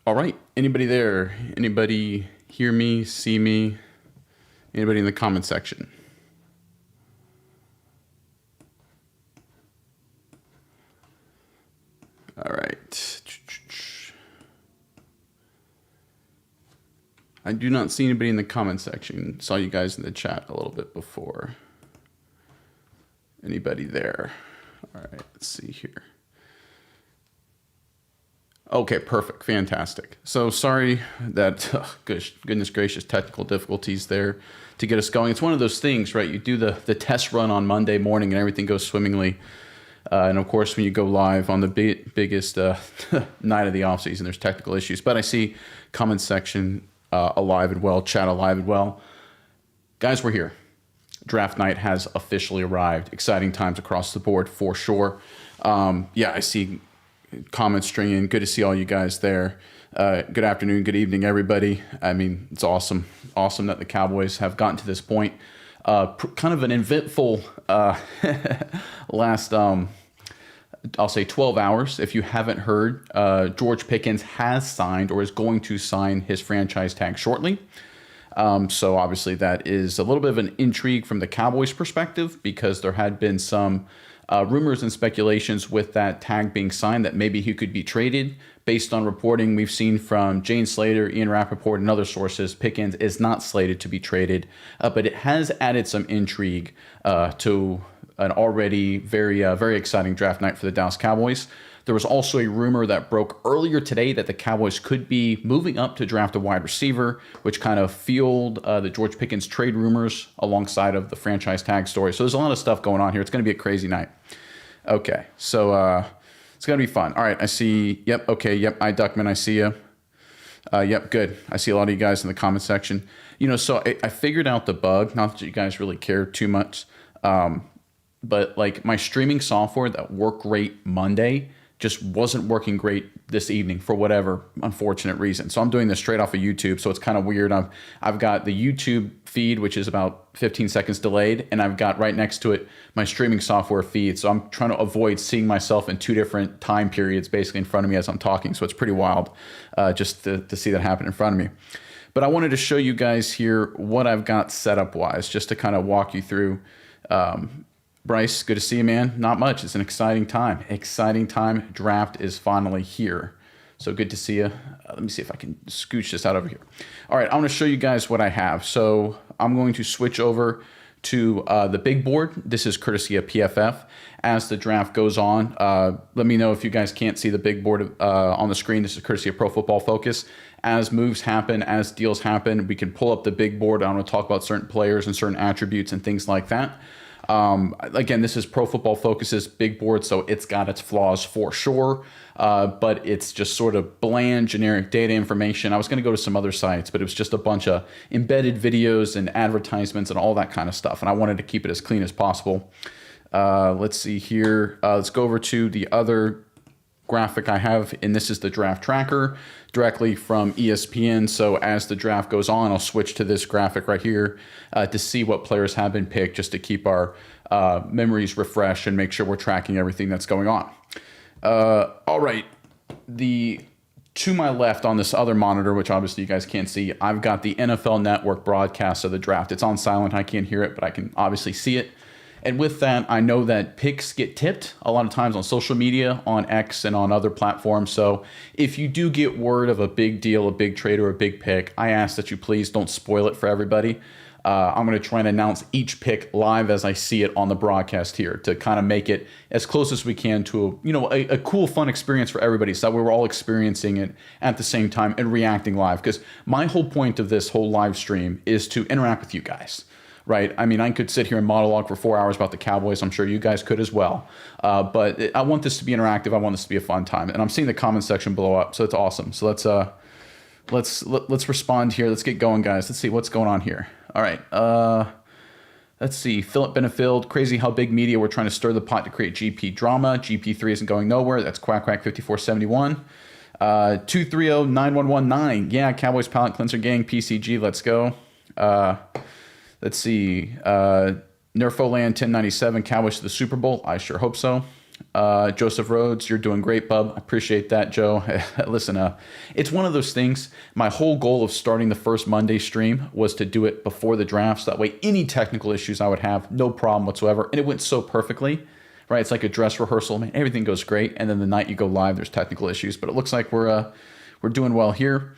All right. Anybody there? Anybody hear me, see me? Anybody in the comment section? All right. I do not see anybody in the comment section. Saw you guys in the chat a little bit before. Anybody there? All right, let's see here. Okay, perfect, fantastic. So sorry that, goodness gracious, technical difficulties there to get us going. It's one of those things, right? You do the test run on Monday morning and everything goes swimmingly. And of course, when you go live on the biggest night of the offseason, there's technical issues. But I see comment section alive and well, chat alive and well. Guys, we're here. Draft night has officially arrived. Exciting times across the board for sure. Yeah, I see comments stringing. Good to see all you guys there. Good afternoon, good evening, everybody. I mean, it's awesome. Awesome that the Cowboys have gotten to this point. Kind of an eventful last, I'll say 12 hours. If you haven't heard, George Pickens has signed or is going to sign his franchise tag shortly. So obviously that is a little bit of an intrigue from the Cowboys perspective because there had been some rumors and speculations with that tag being signed that maybe he could be traded. Based on reporting we've seen from Jane Slater, Ian Rappaport, and other sources, Pickens is not slated to be traded, but it has added some intrigue to an already very exciting draft night for the Dallas Cowboys. There was also a rumor that broke earlier today that the Cowboys could be moving up to draft a wide receiver, which kind of fueled the George Pickens trade rumors alongside of the franchise tag story. So there's a lot of stuff going on here. It's going to be a crazy night. Okay, so it's going to be fun. All right, I see. Yep, okay, yep, Duckman, I see you. Yep, good. I see a lot of you guys in the comment section. You know, so I figured out the bug. Not that you guys really care too much, but like my streaming software that worked great Monday just wasn't working great this evening for whatever unfortunate reason. So I'm doing this straight off of YouTube, so it's kind of weird. I've got the YouTube feed, which is about 15 seconds delayed, and I've got right next to it my streaming software feed. So I'm trying to avoid seeing myself in two different time periods basically in front of me as I'm talking. So it's pretty wild just to see that happen in front of me. But I wanted to show you guys here what I've got setup wise, just to kind of walk you through. Bryce, good to see you, man. Not much. It's an exciting time. Exciting time. Draft is finally here. So good to see you. Let me see if I can scooch this out over here. All right, I want to show you guys what I have. So I'm going to switch over to the big board. This is courtesy of PFF. As the draft goes on, let me know if you guys can't see the big board on the screen. This is courtesy of Pro Football Focus. As moves happen, as deals happen, we can pull up the big board. I want to talk about certain players and certain attributes and things like that. Again, this is Pro Football Focus's big board, so it's got its flaws for sure, but it's just sort of bland, generic data information. I was going to go to some other sites, but it was just a bunch of embedded videos and advertisements and all that kind of stuff, and I wanted to keep it as clean as possible. Let's see here. Let's go over to the other graphic I have, and this is the draft tracker directly from ESPN. So as the draft goes on, I'll switch to this graphic right here to see what players have been picked, just to keep our memories refreshed and make sure we're tracking everything that's going on. All right, to my left on this other monitor, which obviously you guys can't see, I've got the NFL Network broadcast of the draft. It's on silent. I can't hear it, but I can obviously see it. And with that, I know that picks get tipped a lot of times on social media, on X, and on other platforms. So if you do get word of a big deal, a big trade, or a big pick, I ask that you please don't spoil it for everybody. I'm going to try and announce each pick live as I see it on the broadcast here to kind of make it as close as we can to a cool, fun experience for everybody, so that we're all experiencing it at the same time and reacting live. Because my whole point of this whole live stream is to interact with you guys. Right. I mean, I could sit here and monologue for 4 hours about the Cowboys. I'm sure you guys could as well. But I want this to be interactive. I want this to be a fun time. And I'm seeing the comment section blow up, so it's awesome. So let's respond here. Let's get going, guys. Let's see what's going on here. All right. Let's see. Philip Benefield. Crazy how big media were trying to stir the pot to create GP drama. GP3 isn't going nowhere. That's Quack 5471. 2309119. Yeah, Cowboys palate cleanser gang. PCG. Let's go. Let's see. Nerfoland 1097, Cowboys to the Super Bowl. I sure hope so. Joseph Rhodes, you're doing great, bub. I appreciate that, Joe. Listen, it's one of those things. My whole goal of starting the first Monday stream was to do it before the draft. So that way, any technical issues I would have, no problem whatsoever. And it went so perfectly, right? It's like a dress rehearsal. Man, everything goes great. And then the night you go live, there's technical issues. But it looks like we're doing well here.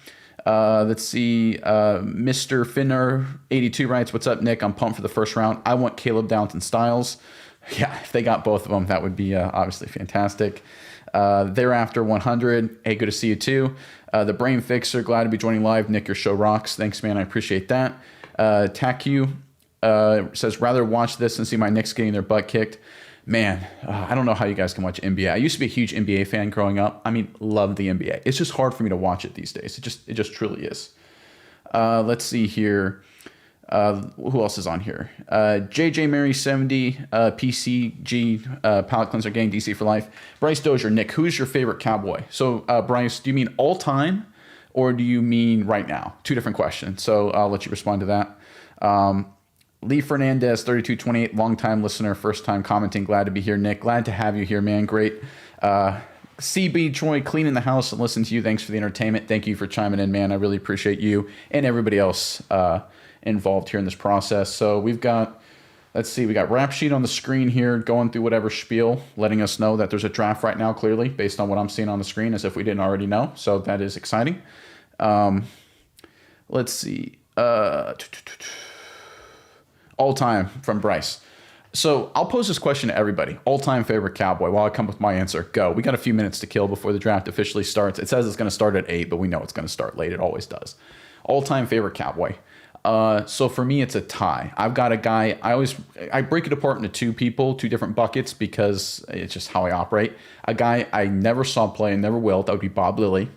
Let's see. Mr. Finner 82 writes, "What's up, Nick? I'm pumped for the first round. I want Caleb Downs and Styles." Yeah, if they got both of them, that would be obviously fantastic. Thereafter 100. Hey, good to see you too. The Brain Fixer, glad to be joining live. Nick, your show rocks. Thanks, man. I appreciate that. TACU says, rather watch this and see my Knicks getting their butt kicked. Man, I don't know how you guys can watch NBA. I used to be a huge NBA fan growing up. I mean, love the NBA. It's just hard for me to watch it these days. It just truly is. Let's see here. Who else is on here? JJ Mary 70, PCG, Palette Cleanser Gang, DC for life. Bryce Dozier, Nick, who's your favorite Cowboy? So, Bryce, do you mean all time or do you mean right now? Two different questions. So I'll let you respond to that. Lee Fernandez, 3228, longtime listener, first time commenting. Glad to be here, Nick. Glad to have you here, man. Great. CB Troy, cleaning the house and listening to you. Thanks for the entertainment. Thank you for chiming in, man. I really appreciate you and everybody else involved here in this process. So we've got, let's see, we got Rap Sheet on the screen here, going through whatever spiel, letting us know that there's a draft right now, clearly, based on what I'm seeing on the screen, as if we didn't already know. So that is exciting. Let's see. All-time from Bryce. So I'll pose this question to everybody. All-time favorite Cowboy. While I come with my answer, go. We got a few minutes to kill before the draft officially starts. It says it's going to start at 8, but we know it's going to start late. It always does. All-time favorite Cowboy. So for me, it's a tie. I've got a guy. I break it apart into two different buckets because it's just how I operate. A guy I never saw play and never will. That would be Bob Lilly.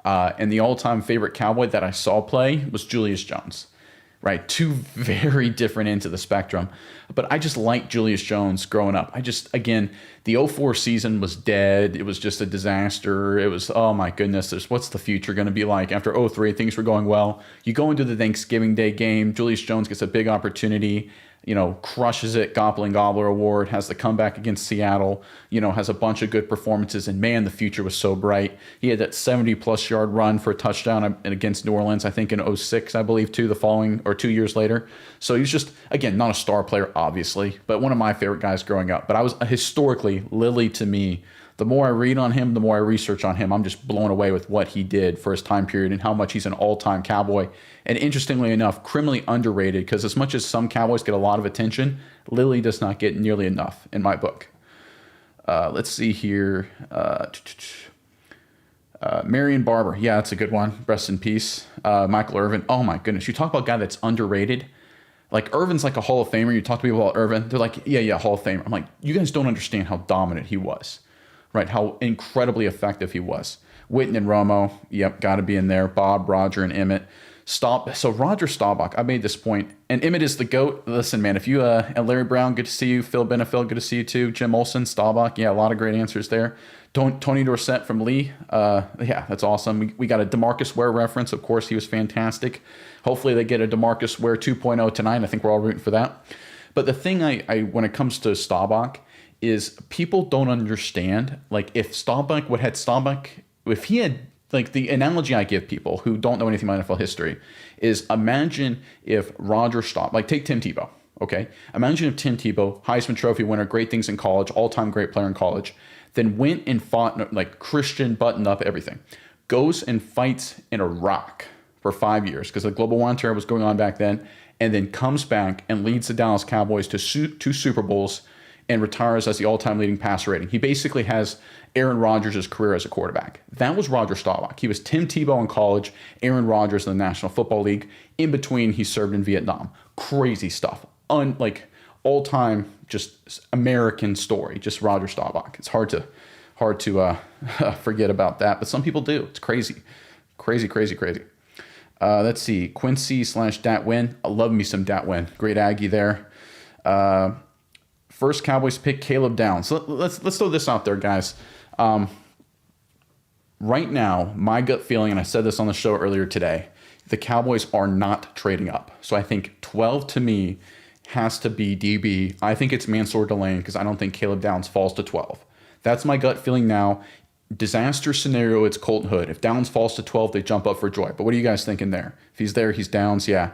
And the all-time favorite Cowboy that I saw play was Julius Jones. Right, two very different ends of the spectrum. But I just liked Julius Jones growing up. Again, the 04 season was dead. It was just a disaster. It was, oh my goodness, what's the future going to be like? After 03, things were going well. You go into the Thanksgiving Day game, Julius Jones gets a big opportunity, crushes it, Gobbling Gobbler Award, has the comeback against Seattle, has a bunch of good performances, and man, the future was so bright. He had that 70-plus yard run for a touchdown against New Orleans, I think in 06, I believe, too, the following, or 2 years later. So he's just, again, not a star player, obviously, but one of my favorite guys growing up. But I was, historically, Lilly to me, the more I read on him, the more I research on him, I'm just blown away with what he did for his time period and how much he's an all-time Cowboy. And interestingly enough, criminally underrated, because as much as some Cowboys get a lot of attention, Lilly does not get nearly enough in my book. Let's see here. Marion Barber. Yeah, that's a good one. Rest in peace. Michael Irvin. Oh, my goodness. You talk about a guy that's underrated. Like, Irvin's like a Hall of Famer. You talk to people about Irvin, they're like, yeah, Hall of Famer. I'm like, you guys don't understand how dominant he was. Right, how incredibly effective he was. Witten and Romo, yep, got to be in there. Bob, Roger, and Emmett. So Roger Staubach, I made this point, and Emmett is the GOAT. Listen, man, if you, and Larry Brown, good to see you. Phil Benefield, good to see you too. Jim Olsen, Staubach, yeah, a lot of great answers there. Tony Dorsett from Lee, yeah, that's awesome. We got a DeMarcus Ware reference. Of course, he was fantastic. Hopefully they get a DeMarcus Ware 2.0 tonight. I think we're all rooting for that. But the thing I when it comes to Staubach, is people don't understand, like, if he had, like, the analogy I give people who don't know anything about NFL history is, imagine if Roger Staubach, like, take Tim Tebow, okay? Imagine if Tim Tebow, Heisman Trophy winner, great things in college, all-time great player in college, then went and fought, like, Christian button-up everything, goes and fights in Iraq for 5 years, because the global war on terror was going on back then, and then comes back and leads the Dallas Cowboys to two Super Bowls, and retires as the all-time leading passer rating. He basically has Aaron Rodgers' career as a quarterback. That was Roger Staubach. He was Tim Tebow in college, Aaron Rodgers in the National Football League. In between, he served in Vietnam. Crazy stuff. Like, all-time, just American story. Just Roger Staubach. It's hard to forget about that, but some people do. It's crazy. Crazy. Let's see. Quincy/Dat Win. I love me some Dat Win. Great Aggie there. First Cowboys pick, Caleb Downs. So let's throw this out there, guys. Right now, my gut feeling, and I said this on the show earlier today, the Cowboys are not trading up. So I think 12 to me has to be DB. I think it's Mansoor Delane because I don't think Caleb Downs falls to 12. That's my gut feeling now. Disaster scenario, it's Colton Hood. If Downs falls to 12, they jump up for joy. But what are you guys thinking there? If he's there, he's Downs, yeah.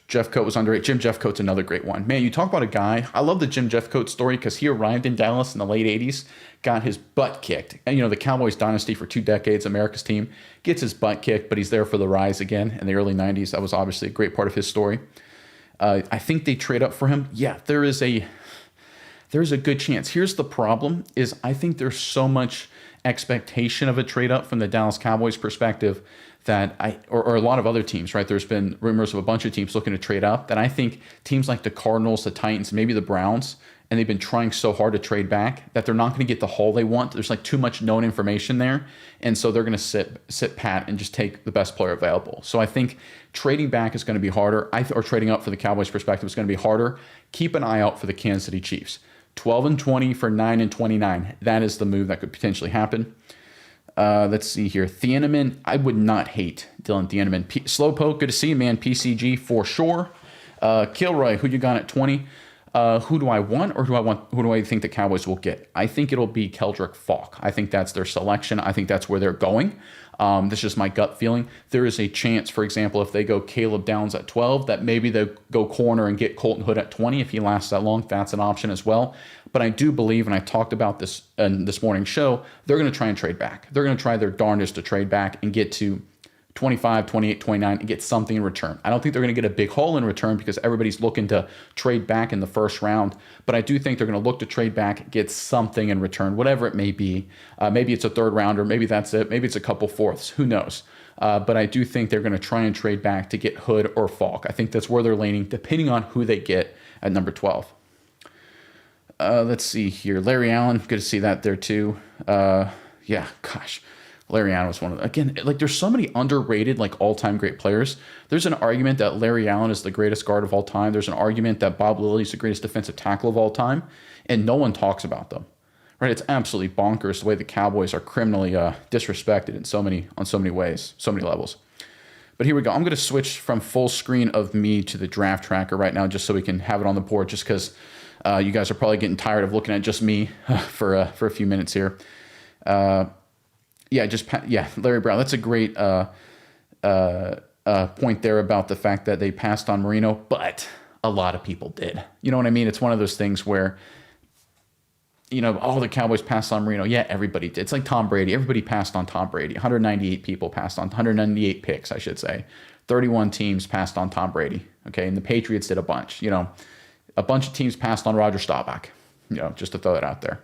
Jeff Coat was underrated. Jim Jeffcoat's another great one. Man, you talk about a guy. I love the Jim Jeffcoat story because he arrived in Dallas in the late 80s, got his butt kicked. And, the Cowboys dynasty for 2 decades, America's team, gets his butt kicked, but he's there for the rise again in the early 90s. That was obviously a great part of his story. I think they trade up for him. Yeah, there's a good chance. Here's the problem is I think there's so much expectation of a trade up from the Dallas Cowboys perspective that or a lot of other teams, right? There's been rumors of a bunch of teams looking to trade up that I think teams like the Cardinals, the Titans, maybe the Browns, and they've been trying so hard to trade back that they're not going to get the haul they want. There's like too much known information there. And so they're going to sit pat and just take the best player available. So I think trading back is going to be harder. Or trading up for the Cowboys perspective is going to be harder. Keep an eye out for the Kansas City Chiefs. 12-20 for 9-29. That is the move that could potentially happen. Let's see here. Thieneman, I would not hate Dylan Thieneman. Slowpoke, good to see you, man. PCG for sure. Kilroy, who you got at 20? Who do I want, or who do I think the Cowboys will get? I think it'll be Keldrick Falk. I think that's their selection. I think that's where they're going. This is just my gut feeling. There is a chance, for example, if they go Caleb Downs at 12, that maybe they'll go corner and get Colton Hood at 20 if he lasts that long. That's an option as well. But I do believe, and I talked about this in this morning's show, they're going to try and trade back. They're going to try their darndest to trade back and get to 25, 28, 29 and get something in return. I don't think they're going to get a big haul in return because everybody's looking to trade back in the first round. But I do think they're going to look to trade back, get something in return, whatever it may be. Maybe it's a third rounder. Maybe that's it. Maybe it's a couple fourths. Who knows? But I do think they're going to try and trade back to get Hood or Falk. I think that's where they're leaning, depending on who they get at number 12. Let's see here. Larry Allen, good to see that there too. Yeah, gosh. Larry Allen was one of them. Again, like there's so many underrated, like all-time great players. There's an argument that Larry Allen is the greatest guard of all time. There's an argument that Bob Lilly is the greatest defensive tackle of all time, and no one talks about them. Right? It's absolutely bonkers the way the Cowboys are criminally disrespected in on so many ways, so many levels. But here we go. I'm going to switch from full screen of me to the draft tracker right now, just so we can have it on the board. Just because you guys are probably getting tired of looking at just me for a few minutes here. Larry Brown. That's a great point there about the fact that they passed on Marino, but a lot of people did. You know what I mean? It's one of those things where, the Cowboys passed on Marino. Yeah, everybody did. It's like Tom Brady. Everybody passed on Tom Brady. 198 people passed on, 198 picks, I should say. 31 teams passed on Tom Brady. Okay, and the Patriots did a bunch. A bunch of teams passed on Roger Staubach. Just to throw that out there.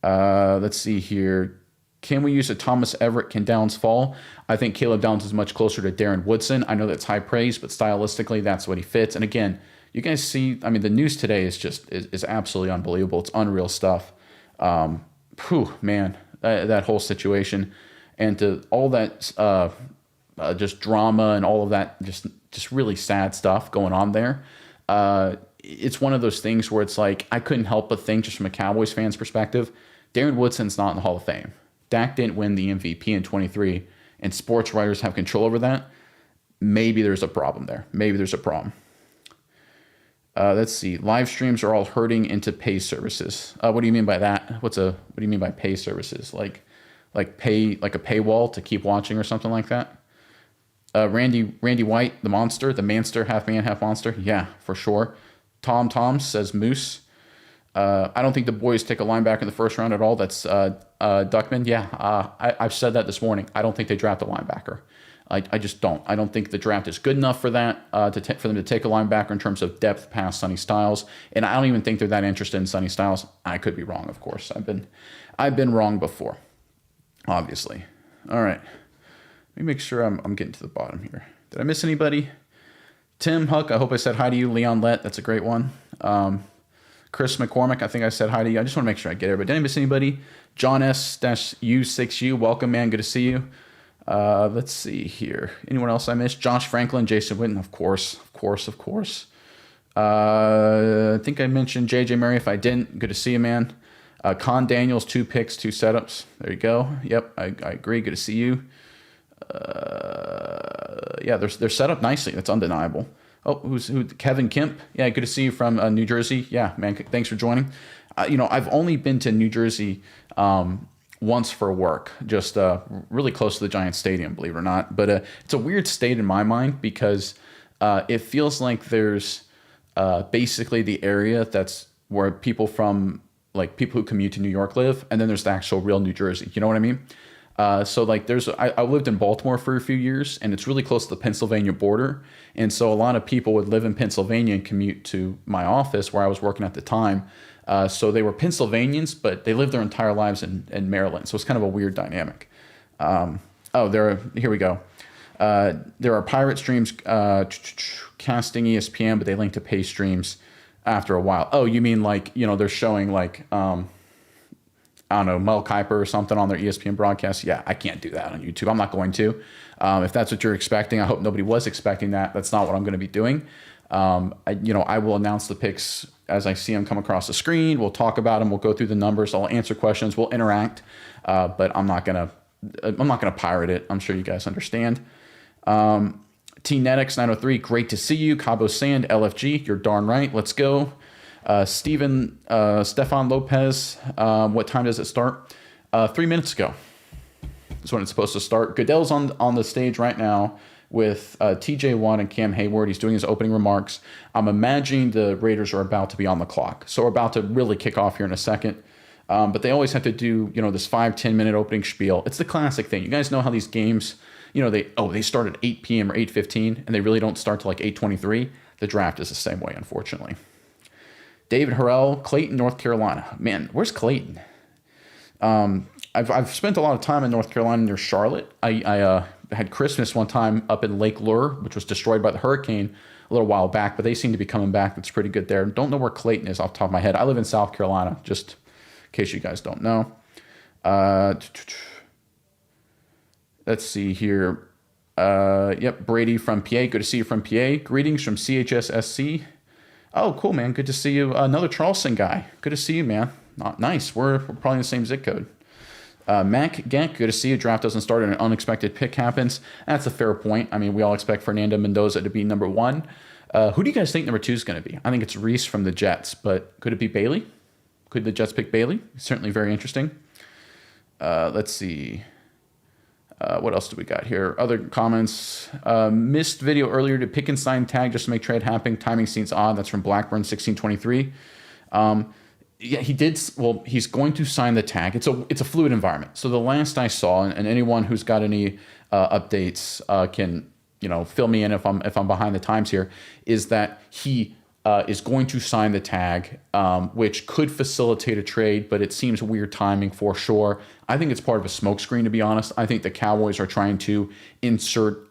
Let's see here. Can we use a Thomas Everett? Can Downs fall? I think Caleb Downs is much closer to Darren Woodson. I know that's high praise, but stylistically, that's what he fits. And again, you guys see, the news today is absolutely unbelievable. It's unreal stuff. That whole situation, and to all that just drama and all of that, just really sad stuff going on there. It's one of those things where it's like I couldn't help but think, just from a Cowboys fan's perspective, Darren Woodson's not in the Hall of Fame. Dak didn't win the MVP in 23, and sports writers have control over that. Maybe there's a problem there. Let's see. Live streams are all hurting into pay services. What do you mean by that? What do you mean by pay services? Like a paywall to keep watching or something like that? Randy White, the Manster, half man, half monster. Yeah, for sure. Tom says Moose. I don't think the boys take a linebacker in the first round at all. That's Duckman. Yeah, I've said that this morning. I don't think they draft a linebacker. I just don't. I don't think the draft is good enough for that, for them to take a linebacker in terms of depth past Sonny Styles. And I don't even think they're that interested in Sonny Styles. I could be wrong, of course. I've been wrong before, obviously. All right. Let me make sure I'm getting to the bottom here. Did I miss anybody? Tim Huck, I hope I said hi to you. Leon Lett, that's a great one. Chris McCormick, I think I said hi to you. I just want to make sure I get everybody. Did I miss anybody? John S-U6U, welcome, man. Good to see you. Let's see here. Anyone else I missed? Josh Franklin, Jason Witten, of course. I think I mentioned JJ Murray. If I didn't, good to see you, man. Con Daniels, 2 picks, 2 setups. There you go. Yep, I agree. Good to see you. They're set up nicely. That's undeniable. Oh, who? Kevin Kemp. Yeah, good to see you from New Jersey. Yeah, man, thanks for joining. I've only been to New Jersey once for work, just really close to the Giants Stadium, believe it or not. But it's a weird state in my mind because it feels like there's basically the area that's where people who commute to New York live, and then there's the actual real New Jersey. You know what I mean? So like I lived in Baltimore for a few years, and it's really close to the Pennsylvania border. And so a lot of people would live in Pennsylvania and commute to my office where I was working at the time. So they were Pennsylvanians, but they lived their entire lives in Maryland. So it's kind of a weird dynamic. Here we go. There are pirate streams casting ESPN, but they link to pay streams after a while. Oh, you mean like, they're showing like, I don't know, Mel Kiper or something on their ESPN broadcast? Yeah, I can't do that on YouTube. I'm not going to. If that's what you're expecting, I hope nobody was expecting that. That's not what I'm going to be doing. I will announce the picks as I see them come across the screen. We'll talk about them. We'll go through the numbers. I'll answer questions. We'll interact. But I'm not gonna pirate it. I'm sure you guys understand. T-Netix 903, great to see you. Cabo Sand, LFG, you're darn right. Let's go. Stefan Lopez, what time does it start? 3 minutes ago. That's when it's supposed to start. Goodell's on the stage right now with TJ Watt and Cam Hayward. He's doing his opening remarks. I'm imagining the Raiders are about to be on the clock. So we're about to really kick off here in a second. But they always have to do, this 5-10 minute opening spiel. It's the classic thing. You guys know how these games, they start at 8 p.m. or 8:15 and they really don't start till like 8:23. The draft is the same way, unfortunately. David Harrell, Clayton, North Carolina. Man, where's Clayton? I've spent a lot of time in North Carolina near Charlotte. I had Christmas one time up in Lake Lure, which was destroyed by the hurricane a little while back, but they seem to be coming back. That's pretty good there. Don't know where Clayton is off the top of my head. I live in South Carolina, just in case you guys don't know. Let's see here. Brady from PA. Good to see you from PA. Greetings from CHSSC. Oh, cool, man. Good to see you. Another Charleston guy. Good to see you, man. Nice. We're probably in the same zip code. Mac Gank, good to see you. Draft doesn't start and an unexpected pick happens. That's a fair point. I mean, we all expect Fernando Mendoza to be number one. Who do you guys think number two is going to be? I think it's Reese from the Jets, but could it be Bailey? Could the Jets pick Bailey? Certainly very interesting. Let's see. What else do we got here? Other comments. Missed video earlier to pick and sign tag just to make trade happen. Timing seems odd. That's from Blackburn 1623. Yeah, he did. Well, he's going to sign the tag. It's a fluid environment. So the last I saw, and anyone who's got any updates can fill me in if I'm behind the times here, is that he is going to sign the tag, which could facilitate a trade, but it seems weird timing for sure. I think it's part of a smokescreen, to be honest. I think the Cowboys are trying to insert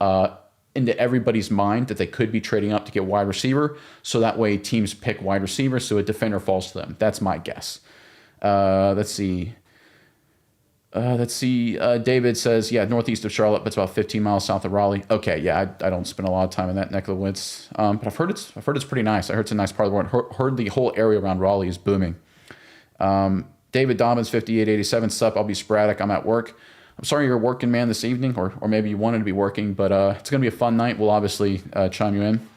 into everybody's mind that they could be trading up to get wide receiver, so that way teams pick wide receiver, so a defender falls to them. That's my guess. Let's see. David says, yeah, northeast of Charlotte, but it's about 15 miles south of Raleigh. Okay, yeah, I don't spend a lot of time in that neck of the woods, but I've heard it's pretty nice. I heard it's a nice part of the world. Heard the whole area around Raleigh is booming. David Dobbins, 5887, sup, I'll be sporadic. I'm at work. I'm sorry you're working, man, this evening, or maybe you wanted to be working, but it's going to be a fun night. We'll obviously chime you in.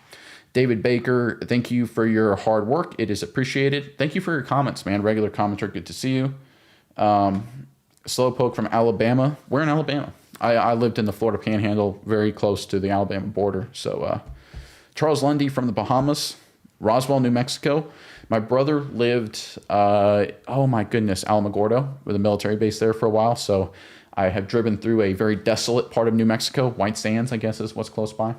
David Baker, thank you for your hard work. It is appreciated. Thank you for your comments, man. Regular commenter, good to see you. Slowpoke from Alabama. Where in Alabama? I lived in the Florida Panhandle, very close to the Alabama border. So Charles Lundy from the Bahamas. Roswell, New Mexico. My brother lived, Alamogordo, with a military base there for a while. So I have driven through a very desolate part of New Mexico. White Sands, I guess, is what's close by. All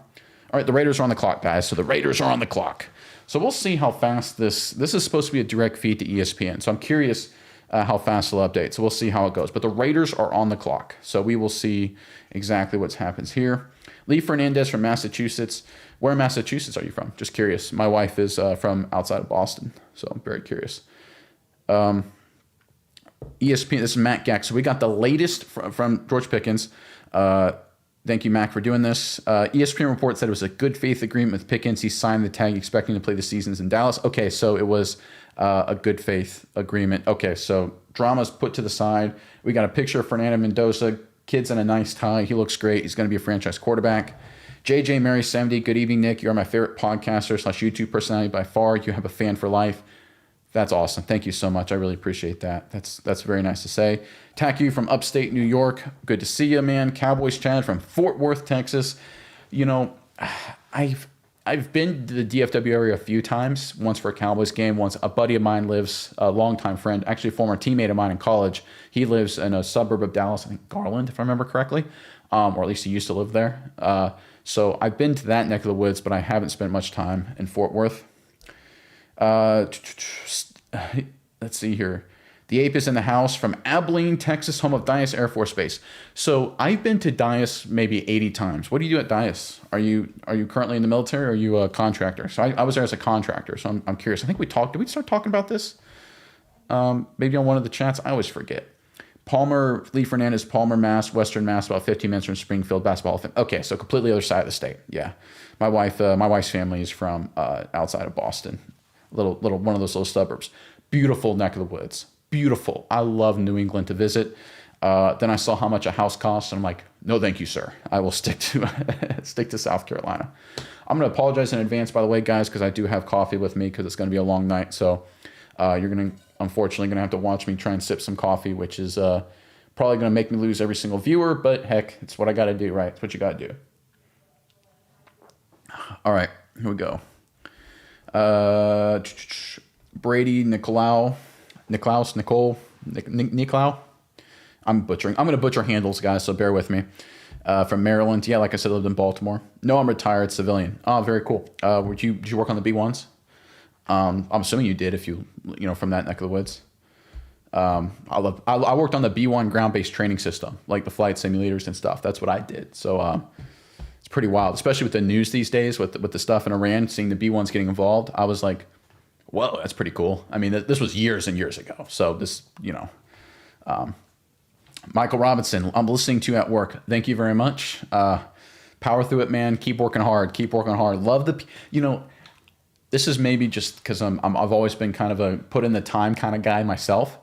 right, the Raiders are on the clock, guys. So the Raiders are on the clock. So we'll see how fast this is supposed to be a direct feed to ESPN. So I'm curious how fast they'll update. So we'll see how it goes. But the Raiders are on the clock. So we will see exactly what happens here. Lee Fernandez from Massachusetts. Where in Massachusetts are you from? Just curious. My wife is from outside of Boston. So I'm very curious. ESPN, this is Matt Gack. So we got the latest from George Pickens. Thank you, Mac, for doing this. ESPN report said it was a good faith agreement with Pickens. He signed the tag expecting to play the seasons in Dallas. Okay, so it was a good faith agreement. Okay, so drama's put to the side. We got a picture of Fernando Mendoza. Kid's in a nice tie. He looks great. He's going to be a franchise quarterback. JJ Mary 70. Good evening, Nick. You are my favorite podcaster / YouTube personality by far. You have a fan for life. That's awesome. Thank you so much. I really appreciate that. That's very nice to say. Taku from upstate New York. Good to see you, man. Cowboys Chad from Fort Worth, Texas. You know, I've been to the DFW area a few times. Once for a Cowboys game. Once a buddy of mine lives, a longtime friend, actually a former teammate of mine in college. He lives in a suburb of Dallas, I think Garland, if I remember correctly, or at least he used to live there. So I've been to that neck of the woods, but I haven't spent much time in Fort Worth. Let's see here. The Ape is in the house from Abilene, Texas, home of Dyess Air Force Base. So I've been to Dyess maybe 80 times. What do you do at Dyess? Are you currently in the military, or are you a contractor? So I was there as a contractor, so I'm curious. I think did we start talking about this? Maybe on one of the chats. I always forget. Palmer, Lee Fernandez, Palmer, Mass, Western Mass, about 15 minutes from Springfield Basketball Hall of Fame. Okay, so completely other side of the state. Yeah, my wife's family is from outside of Boston, little one of those little suburbs. Beautiful neck of the woods. Beautiful. I love New England to visit. Then I saw how much a house costs, and I'm like, no, thank you, sir. I will stick to South Carolina. I'm going to apologize in advance, by the way, guys, because I do have coffee with me because it's going to be a long night. So you're unfortunately going to have to watch me try and sip some coffee, which is probably going to make me lose every single viewer. But heck, it's what I got to do, right? It's what you got to do. All right, here we go. Brady, Nicole. I'm going to butcher handles, guys, so bear with me. From Maryland. Yeah, like I said, I lived in Baltimore. No, I'm retired civilian. Oh, very cool. Did you work on the B1s? I'm assuming you did, if you from that neck of the woods. I worked on the B1 ground-based training system, like the flight simulators and stuff. That's what I did. So it's pretty wild, especially with the news these days, with the stuff in Iran, seeing the B1s getting involved. I was like, whoa, that's pretty cool. I mean, this was years and years ago. So this, Michael Robinson, I'm listening to you at work. Thank you very much. Power through it, man. Keep working hard. Love this is maybe just because I've always been kind of a put in the time kind of guy myself.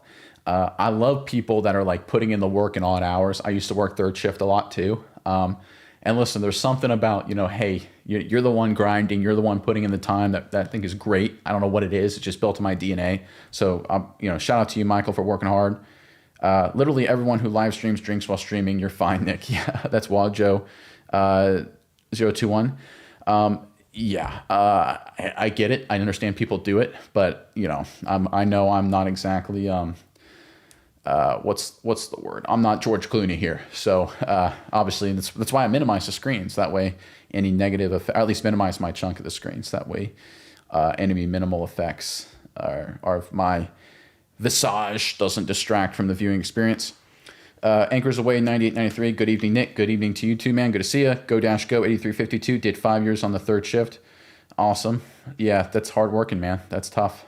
I love people that are like putting in the work in odd hours. I used to work third shift a lot too. And listen, there's something about, hey, you're the one grinding, you're the one putting in the time that I think is great. I don't know what it is. It's just built in my DNA. So, shout out to you, Michael, for working hard. Literally everyone who live streams drinks while streaming. You're fine, Nick. Yeah, that's Wild Joe 021. I get it. I understand people do it, but I know I'm not exactly what's the word? I'm not George Clooney here. So obviously that's why I minimize the screens. That way any negative effect, or at least minimize my chunk of the screens. That way any minimal effects are of my visage doesn't distract from the viewing experience. Anchors Away 9893. Good evening, Nick. Good evening to you too, man. Good to see you. Go 8352. Did 5 years on the third shift. Awesome. Yeah, that's hard working, man. That's tough.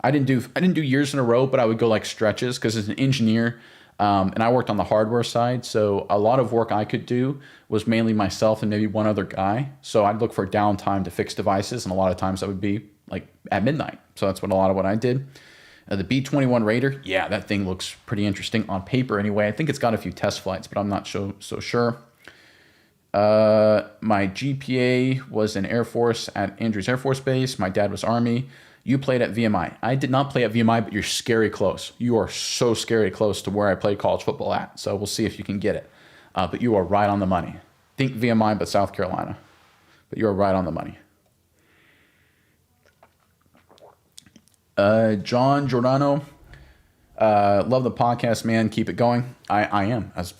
I didn't do years in a row, but I would go like stretches because as an engineer, and I worked on the hardware side, so a lot of work I could do was mainly myself and maybe one other guy. So I'd look for downtime to fix devices, and a lot of times that would be like at midnight. So that's what I did. The B-21 Raider, yeah, that thing looks pretty interesting on paper anyway. I think it's got a few test flights, but I'm not so sure. My GPA was in Air Force at Andrews Air Force Base. My dad was Army. You played at VMI. I did not play at VMI, but you're scary close. You are so scary close to where I played college football at. So we'll see if you can get it. But you are right on the money. Think VMI, but South Carolina. But you are right on the money. John Giordano, love the podcast, man. Keep it going. I am as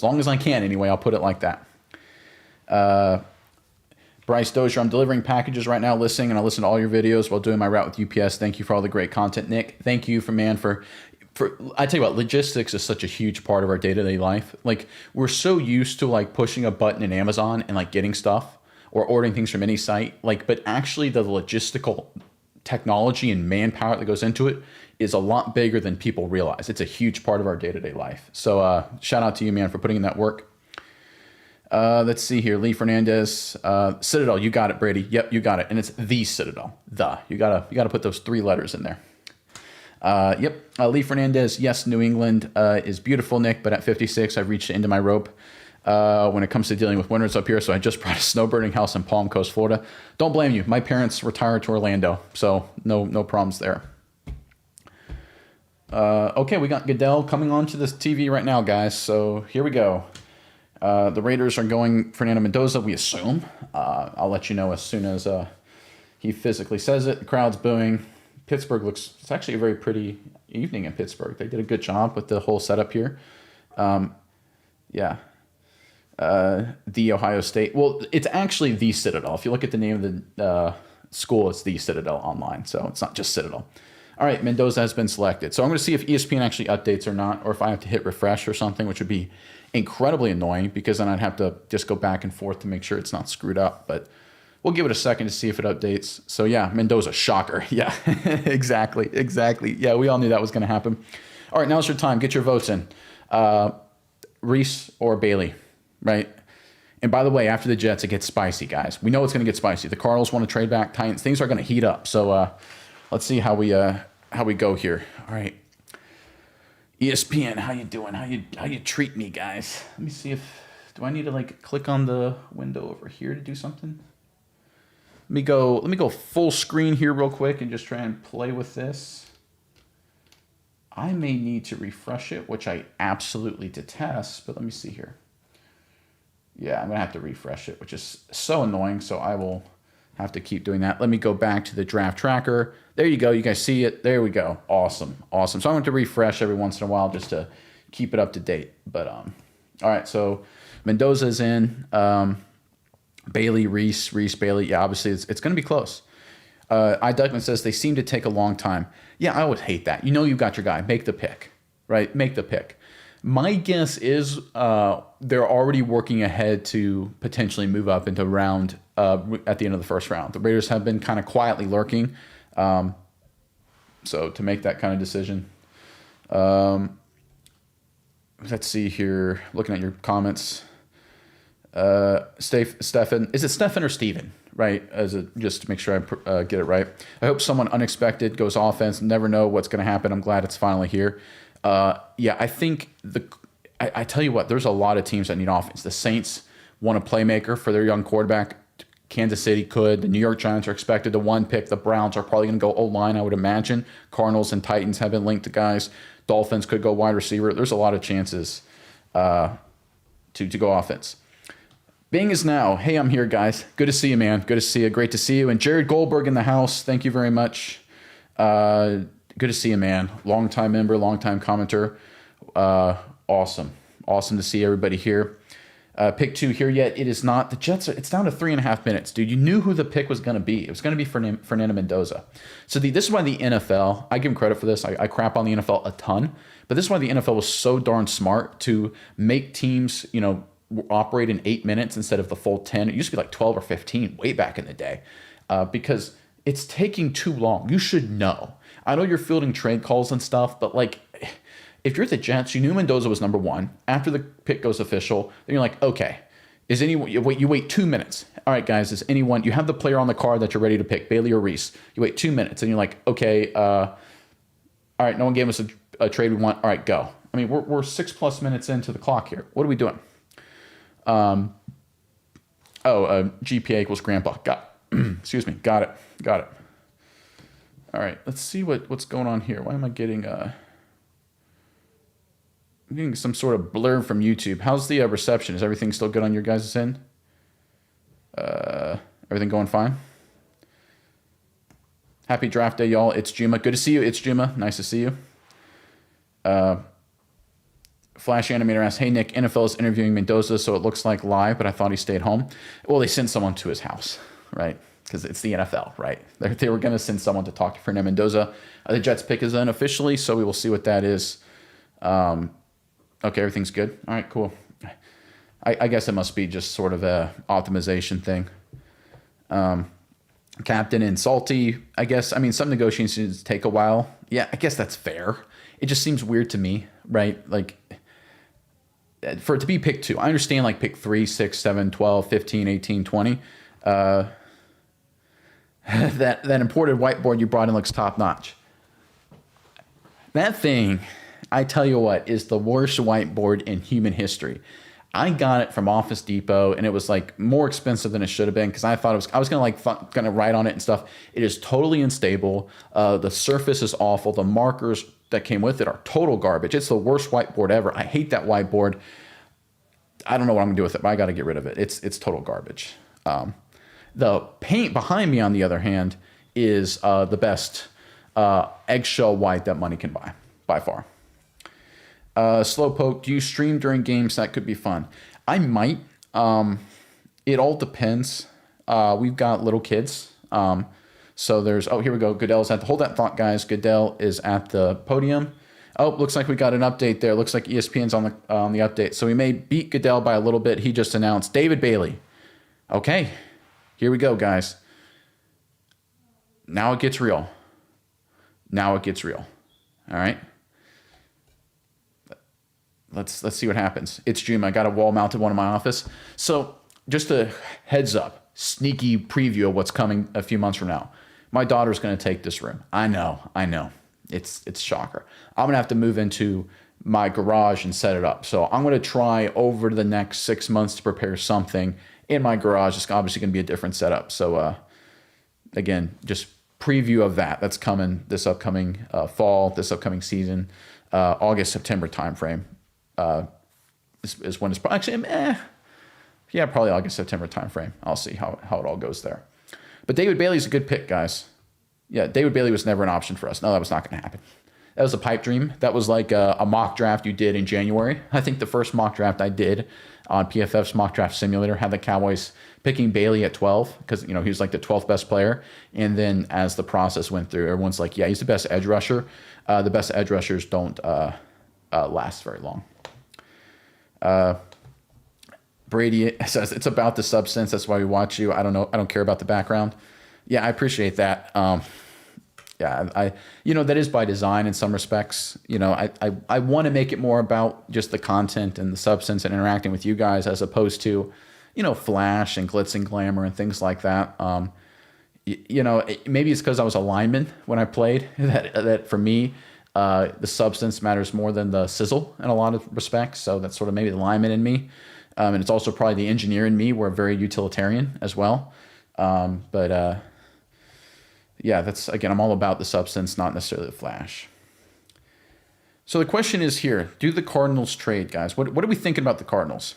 long as I can anyway. I'll put it like that. Bryce Dozier, I'm delivering packages right now, listening, and I listen to all your videos while doing my route with UPS. Thank you for all the great content, Nick. Thank you for I tell you what, logistics is such a huge part of our day-to-day life. Like, we're so used to like pushing a button in Amazon and like getting stuff or ordering things from any site. Like, but actually the logistical technology and manpower that goes into it is a lot bigger than people realize. It's a huge part of our day-to-day life. So shout out to you, man, for putting in that work. Let's see here. Lee Fernandez, Citadel. You got it, Brady. Yep, you got it. And it's the Citadel. You gotta put those 3 letters in there. Lee Fernandez. Yes, New England is beautiful, Nick. But at 56, I've reached the end of my rope. when it comes to dealing with winters up here. So I just brought a snowbirding house in Palm Coast, Florida. Don't blame you. My parents retired to Orlando, so no problems there. Okay, we got Goodell coming onto this TV right now, guys. So here we go. The Raiders are going Fernando Mendoza, we assume. I'll let you know as soon as he physically says it. The crowd's booing. Pittsburgh it's actually a very pretty evening in Pittsburgh. They did a good job with the whole setup here. Yeah. The Ohio State. Well, it's actually the Citadel. If you look at the name of the school, it's the Citadel online. So it's not just Citadel. All right, Mendoza has been selected. So I'm going to see if ESPN actually updates or not, or if I have to hit refresh or something, which would be incredibly annoying because then I'd have to just go back and forth to make sure it's not screwed up. But we'll give it a second to see if it updates. So yeah, Mendoza, shocker. Yeah, exactly. Yeah, we all knew that was going to happen. All right, now's your time. Get your votes in. Reese or Bailey, right? And by the way, after the Jets, it gets spicy, guys. We know it's going to get spicy. The Cardinals want to trade back. Titans, things are going to heat up. So let's see how we go here. All right. ESPN, how you doing? How you treat me, guys? Let me see if do I need to like click on the window over here to do something? Let me go full screen here real quick and just try and play with this. I may need to refresh it, which I absolutely detest, but let me see here. Yeah, I'm going to have to refresh it, which is so annoying, so I will have to keep doing that. Let me go back to the draft tracker. There you go. You guys see it? There we go. Awesome. So I'm going to refresh every once in a while just to keep it up to date. But all right, so Mendoza's in. Bailey, Reese, Bailey. Yeah, obviously it's going to be close. Duckman says they seem to take a long time. Yeah, I would hate that. You know, you've got your guy. Make the pick, right? Make the pick. My guess is they're already working ahead to potentially move up into round at the end of the first round. The Raiders have been kind of quietly lurking. So to make that kind of decision. Let's see here. Looking at your comments. Stefan. Is it Stefan or Steven? Right? Just to make sure I get it right. I hope someone unexpected goes offense. Never know what's going to happen. I'm glad it's finally here. Yeah, I think I tell you what, there's a lot of teams that need offense. The Saints want a playmaker for their young quarterback. Kansas City could. The New York Giants are expected to one pick. The Browns are probably going to go O-line, I would imagine. Cardinals and Titans have been linked to guys. Dolphins could go wide receiver. There's a lot of chances to go offense. Bing is now. Hey, I'm here, guys. Good to see you, man. Good to see you. Great to see you. And Jared Goldberg in the house. Thank you very much. Good to see you, man. Long-time member, long-time commenter. Awesome to see everybody here. Pick 2 here yet. It is not. The Jets, it's down to 3.5 minutes. Dude, you knew who the pick was going to be. It was going to be Fernando Mendoza. So this is why the NFL, I give him credit for this. I crap on the NFL a ton. But this is why the NFL was so darn smart to make teams, operate in 8 minutes instead of the full 10. It used to be like 12 or 15 way back in the day. Because it's taking too long. You should know. I know you're fielding trade calls and stuff, but like, if you're the Jets, you knew Mendoza was number 1. After the pick goes official, then you're like, okay, is anyone? You wait 2 minutes. All right, guys, is anyone? You have the player on the card that you're ready to pick, Bailey or Reese. You wait 2 minutes, and you're like, okay, all right, no one gave us a trade we want. All right, go. I mean, we're 6+ minutes into the clock here. What are we doing? GPA equals grandpa. Excuse me. Got it. All right, let's see what's going on here. Why am I getting I'm getting some sort of blur from YouTube. How's the reception? Is everything still good on your guys' end? Everything going fine? Happy draft day, y'all. It's Juma. Good to see you. It's Juma. Nice to see you. Flash Animator asks, hey, Nick, NFL is interviewing Mendoza, so it looks like live, but I thought he stayed home. Well, they sent someone to his house, right? Because it's the NFL, right? They were going to send someone to talk to Fernando Mendoza. The Jets pick is in officially, so we will see what that is. Okay, everything's good. All right, cool. I guess it must be just sort of a optimization thing. Captain and Salty, I guess. I mean, some negotiations take a while. Yeah, I guess that's fair. It just seems weird to me, right? Like, for it to be pick 2. I understand like pick 3, 6, 7, 12, 15, 18, 20. That imported whiteboard you brought in looks top notch. That thing, I tell you what, is the worst whiteboard in human history. I got it from Office Depot, and it was like more expensive than it should have been because I thought I was gonna write on it and stuff. It is totally unstable. The surface is awful. The markers that came with it are total garbage. It's the worst whiteboard ever. I hate that whiteboard. I don't know what I'm gonna do with it, but I got to get rid of it. It's total garbage. The paint behind me, on the other hand, is the best eggshell white that money can buy by far. Slowpoke, do you stream during games? That could be fun. I might. It all depends. We've got little kids. So there's, oh, here we go. Goodell's at the, hold that thought, guys. Goodell is at the podium. Oh, looks like we got an update there. Looks like ESPN's on the update. So we may beat Goodell by a little bit. He just announced David Bailey. Okay, here we go, guys. Now it gets real. Now it gets real. All right. Let's see what happens. It's June. I got a wall mounted one in my office. So just a heads up, sneaky preview of what's coming a few months from now. My daughter's going to take this room. I know. It's shocker. I'm going to have to move into my garage and set it up. So I'm going to try over the next 6 months to prepare something in my garage. It's obviously going to be a different setup. So again, just preview of that. That's coming this upcoming fall, this upcoming season, August, September timeframe. Is when it's actually, probably August, September timeframe. I'll see how it all goes there. But David Bailey's a good pick, guys. Yeah, David Bailey was never an option for us. No, that was not going to happen. That was a pipe dream. That was like a mock draft you did in January. I think the first mock draft I did on PFF's mock draft simulator had the Cowboys picking Bailey at 12 because, he was like the 12th best player. And then as the process went through, everyone's like, yeah, he's the best edge rusher. The best edge rushers don't last very long. Brady says it's about the substance. That's why we watch you. I don't know. I don't care about the background. Yeah, I appreciate that. I that is by design in some respects. I want to make it more about just the content and the substance and interacting with you guys as opposed to, flash and glitz and glamour and things like that. Maybe it's because I was a lineman when I played that for me, the substance matters more than the sizzle in a lot of respects. So that's sort of maybe the lineman in me. And it's also probably the engineer in me. We're very utilitarian as well. That's, again, I'm all about the substance, not necessarily the flash. So the question is here, do the Cardinals trade, guys? What are we thinking about the Cardinals?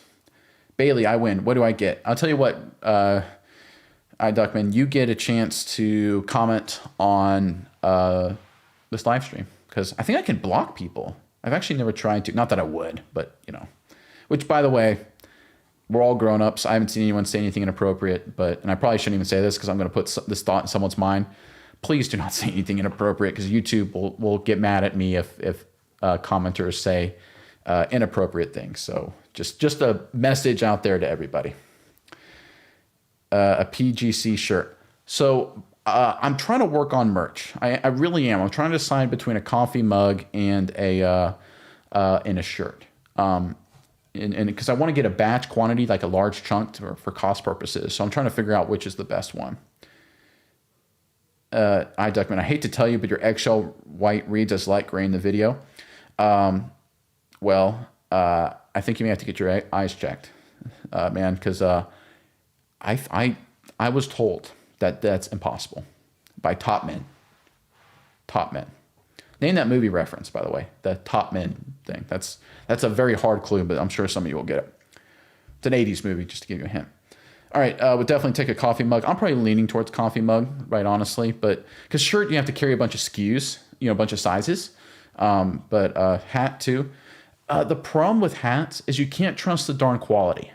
Bailey, I win. What do I get? I'll tell you what, Duckman, you get a chance to comment on this live stream because I think I can block people. I've actually never tried to. Not that I would, but, which, by the way, we're all grown-ups. I haven't seen anyone say anything inappropriate, and I probably shouldn't even say this because I'm going to put this thought in someone's mind. Please do not say anything inappropriate because YouTube will get mad at me if commenters say inappropriate things. So just a message out there to everybody. A PGC shirt. So I'm trying to work on merch. I really am. I'm trying to decide between a coffee mug and a shirt. And because I want to get a batch quantity, like a large chunk for cost purposes. So I'm trying to figure out which is the best one. Duckman, I hate to tell you, but your eggshell white reads as light gray in the video. I think you may have to get your eyes checked, man, because I was told that that's impossible by Top Men. Top Men. Name that movie reference, by the way, the Top Men thing. That's a very hard clue, but I'm sure some of you will get it. It's an 80s movie, just to give you a hint. All right, would definitely take a coffee mug. I'm probably leaning towards coffee mug, right, honestly. But because shirt, you have to carry a bunch of SKUs, a bunch of sizes. Hat, too. The problem with hats is you can't trust the darn quality.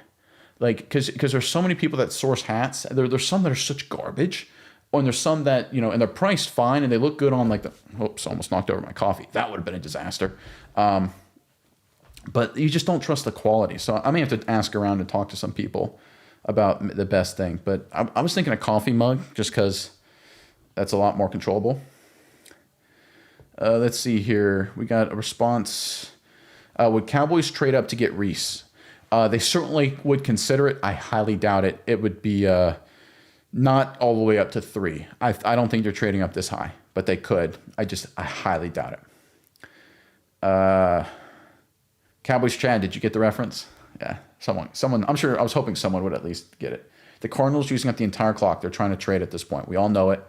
Like, because there's so many people that source hats. There's some that are such garbage. And there's some that, and they're priced fine and they look good on oops, almost knocked over my coffee. That would have been a disaster. But you just don't trust the quality. So I may have to ask around and talk to some people about the best thing. But I was thinking a coffee mug just because that's a lot more controllable. Let's see here. We got a response. Would Cowboys trade up to get Reese? They certainly would consider it. I highly doubt it. It would be not all the way up to 3. I don't think they're trading up this high, but they could. I highly doubt it. Cowboys Chad, did you get the reference? Yeah, someone. I'm sure. I was hoping someone would at least get it. The Cardinals using up the entire clock. They're trying to trade at this point. We all know it.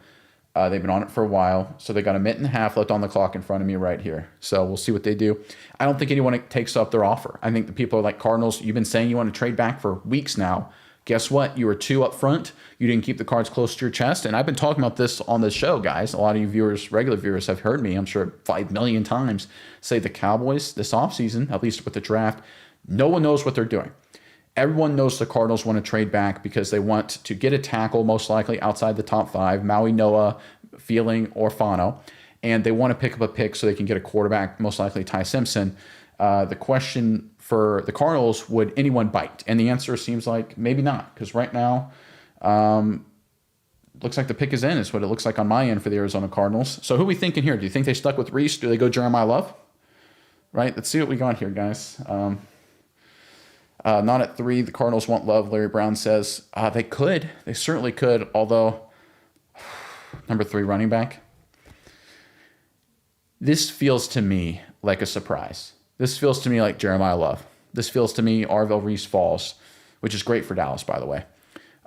They've been on it for a while, so they got a minute and a half left on the clock in front of me right here. So we'll see what they do. I don't think anyone takes up their offer. I think the people are like, Cardinals, you've been saying you want to trade back for weeks now. Guess what? You were too up front. You didn't keep the cards close to your chest. And I've been talking about this on the show, guys. A lot of you viewers, regular viewers, have heard me, I'm sure 5 million times, say the Cowboys this offseason, at least with the draft, no one knows what they're doing. Everyone knows the Cardinals want to trade back because they want to get a tackle, most likely outside the top 5, Mauigoa, Feeling, or Fano. And they want to pick up a pick so they can get a quarterback, most likely Ty Simpson. The question for the Cardinals, would anyone bite? And the answer seems like maybe not, because right now, looks like the pick is in, is what it looks like on my end for the Arizona Cardinals. So who are we thinking here? Do you think they stuck with Reese? Do they go Jeremiah Love? Right? Let's see what we got here, guys. Not at 3. The Cardinals want Love, Larry Brown says. They could. They certainly could, although number 3 running back. This feels to me like a surprise. This feels to me like Jeremiah Love. This feels to me Arvell Reese falls, which is great for Dallas, by the way.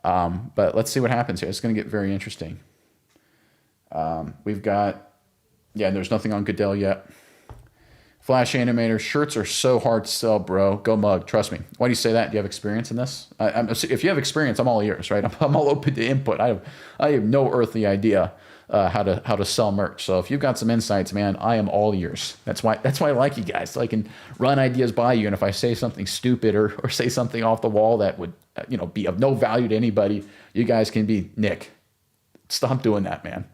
But let's see what happens here. It's going to get very interesting. We've got, there's nothing on Goodell yet. Flash Animator, shirts are so hard to sell, bro. Go mug, trust me. Why do you say that? Do you have experience in this? If you have experience, I'm all ears, right? I'm all open to input. I have no earthly idea how to sell merch. So if you've got some insights, man, I am all ears. That's why I like you guys. So I can run ideas by you, and if I say something stupid or say something off the wall that would be of no value to anybody, you guys can be, Nick, stop doing that, man.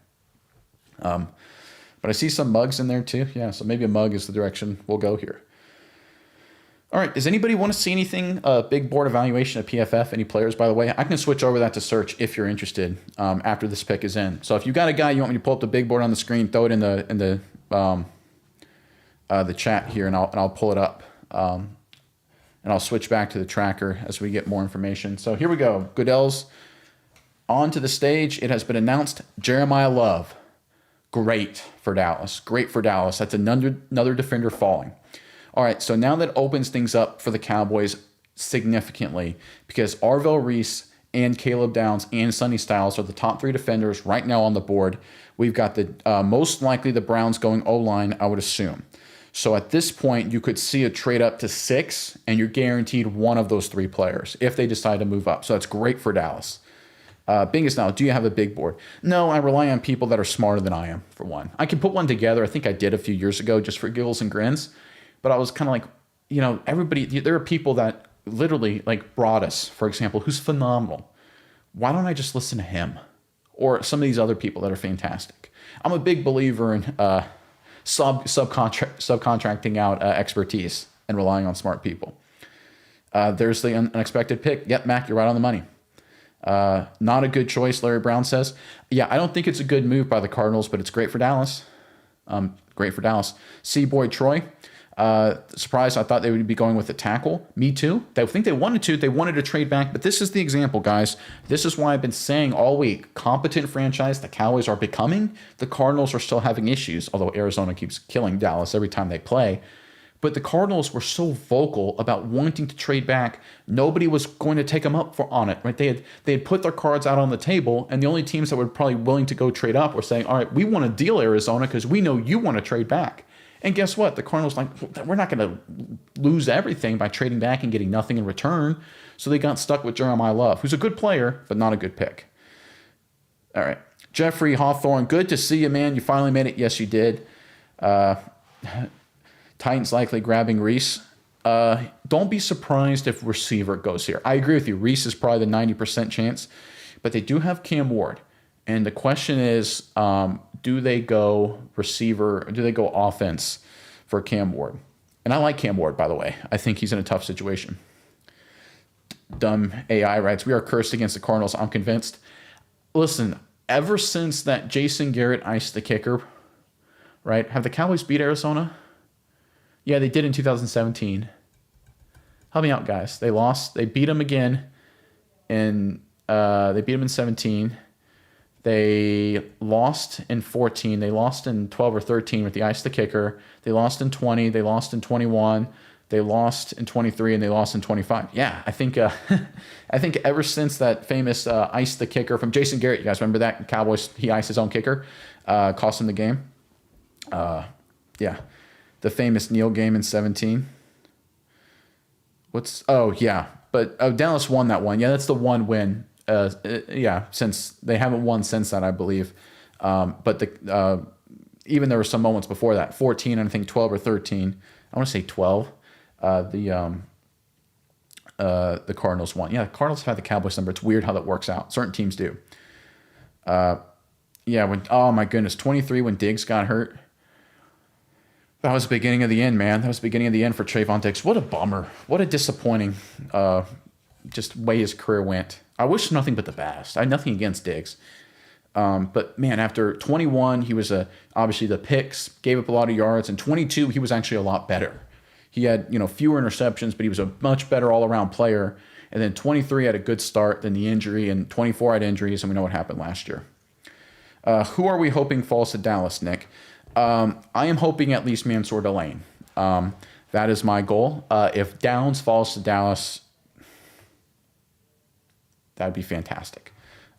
But I see some mugs in there too. Yeah, so maybe a mug is the direction we'll go here. All right, does anybody want to see anything? Big board evaluation of PFF, any players, by the way? I can switch over that to search if you're interested after this pick is in. So if you got a guy, you want me to pull up the big board on the screen, throw it in the chat here, and I'll pull it up. And I'll switch back to the tracker as we get more information. So here we go. Goodell's onto the stage. It has been announced, Jeremiah Love. Great for Dallas. Great for Dallas. That's another defender falling. All right, so now that opens things up for the Cowboys significantly because Arvell Reese and Caleb Downs and Sonny Styles are the top 3 defenders right now on the board. We've got the most likely the Browns going O-line, I would assume. So at this point, you could see a trade up to 6, and you're guaranteed one of those 3 players if they decide to move up. So that's great for Dallas. Bingus now, do you have a big board? No, I rely on people that are smarter than I am, for one. I can put one together. I think I did a few years ago just for giggles and grins. But I was kind of like, everybody, there are people that literally like Broadus, for example, who's phenomenal. Why don't I just listen to him? Or some of these other people that are fantastic. I'm a big believer in subcontracting out expertise and relying on smart people. There's the unexpected pick. Yep, Mac, you're right on the money. Not a good choice, Larry Brown says. Yeah, I don't think it's a good move by the Cardinals, but it's great for Dallas. Great for Dallas. C-Boy Troy. Surprised, I thought they would be going with a tackle. Me too. I think they wanted to. They wanted to trade back, but this is the example, guys. This is why I've been saying all week, competent franchise the Cowboys are becoming. The Cardinals are still having issues, although Arizona keeps killing Dallas every time they play. But the Cardinals were so vocal about wanting to trade back. Nobody was going to take them up on it, right? They had put their cards out on the table, and the only teams that were probably willing to go trade up were saying, all right, we want to deal Arizona because we know you want to trade back. And guess what? The Cardinals we're not going to lose everything by trading back and getting nothing in return. So they got stuck with Jeremiah Love, who's a good player, but not a good pick. All right. Jeffrey Hawthorne, good to see you, man. You finally made it. Yes, you did. Titans likely grabbing Reese. Don't be surprised if receiver goes here. I agree with you. Reese is probably the 90% chance, but they do have Cam Ward. And the question is, do they go receiver or do they go offense for Cam Ward? And I like Cam Ward, by the way. I think he's in a tough situation. Dumb AI writes, we are cursed against the Cardinals. I'm convinced. Listen, ever since that Jason Garrett iced the kicker, right? Have the Cowboys beat Arizona? Yeah, they did in 2017. Help me out, guys. They lost. They beat them again. And they beat them in 17. They lost in 14. They lost in 12 or 13 with the ice the kicker. They lost in 20. They lost in 21. They lost in 23 and they lost in 25. Yeah, I think I think ever since that famous ice the kicker from Jason Garrett, you guys remember that? Cowboys, he iced his own kicker, cost him the game. Yeah, the famous Neil game in 17. But Dallas won that one. Yeah, that's the one win. Since they haven't won since that, I believe. But even there were some moments before that, 14 and I think 12 or 13. I want to say 12. The Cardinals won. Yeah, the Cardinals have the Cowboys number. It's weird how that works out. Certain teams do. Oh my goodness, 23 when Diggs got hurt. That was the beginning of the end, man. That was the beginning of the end for Trayvon Diggs. What a bummer. What a disappointing just way his career went. I wish nothing but the best. I had nothing against Diggs. But man, after 21, he was obviously the picks, gave up a lot of yards, and 22, he was actually a lot better. He had, fewer interceptions, but he was a much better all-around player. And then 23 had a good start, then the injury, and 24 had injuries, and we know what happened last year. Who are we hoping falls to Dallas, Nick? I am hoping at least Mansoor Delane. That is my goal. If Downs falls to Dallas, that'd be fantastic.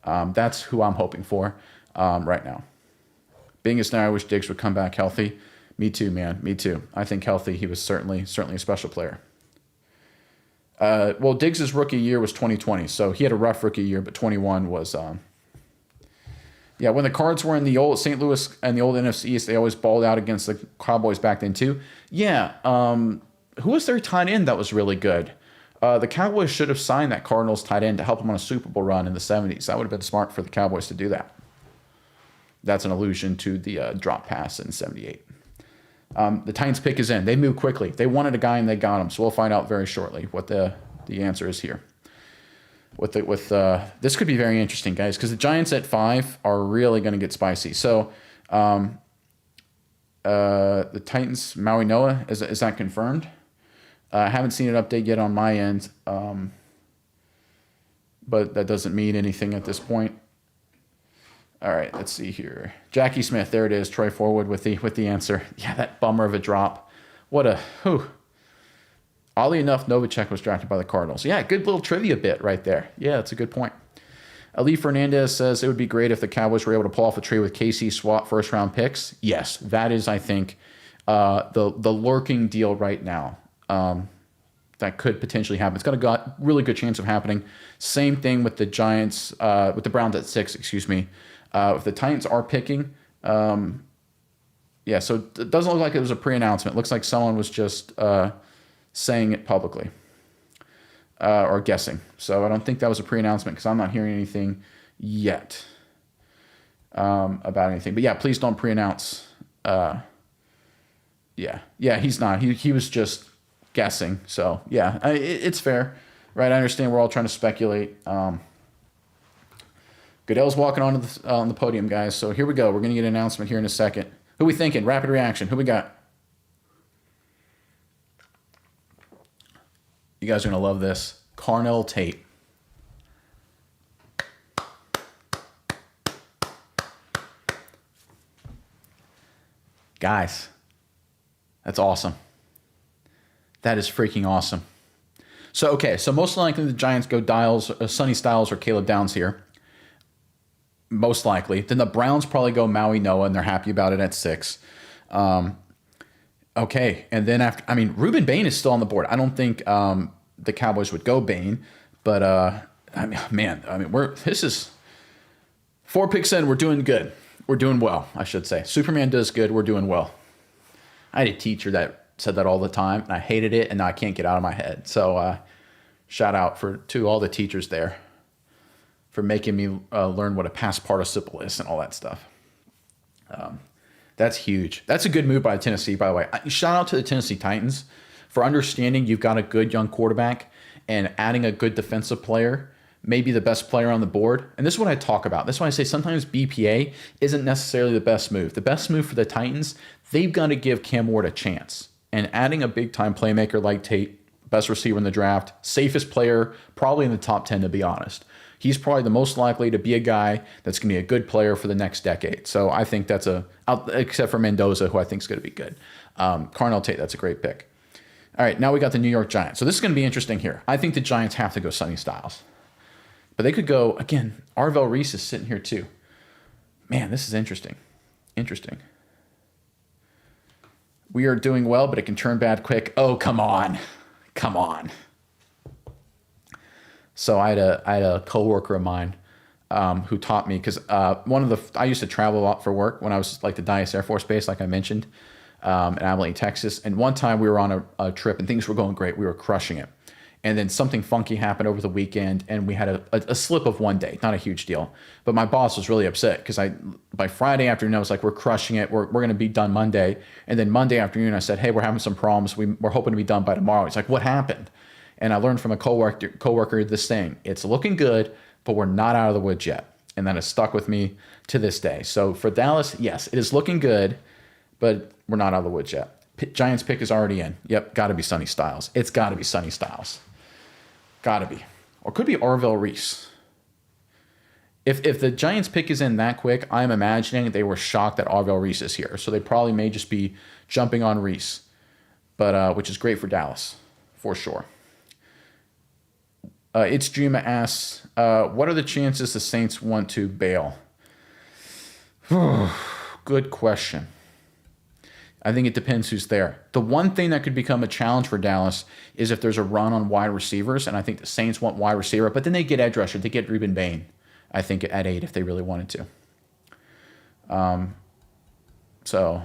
That's who I'm hoping for right now. Being a scenario, I wish Diggs would come back healthy. Me too, man. Me too. I think healthy, he was certainly a special player. Diggs' rookie year was 2020, so he had a rough rookie year, but 21 was... when the Cards were in the old St. Louis and the old NFC East, they always balled out against the Cowboys back then too. Yeah, who was their tight end that was really good? The Cowboys should have signed that Cardinals tight end to help them on a Super Bowl run in the 70s. That would have been smart for the Cowboys to do that. That's an allusion to the drop pass in 78. The Titans pick is in. They moved quickly. They wanted a guy and they got him. So we'll find out very shortly what the answer is here. This could be very interesting, guys, because the Giants at 5 are really going to get spicy. So the Titans, Mauigoa, is that confirmed? I haven't seen an update yet on my end, but that doesn't mean anything at this point. All right, let's see here. Jackie Smith, there it is. Troy Forward with the answer. Yeah, that bummer of a drop. Oddly enough, Novacek was drafted by the Cardinals. Yeah, good little trivia bit right there. Yeah, that's a good point. Ali Fernandez says it would be great if the Cowboys were able to pull off a trade with KC swap first-round picks. Yes, that is, I think, the lurking deal right now. That could potentially happen. It's got a really good chance of happening. Same thing with the Giants, with the Browns at 6, excuse me. If the Titans are picking, so it doesn't look like it was a pre-announcement. It looks like someone was just saying it publicly or guessing. So I don't think that was a pre-announcement because I'm not hearing anything yet about anything. But yeah, please don't pre-announce. He's not. He was just guessing. So yeah, it's fair, right? I understand we're all trying to speculate. Goodell's walking on the podium, guys. So here we go. We're going to get an announcement here in a second. Who we thinking? Rapid reaction. Who we got? You guys are going to love this. Carnell Tate. Guys, that's awesome. That is freaking awesome. So most likely the Giants go Sonny Styles or Caleb Downs here. Most likely. Then the Browns probably go Mauigoa, and they're happy about it at 6. And then Reuben Bain is still on the board. I don't think the Cowboys would go Bain, but this is 4 picks in. We're doing good. We're doing well, I should say. Superman does good. We're doing well. I had a teacher that said that all the time, and I hated it, and now I can't get out of my head. So shout out to all the teachers there for making me learn what a past participle is and all that stuff. That's huge. That's a good move by Tennessee, by the way. Shout out to the Tennessee Titans for understanding you've got a good young quarterback and adding a good defensive player, maybe the best player on the board. And this is what I talk about. This is why I say sometimes BPA isn't necessarily the best move. The best move for the Titans, they've got to give Cam Ward a chance. And adding a big-time playmaker like Tate, best receiver in the draft, safest player, probably in the top 10 to be honest. He's probably the most likely to be a guy that's going to be a good player for the next decade. So I think that's except for Mendoza, who I think is going to be good. Carnell Tate, that's a great pick. All right, now we got the New York Giants. So this is going to be interesting here. I think the Giants have to go Sonny Styles. But they could go, again, Arvell Reese is sitting here too. Man, this is interesting. Interesting. We are doing well, but it can turn bad quick. Oh, come on. Come on. So I had a coworker of mine who taught me, because I used to travel a lot for work when I was like the Dallas Air Force Base, like I mentioned, in Abilene, Texas. And one time we were on a trip and things were going great. We were crushing it. And then something funky happened over the weekend, and we had a slip of one day, not a huge deal. But my boss was really upset because by Friday afternoon, I was like, we're crushing it. We're going to be done Monday. And then Monday afternoon, I said, hey, we're having some problems. We're hoping to be done by tomorrow. He's like, what happened? And I learned from a coworker this thing. It's looking good, but we're not out of the woods yet. And that has stuck with me to this day. So for Dallas, yes, it is looking good, but we're not out of the woods yet. Giants pick is already in. Yep, got to be Sonny Styles. It's got to be Sonny Styles. Got to be. Or could be Arvell Reese. If the Giants pick is in that quick, I'm imagining they were shocked that Arvell Reese is here. So they probably may just be jumping on Reese, but which is great for Dallas, for sure. It's Juma asks, what are the chances the Saints want to bail? Good question. I think it depends who's there. The one thing that could become a challenge for Dallas is if there's a run on wide receivers, and I think the Saints want wide receiver, but then they get edge rusher. They get Ruben Bain, I think, at 8 if they really wanted to. So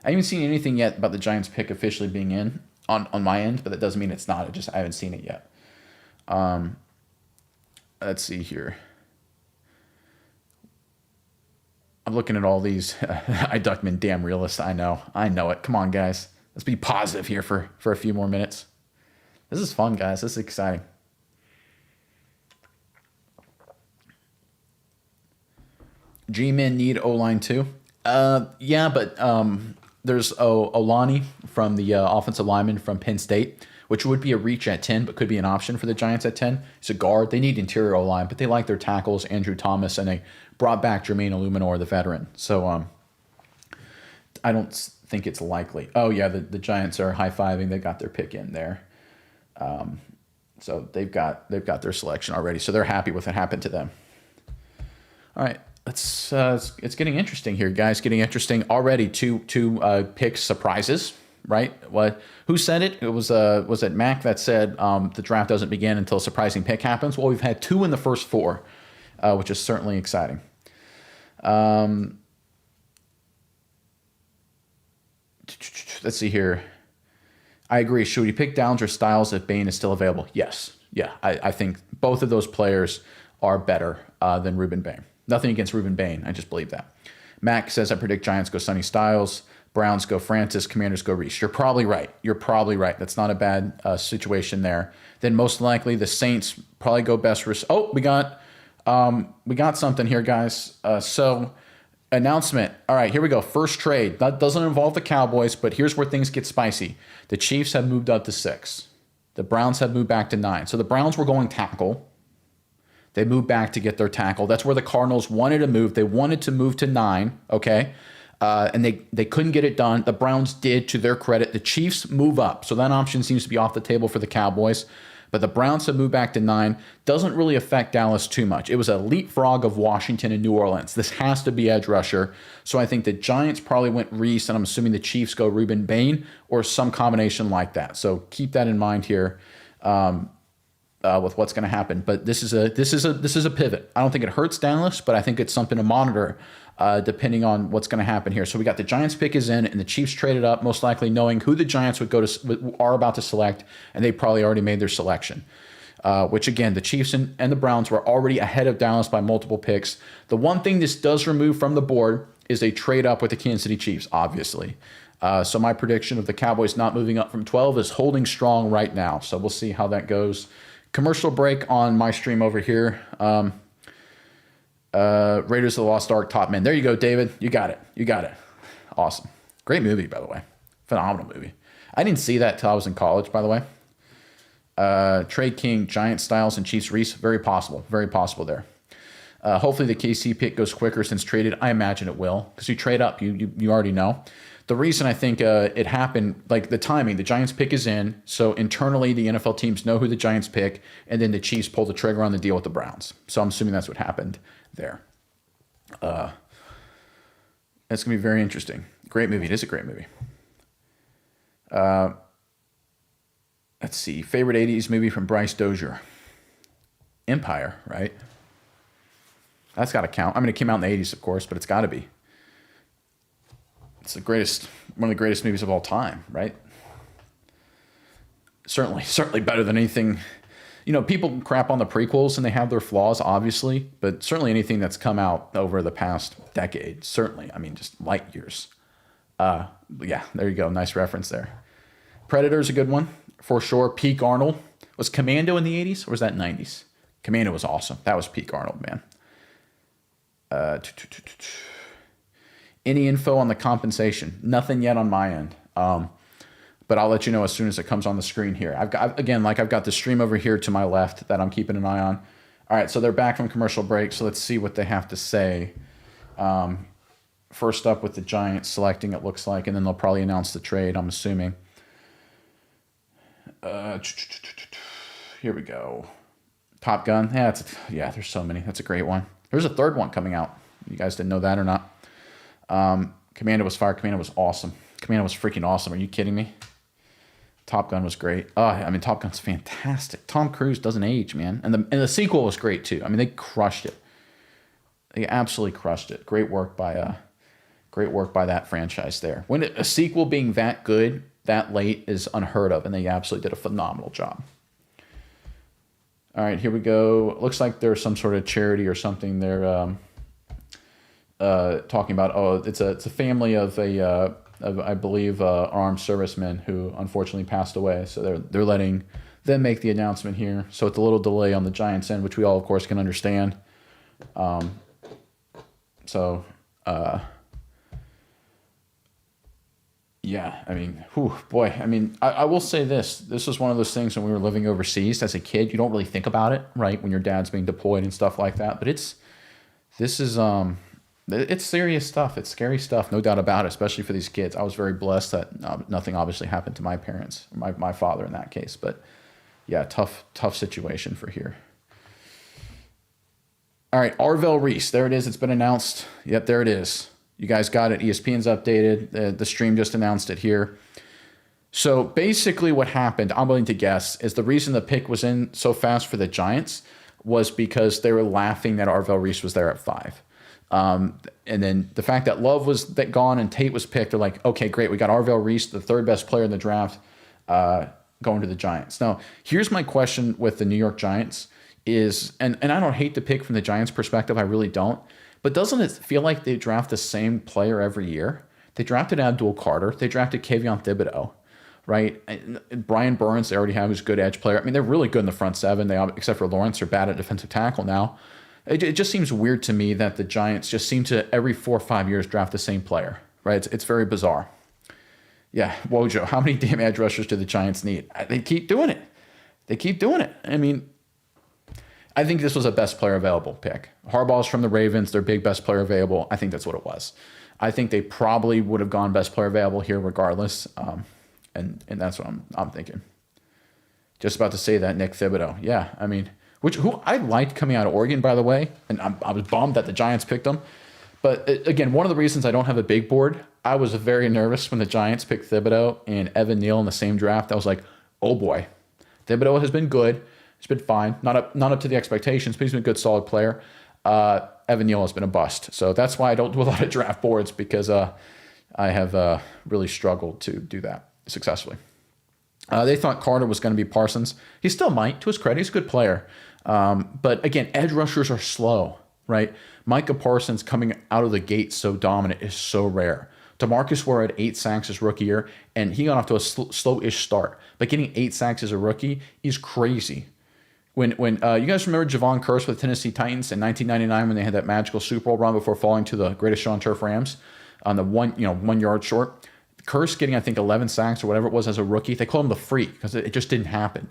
I haven't seen anything yet about the Giants pick officially being in on my end, but that doesn't mean it's not. I haven't seen it yet. Let's see here. I'm looking at all these. I Duckman, damn realist. I know it. Come on, guys. Let's be positive here for a few more minutes. This is fun, guys. This is exciting. G-Men need O-line too. Yeah, but there's Olani from the offensive lineman from Penn State, which would be a reach at 10, but could be an option for the Giants at 10. He's a guard. They need interior O-line, but they like their tackles, Andrew Thomas, and they brought back Jermaine Illuminor, the veteran. So I don't think it's likely. Oh, yeah, the Giants are high-fiving. They got their pick in there. So they've got their selection already, so they're happy with what happened to them. All right, it's getting interesting here, guys. Getting interesting already. Two pick surprises. Right? Who said it? It was it Mac that said the draft doesn't begin until a surprising pick happens? Well, we've had 2 in the first 4, which is certainly exciting. Let's see here. I agree. Should we pick Downs or Styles if Bain is still available? Yes. Yeah, I think both of those players are better than Ruben Bain. Nothing against Ruben Bain. I just believe that. Mac says, I predict Giants go Sonny Styles. Browns go Francis, Commanders go Reese. You're probably right. That's not a bad situation there. Then most likely the Saints probably go best. Oh, we got something here, guys. So announcement. All right, here we go. First trade. That doesn't involve the Cowboys, but here's where things get spicy. The Chiefs have moved up to 6. The Browns have moved back to 9. So the Browns were going tackle. They moved back to get their tackle. That's where the Cardinals wanted to move. They wanted to move to 9. Okay. And they couldn't get it done. The Browns did, to their credit. The Chiefs move up. So that option seems to be off the table for the Cowboys. But the Browns have moved back to 9. Doesn't really affect Dallas too much. It was a leapfrog of Washington and New Orleans. This has to be edge rusher. So I think the Giants probably went Reese, and I'm assuming the Chiefs go Ruben Bain or some combination like that. So keep that in mind here with what's going to happen. But this is a pivot. I don't think it hurts Dallas, but I think it's something to monitor. Depending on what's going to happen here. So we got the Giants pick is in, and the Chiefs traded up, most likely knowing who the Giants are about to select, and they probably already made their selection. Which again, the Chiefs and the Browns were already ahead of Dallas by multiple picks. The one thing this does remove from the board is a trade up with the Kansas City Chiefs, obviously. So my prediction of the Cowboys not moving up from 12 is holding strong right now. So we'll see how that goes. Commercial break on my stream over here. Raiders of the Lost Ark, Top Men. There you go, David. You got it. Awesome. Great movie, by the way. Phenomenal movie. I didn't see that till I was in college, by the way. Trade King, Giant Styles, and Chiefs Reese. Very possible. Very possible there. Hopefully the KC pick goes quicker since traded. I imagine it will, because you trade up. You already know. The reason I think it happened, like the timing, the Giants pick is in. So internally, the NFL teams know who the Giants pick, and then the Chiefs pull the trigger on the deal with the Browns. So I'm assuming that's what happened there. That's going to be very interesting. Great movie. It is a great movie. Let's see. Favorite 80s movie from Bryce Dozier. Empire, right? That's got to count. I mean, it came out in the 80s, of course, but it's got to be. It's the greatest, one of the greatest movies of all time, right? Certainly better than anything. You know, people crap on the prequels and they have their flaws, obviously, but certainly anything that's come out over the past decade, certainly. I mean, just light years. Yeah, there you go. Nice reference there. Predator's a good one, for sure. Peak Arnold. Was Commando in the 80s or was that 90s? Commando was awesome. That was peak Arnold, man. Any info on the compensation? Nothing yet on my end. But I'll let you know as soon as it comes on the screen here. I've got the stream over here to my left that I'm keeping an eye on. All right, so they're back from commercial break, so let's see what they have to say. First up with the Giants selecting, it looks like, and then they'll probably announce the trade, I'm assuming. Here we go. Top Gun. Yeah, there's so many. That's a great one. There's a third one coming out. You guys didn't know that or not? Commando was fire. Commando was awesome. Commando was freaking awesome. Are you kidding me? Top Gun was great. I mean, Top Gun's fantastic. Tom Cruise doesn't age, man. And the sequel was great too. I mean, they crushed it. They absolutely crushed it. Great work by that franchise there. When a sequel being that good that late is unheard of, and they absolutely did a phenomenal job. All right, here we go. Looks like there's some sort of charity or something they're talking about. Oh, it's a family of I believe armed servicemen who unfortunately passed away. So they're letting them make the announcement here. So it's a little delay on the Giants end, which we all of course can understand. Yeah, I mean, boy. I mean, I will say this. This was one of those things when we were living overseas as a kid. You don't really think about it, right? When your dad's being deployed and stuff like that. But it's serious stuff. It's scary stuff, no doubt about it, especially for these kids. I was very blessed that nothing obviously happened to my parents, my father in that case. But yeah, tough situation for here. All right, Arvell Reese. There it is. It's been announced. Yep, there it is. You guys got it. ESPN's updated. The stream just announced it here. So basically what happened, I'm willing to guess, is the reason the pick was in so fast for the Giants was because they were laughing that Arvell Reese was there at 5. And then the fact that Love was gone and Tate was picked, they're like, okay, great. We got Arvell Reese, the third best player in the draft, going to the Giants. Now, here's my question with the New York Giants is, and I don't hate the pick from the Giants' perspective. I really don't. But doesn't it feel like they draft the same player every year? They drafted Abdul Carter. They drafted Kayvon Thibodeau, right? And Brian Burns, they already have who's a good edge player. I mean, they're really good in the front seven. They, except for Lawrence, are bad at defensive tackle now. It just seems weird to me that the Giants just seem to every 4 or 5 years draft the same player, right? It's very bizarre. Yeah, Wojo, how many damn edge rushers do the Giants need? They keep doing it. I mean, I think this was a best player available pick. Harbaugh's from the Ravens, their big best player available. I think that's what it was. I think they probably would have gone best player available here regardless, and that's what I'm thinking. Just about to say that, Nick Thibodeau. Yeah, I mean, who I liked coming out of Oregon, by the way, and I was bummed that the Giants picked him. But again, one of the reasons I don't have a big board, I was very nervous when the Giants picked Thibodeau and Evan Neal in the same draft. I was like, oh boy, Thibodeau has been good. He's been fine. Not up to the expectations, but he's been a good, solid player. Evan Neal has been a bust. So that's why I don't do a lot of draft boards, because I have really struggled to do that successfully. They thought Carter was going to be Parsons. He still might, to his credit. He's a good player. But again, edge rushers are slow, right? Micah Parsons coming out of the gate so dominant is so rare. DeMarcus Ware had 8 sacks his rookie year, and he got off to a slow-ish start. But getting 8 sacks as a rookie is crazy. When you guys remember Javon Curse with Tennessee Titans in 1999 when they had that magical Super Bowl run before falling to the greatest show on turf Rams on the 1 yard short? Curse getting, I think, 11 sacks or whatever it was as a rookie. They called him the freak because it just didn't happen.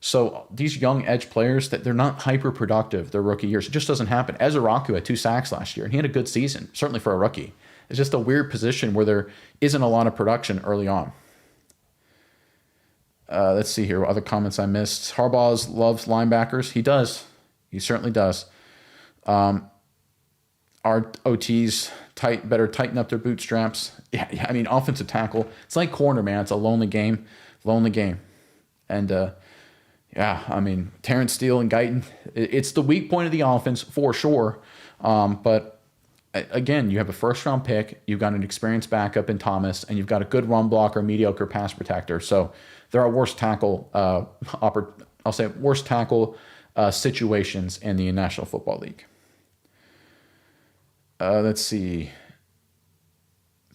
So these young edge players, that they're not hyper productive their rookie years. It just doesn't happen. Ezra Raku had 2 sacks last year, and he had a good season, certainly for a rookie. It's just a weird position where there isn't a lot of production early on. Let's see here. Other comments I missed. Harbaugh loves linebackers. He does. He certainly does. Our OTs better tighten up their bootstraps. Yeah, I mean, offensive tackle. It's like corner, man. It's a lonely game. And yeah, I mean, Terrence Steele and Guyton, it's the weak point of the offense for sure. But again, you have a first-round pick, you've got an experienced backup in Thomas, and you've got a good run blocker, mediocre pass protector. So there are worse tackle situations in the National Football League. Let's see.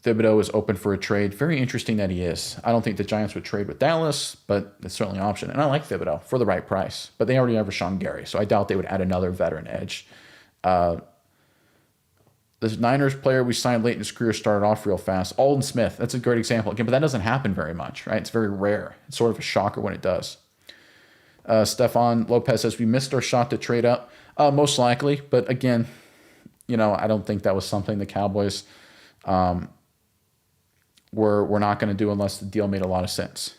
Thibodeau is open for a trade. Very interesting that he is. I don't think the Giants would trade with Dallas, but it's certainly an option. And I like Thibodeau for the right price. But they already have Rashawn Gary, so I doubt they would add another veteran edge. This Niners player we signed late in his career started off real fast. Aldon Smith, that's a great example. Again, but that doesn't happen very much, right? It's very rare. It's sort of a shocker when it does. Stefan Lopez says, we missed our shot to trade up. Most likely, but again, I don't think that was something the Cowboys were not going to do unless the deal made a lot of sense.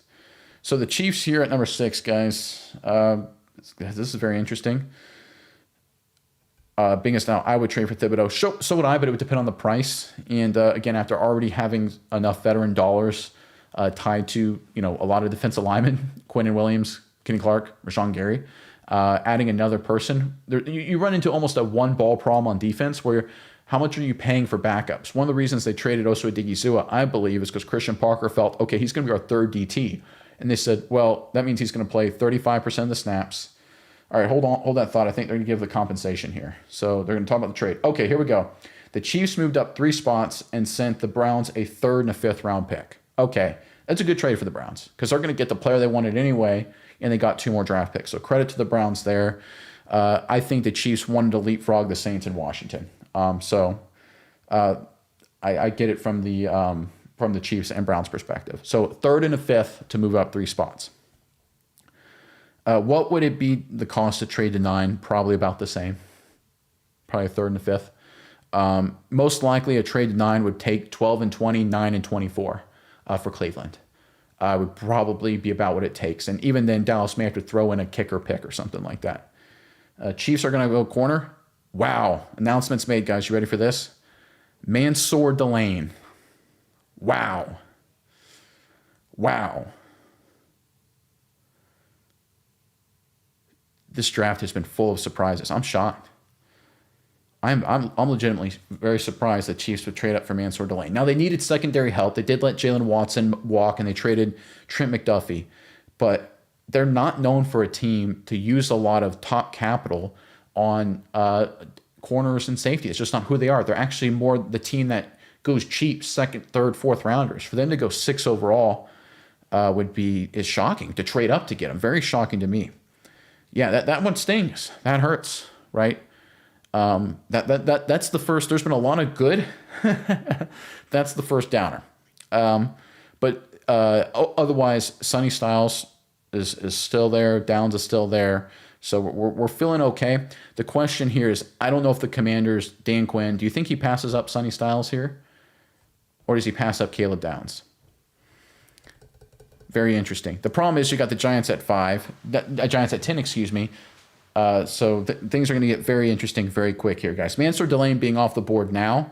So the Chiefs here at number 6, guys. This is very interesting. Being as now I would trade for Thibodeau. So would I, but it would depend on the price. And again, after already having enough veteran dollars tied to a lot of defensive linemen, Quentin Williams, Kenny Clark, Rashawn Gary, adding another person, you run into almost a one ball problem on defense where how much are you paying for backups? One of the reasons they traded Osa Odigizua, I believe, is because Christian Parker felt, okay, he's going to be our third DT. And they said, well, that means he's going to play 35% of the snaps. All right, hold that thought. I think they're going to give the compensation here. So they're going to talk about the trade. Okay, here we go. The Chiefs moved up 3 spots and sent the Browns a 3rd and a 5th round pick. Okay, that's a good trade for the Browns because they're going to get the player they wanted anyway, and they got 2 more draft picks. So credit to the Browns there. I think the Chiefs wanted to leapfrog the Saints in Washington. I get it from the Chiefs and Browns perspective. So 3rd and a 5th to move up 3 spots. What would it be the cost to trade to 9? Probably about the same. Probably a 3rd and a 5th. Most likely a trade to 9 would take 12 and 20, 9 and 24 for Cleveland. Would probably be about what it takes. And even then, Dallas may have to throw in a kicker pick or something like that. Chiefs are going to go corner. Wow. Announcements made, guys. You ready for this? Mansoor Delane. Wow. This draft has been full of surprises. I'm shocked. I'm legitimately very surprised that Chiefs would trade up for Mansoor Delane. Now, they needed secondary help. They did let Jalen Watson walk, and they traded Trent McDuffie. But they're not known for a team to use a lot of top capital on corners and safety. It's just not who they are. They're actually more the team that goes cheap, 2nd, 3rd, 4th rounders. For them to go 6 overall is shocking. To trade up to get them, very shocking to me. Yeah, that one stings. That hurts, right? That's the first. There's been a lot of good. That's the first downer. But otherwise, Sonny Styles is still there. Downs is still there. So we're feeling okay. The question here is, I don't know if the Commanders, Dan Quinn, do you think he passes up Sonny Styles here? Or does he pass up Caleb Downs? Very interesting. The problem is you got the Giants at 5, Giants at 10, excuse me. So things are going to get very interesting very quick here, guys. Mansoor Delane being off the board now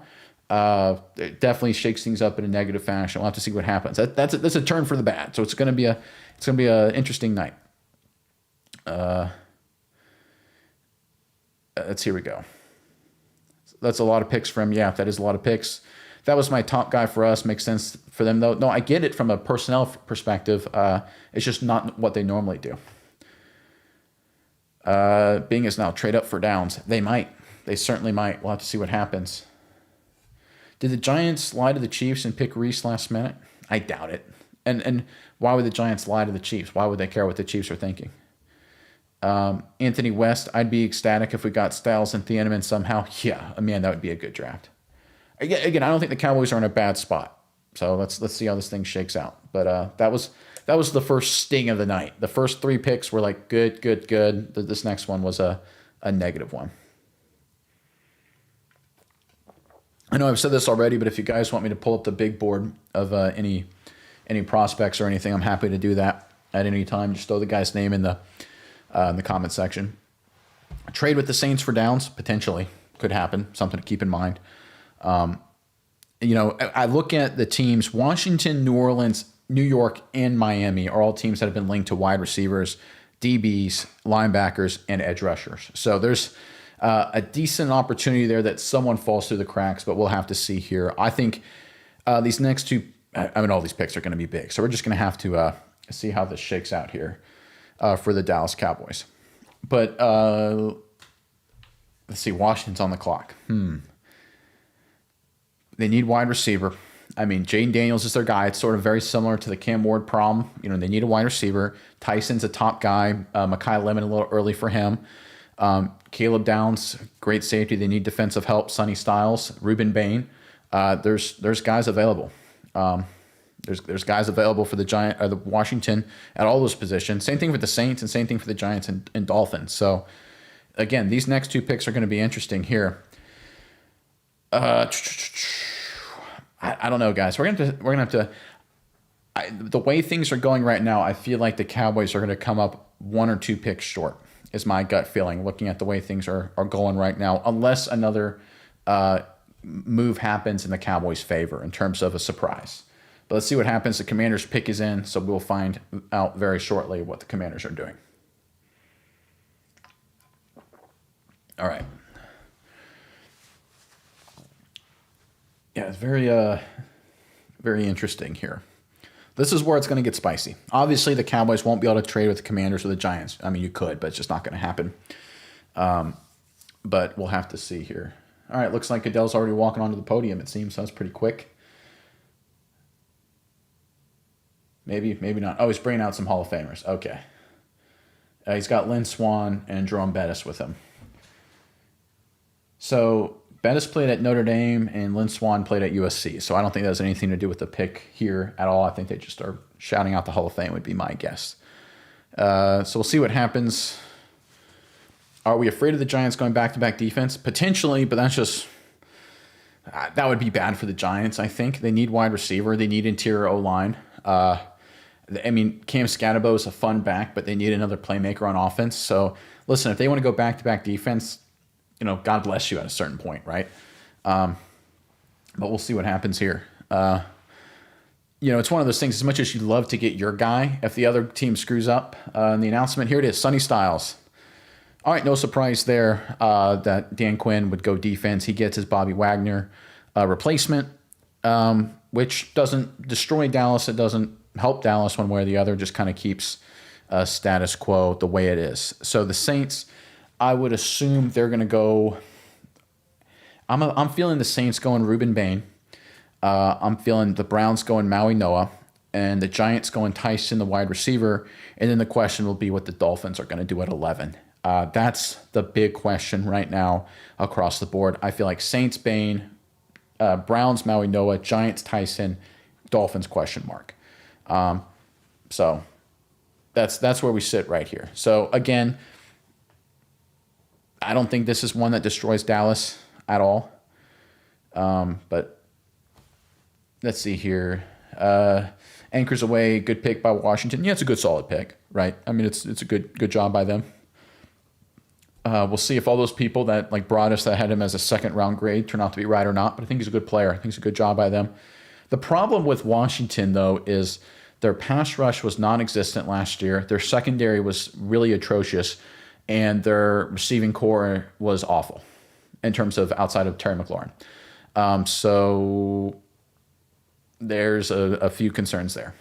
it definitely shakes things up in a negative fashion. We'll have to see what happens. That's a turn for the bad. So it's going to be a interesting night. Here we go. That's a lot of picks from. Yeah, that is a lot of picks. That was my top guy for us. Makes sense for them, though. No, I get it from a personnel perspective. It's just not what they normally do. Being as now trade up for Downs. They might. They certainly might. We'll have to see what happens. Did the Giants lie to the Chiefs and pick Reese last minute? I doubt it. And why would the Giants lie to the Chiefs? Why would they care what the Chiefs are thinking? Anthony West, I'd be ecstatic if we got Styles and Thieneman somehow. Yeah, man, that would be a good draft. Again, I don't think the Cowboys are in a bad spot. So let's see how this thing shakes out. But that was the first sting of the night. The first 3 picks were like good. This next one was a negative one. I know I've said this already, but if you guys want me to pull up the big board of any prospects or anything, I'm happy to do that at any time. Just throw the guy's name in the comment section. A trade with the Saints for Downs, potentially. Could happen. Something to keep in mind. I look at the teams, Washington, New Orleans, New York, and Miami are all teams that have been linked to wide receivers, DBs, linebackers, and edge rushers. So there's a decent opportunity there that someone falls through the cracks, but we'll have to see here. I think these next two, all these picks are going to be big. So we're just going to have to see how this shakes out here for the Dallas Cowboys. But let's see, Washington's on the clock. They need wide receiver. I mean, Jaden Daniels is their guy. It's sort of very similar to the Cam Ward problem. They need a wide receiver. Tyson's a top guy. Mekhi Lemon a little early for him. Caleb Downs, great safety. They need defensive help. Sonny Styles, Ruben Bain. There's guys available. There's guys available for the Washington at all those positions. Same thing with the Saints and same thing for the Giants and Dolphins. So again, these next two picks are going to be interesting here. I don't know, guys. We're gonna have to. The way things are going right now, I feel like the Cowboys are going to come up 1 or 2 picks short. Is my gut feeling, looking at the way things are going right now, unless another move happens in the Cowboys' favor in terms of a surprise. But let's see what happens. The Commanders' pick is in, so we'll find out very shortly what the Commanders are doing. All right. Yeah, it's very interesting here. This is where it's going to get spicy. Obviously, the Cowboys won't be able to trade with the Commanders or the Giants. I mean, you could, but it's just not going to happen. But we'll have to see here. All right, looks like Goodell's already walking onto the podium, it seems. So that's pretty quick. Maybe not. Oh, he's bringing out some Hall of Famers. Okay. He's got Lynn Swann and Jerome Bettis with him. So Bettis played at Notre Dame and Lynn Swann played at USC. So I don't think that has anything to do with the pick here at all. I think they just are shouting out the Hall of Fame would be my guess. So we'll see what happens. Are we afraid of the Giants going back-to-back defense? Potentially, but that's just that would be bad for the Giants, I think. They need wide receiver. They need interior O-line. Cam Scatterbo is a fun back, but they need another playmaker on offense. So listen, if they want to go back-to-back defense, God bless you at a certain point, right? But we'll see what happens here. It's one of those things, as much as you'd love to get your guy, if the other team screws up, in the announcement, here it is, Sonny Styles. All right, no surprise there that Dan Quinn would go defense. He gets his Bobby Wagner replacement, which doesn't destroy Dallas. It doesn't help Dallas one way or the other. Just kind of keeps status quo the way it is. So the Saints, I would assume they're going to go. I'm feeling the Saints going Ruben Bain. I'm feeling the Browns going Mauigoa, and the Giants going Tyson, the wide receiver. And then the question will be what the Dolphins are going to do at 11. That's the big question right now across the board. I feel like Saints Bain, Browns Mauigoa, Giants Tyson, Dolphins question mark. So that's where we sit right here. So again, I don't think this is one that destroys Dallas at all. But let's see here. Anchors away, good pick by Washington. Yeah, it's a good solid pick, right? I mean, it's a good job by them. We'll see if all those people that brought us that had him as a second round grade turn out to be right or not. But I think he's a good player. I think it's a good job by them. The problem with Washington, though, is their pass rush was non-existent last year. Their secondary was really atrocious, and their receiving core was awful in terms of outside of Terry McLaurin. So there's a few concerns there.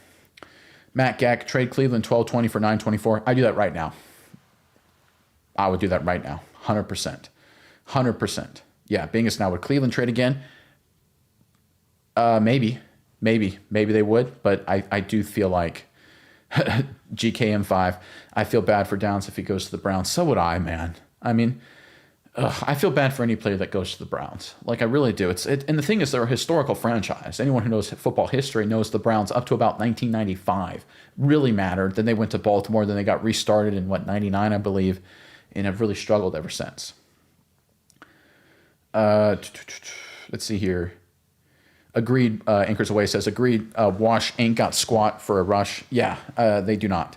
Matt Gack, trade Cleveland 12-20 for 9-24. I do that right now. I would do that right now. 100%. 100%. Yeah, Bingus now. Would Cleveland trade again? Maybe they would, but I do feel like GKM5, I feel bad for Downs if he goes to the Browns. So would I, man. I mean, I feel bad for any player that goes to the Browns. I really do. And the thing is, they're a historical franchise. Anyone who knows football history knows the Browns up to about 1995 really mattered. Then they went to Baltimore. Then they got restarted in, 99, I believe, and have really struggled ever since. let's see here. Agreed. Anchors Away says, agreed. Wash ain't got squat for a rush. Yeah, they do not.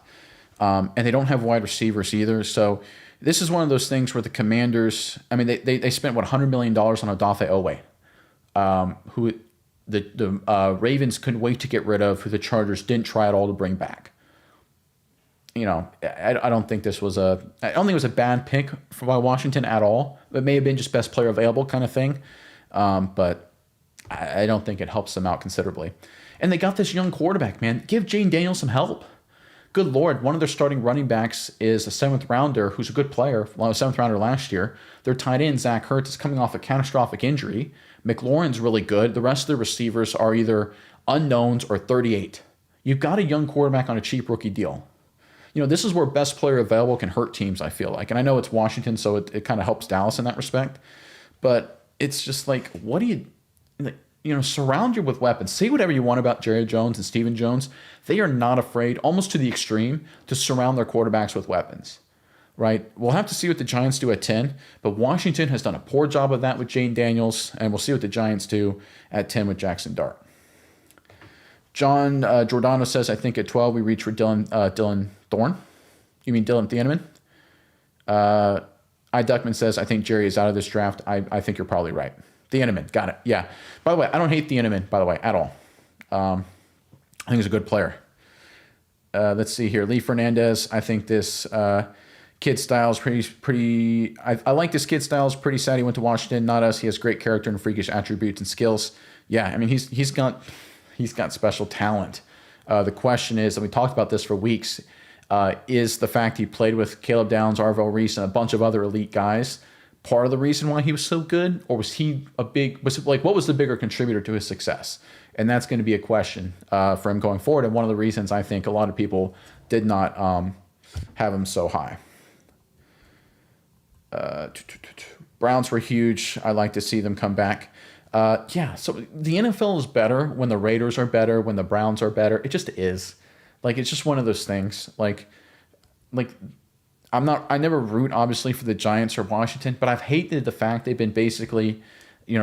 And they don't have wide receivers either. So this is one of those things where the Commanders, I mean, they spent, what, $100 million on Odafe Owe, who the Ravens couldn't wait to get rid of, who the Chargers didn't try at all to bring back. You know, I don't think this was I don't think it was a bad pick by Washington at all. It may have been just best player available kind of thing. But I don't think it helps them out considerably. And they got this young quarterback, man. Give Jane Daniels some help. Good Lord, one of their starting running backs is a 7th rounder who's a good player, well, a 7th rounder last year. Their tight end, Zach Ertz, is coming off a catastrophic injury. McLaurin's really good. The rest of the receivers are either unknowns or 38. You've got a young quarterback on a cheap rookie deal. You know, this is where best player available can hurt teams, I feel like. And I know it's Washington, so it kind of helps Dallas in that respect. But it's just like, what do you surround you with weapons. Say whatever you want about Jerry Jones and Stephen Jones. They are not afraid, almost to the extreme, to surround their quarterbacks with weapons. Right? We'll have to see what the Giants do at 10, but Washington has done a poor job of that with Jane Daniels, and we'll see what the Giants do at 10 with Jackson Dart. John Giordano says, I think at 12 we reach for Dylan Thorne. You mean Dylan Thieneman? I. Duckman says, I think Jerry is out of this draft. I think you're probably right. Thieneman, got it. Yeah. By the way, I don't hate Thieneman, by the way, at all. I think he's a good player. Let's see here. Lee Fernandez, I think this kid style is pretty. I like this kid style. Is pretty sad he went to Washington, not us. He has great character and freakish attributes and skills. Yeah, I mean, he's got special talent. The question is, and we talked about this for weeks, is the fact he played with Caleb Downs, Arvell, Reese, and a bunch of other elite guys part of the reason why he was so good, or was what was the bigger contributor to his success? And that's going to be a question for him going forward, and one of the reasons I think a lot of people did not have him so high. Browns were huge. I like to see them come back. So the NFL is better when the Raiders are better, when the Browns are better. It just is. Like, it's just one of those things. Like I never root, obviously, for the Giants or Washington, but I've hated the fact they've been basically,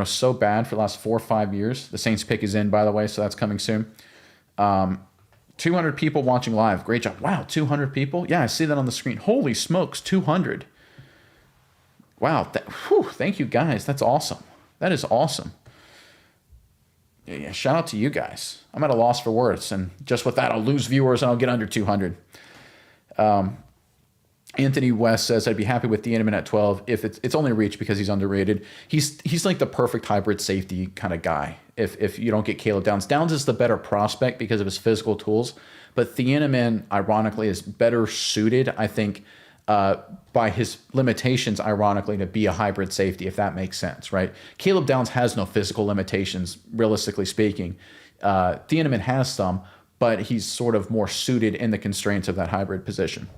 so bad for the last 4 or 5 years. The Saints pick is in, by the way, so that's coming soon. 200 people watching live. Great job. Wow, 200 people? Yeah, I see that on the screen. Holy smokes, 200. Wow, thank you, guys. That's awesome. That is awesome. Yeah, shout out to you guys. I'm at a loss for words, and just with that, I'll lose viewers and I'll get under 200. Anthony West says, I'd be happy with Thieneman at 12 if it's only reach because he's underrated. He's like the perfect hybrid safety kind of guy. If you don't get Caleb Downs. Downs is the better prospect because of his physical tools, but Thieneman, ironically, is better suited, I think, by his limitations, ironically, to be a hybrid safety, if that makes sense, right? Caleb Downs has no physical limitations, realistically speaking. Thieneman has some, but he's sort of more suited in the constraints of that hybrid position.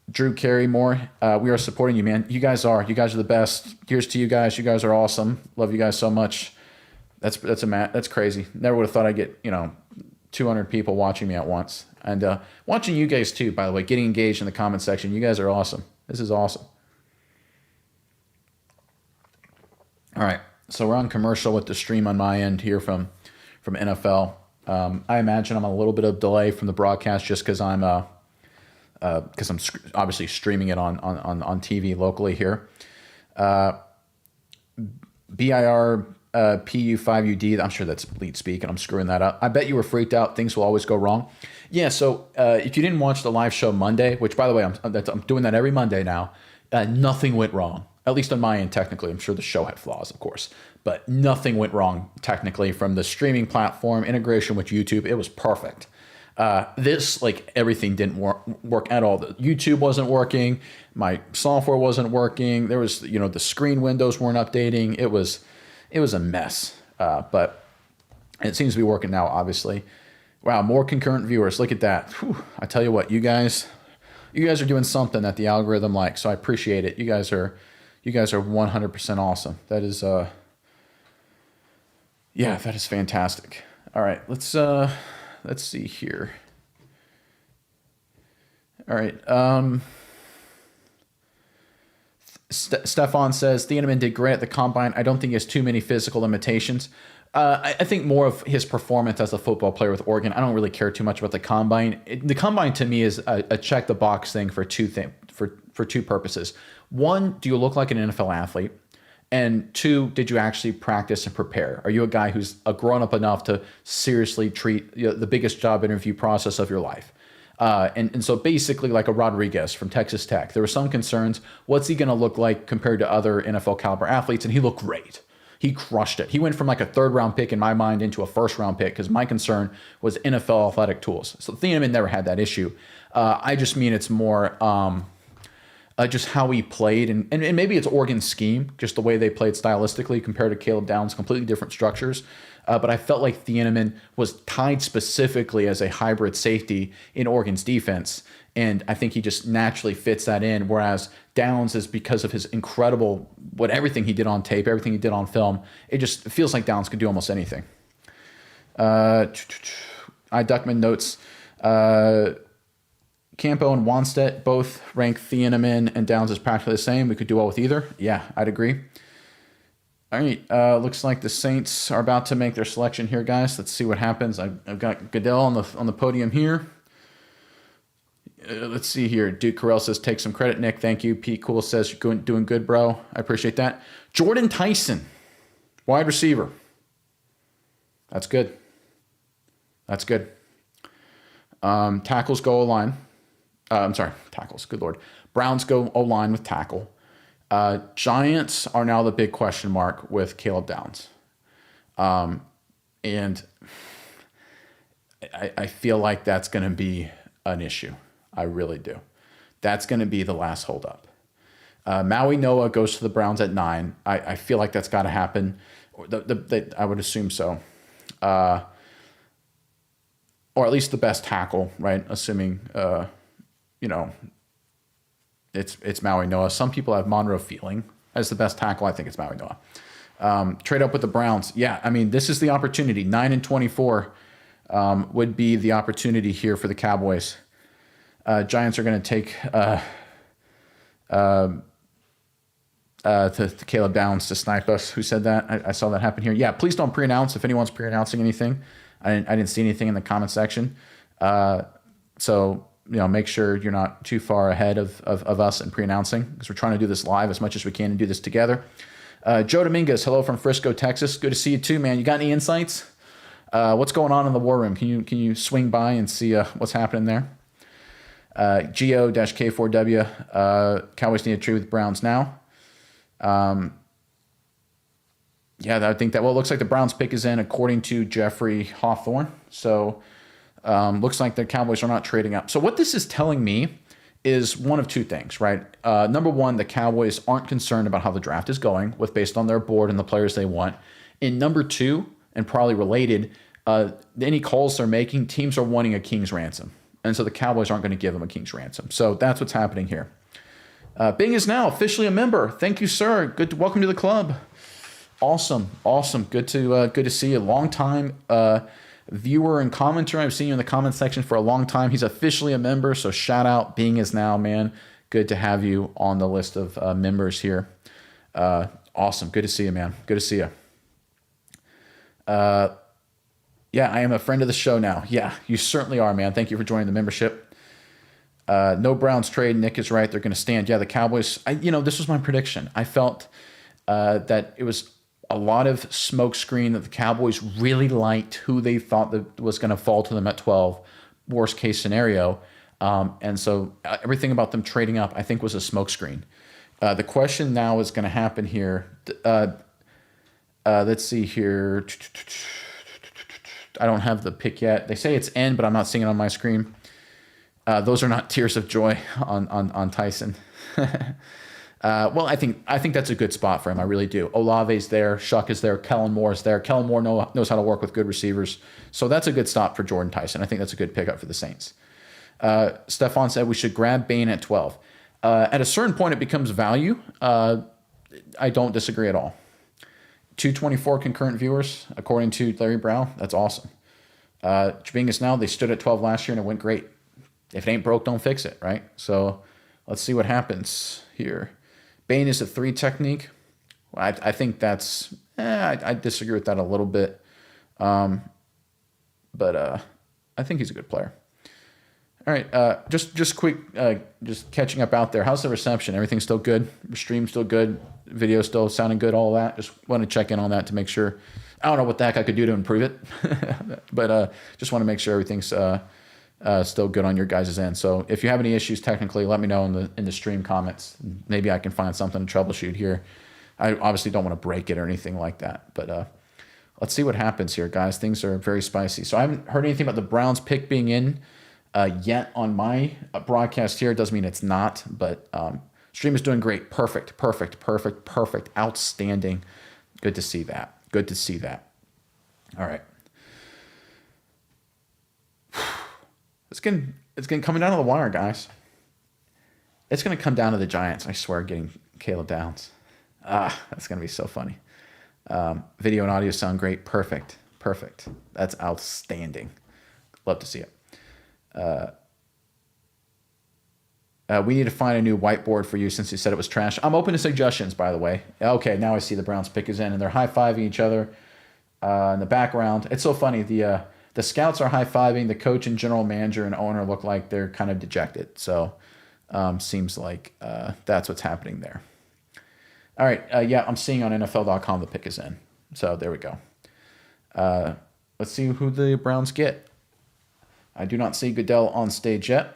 Drew Carrymore, we are supporting you, man. You guys are the best. Here's to you guys. You guys are awesome. Love you guys so much. That's crazy. Never would have thought I'd get 200 people watching me at once, and watching you guys too. By the way, getting engaged in the comment section. You guys are awesome. This is awesome. All right, so we're on commercial with the stream on my end here from NFL. I imagine I'm on a little bit of delay from the broadcast just because I'm obviously streaming it on TV locally here. BIR PU5UD, I'm sure that's lead speak, and I'm screwing that up. I bet you were freaked out. Things will always go wrong. Yeah, so if you didn't watch the live show Monday, which, by the way, I'm doing that every Monday now, nothing went wrong, at least on my end technically. I'm sure the show had flaws, of course, but nothing went wrong technically from the streaming platform, integration with YouTube. It was perfect. Everything didn't work at all. The YouTube wasn't working. My software wasn't working. There was, the screen windows weren't updating. It was a mess. But it seems to be working now, obviously. Wow, more concurrent viewers. Look at that. Whew. I tell you what, you guys are doing something that the algorithm likes. So I appreciate it. You guys are 100% awesome. That is, that is fantastic. All right, let's see here. All right. Stefan says Thieneman did great at the combine. I don't think he has too many physical limitations. I think more of his performance as a football player with Oregon. I don't really care too much about the combine. The combine to me is a check the box thing for two purposes. One, do you look like an NFL athlete? And two, did you actually practice and prepare? Are you a guy who's grown up enough to seriously treat the biggest job interview process of your life? And so basically like a Rodriguez from Texas Tech, there were some concerns. What's he going to look like compared to other NFL caliber athletes? And he looked great. He crushed it. He went from like a 3rd round pick in my mind into a 1st round pick because my concern was NFL athletic tools. So Thieneman never had that issue. I just mean it's more just how he played. And maybe it's Oregon's scheme, just the way they played stylistically compared to Caleb Downs, completely different structures. But I felt like Thieneman was tied specifically as a hybrid safety in Oregon's defense. And I think he just naturally fits that in. Whereas Downs is because of his incredible, everything he did on tape, everything he did on film, it just feels like Downs could do almost anything. Duckman notes, Campo and Wanstedt both rank Thieneman and Downs as practically the same. We could do well with either. Yeah, I'd agree. All right, looks like the Saints are about to make their selection here, guys. Let's see what happens. I've got Goodell on the podium here. Let's see here. Duke Carell says, take some credit, Nick. Thank you. Pete Cool says, you're doing good, bro. I appreciate that. Jordan Tyson, wide receiver. That's good. That's good. Tackles go O-line. I'm sorry, tackles. Good Lord. Browns go O-line with tackle. Giants are now the big question mark with Caleb Downs. And I feel like that's going to be an issue. I really do. That's going to be the last holdup. Mauigoa goes to the Browns at 9. I feel like that's got to happen. I would assume so. Or at least the best tackle, right? Assuming, it's Mauigoa. Some people have Monroe Feeling as the best tackle. I think it's Mauigoa. Trade up with the Browns. Yeah, I mean, this is the opportunity. 9-24 would be the opportunity here for the Cowboys. Giants are going to take to Caleb Downs to snipe us. Who said that? I saw that happen here. Yeah, please don't pre-announce if anyone's pre-announcing anything. I didn't see anything in the comment section. So make sure you're not too far ahead of us in pre-announcing because we're trying to do this live as much as we can and do this together. Joe Dominguez, hello from Frisco, Texas. Good to see you too, man. You got any insights? What's going on in the war room? Can you swing by and see what's happening there? Geo-K4W, Cowboys need to trade with Browns now. I think that, it looks like the Browns pick is in according to Jeffrey Hawthorne. So looks like the Cowboys are not trading up. So what this is telling me is one of two things, right? Number one, the Cowboys aren't concerned about how the draft is going based on their board and the players they want. And number two, and probably related, any calls they're making, teams are wanting a king's ransom. And so the Cowboys aren't going to give them a king's ransom. So that's what's happening here. Bing is now officially a member. Thank you, sir. Welcome to the club. Awesome. Good to see you. Long time viewer and commenter. I've seen you in the comment section for a long time. He's officially a member. So shout out. Bing is now, man. Good to have you on the list of members here. Awesome. Good to see you, man. Good to see you. Yeah, I am a friend of the show now. Yeah, you certainly are, man. Thank you for joining the membership. No Browns trade. Nick is right. They're going to stand. Yeah, the Cowboys, this was my prediction. I felt that it was a lot of smoke screen, that the Cowboys really liked who they thought that was going to fall to them at 12, worst case scenario. And so everything about them trading up, I think, was a smoke screen. The question now is going to happen here. Let's see here. I don't have the pick yet. They say it's N, but I'm not seeing it on my screen. Those are not tears of joy on Tyson. Well, I think that's a good spot for him. I really do. Olave's there. Shuck is there. Kellen Moore is there. Kellen Moore knows how to work with good receivers. So that's a good stop for Jordan Tyson. I think that's a good pickup for the Saints. Stefan said we should grab Bain at 12. At a certain point, it becomes value. I don't disagree at all. 224 concurrent viewers, according to Larry Brown. That's awesome. Jabingus now, they stood at 12 last year and it went great. If it ain't broke, don't fix it, right? So let's see what happens here. Bane is a 3 technique. I think that's, I disagree with that a little bit. But I think he's a good player. All right, just quick, just catching up out there. How's the reception? Everything still good? Stream still good? Video still sounding good? All that? Just want to check in on that to make sure. I don't know what the heck I could do to improve it, but just want to make sure everything's still good on your guys' end. So if you have any issues technically, let me know in the stream comments. Maybe I can find something to troubleshoot here. I obviously don't want to break it or anything like that, but let's see what happens here, guys. Things are very spicy. So I haven't heard anything about the Browns pick being in yet on my broadcast here. It doesn't mean it's not, but stream is doing great. Perfect. Outstanding. Good to see that. Good to see that. All right. It's getting coming down to the wire, guys. It's going to come down to the Giants, I swear, getting Caleb Downs. That's going to be so funny. Video and audio sound great. Perfect. That's outstanding. Love to see it. We need to find a new whiteboard for you since you said it was trash. I'm open to suggestions, by the way. Okay, now I see the Browns pick is in, and they're high-fiving each other in the background. It's so funny. The scouts are high-fiving. The coach and general manager and owner look like they're kind of dejected. So seems like that's what's happening there. All right, yeah, I'm seeing on NFL.com the pick is in. So there we go. Let's see who the Browns get. I do not see Goodell on stage yet.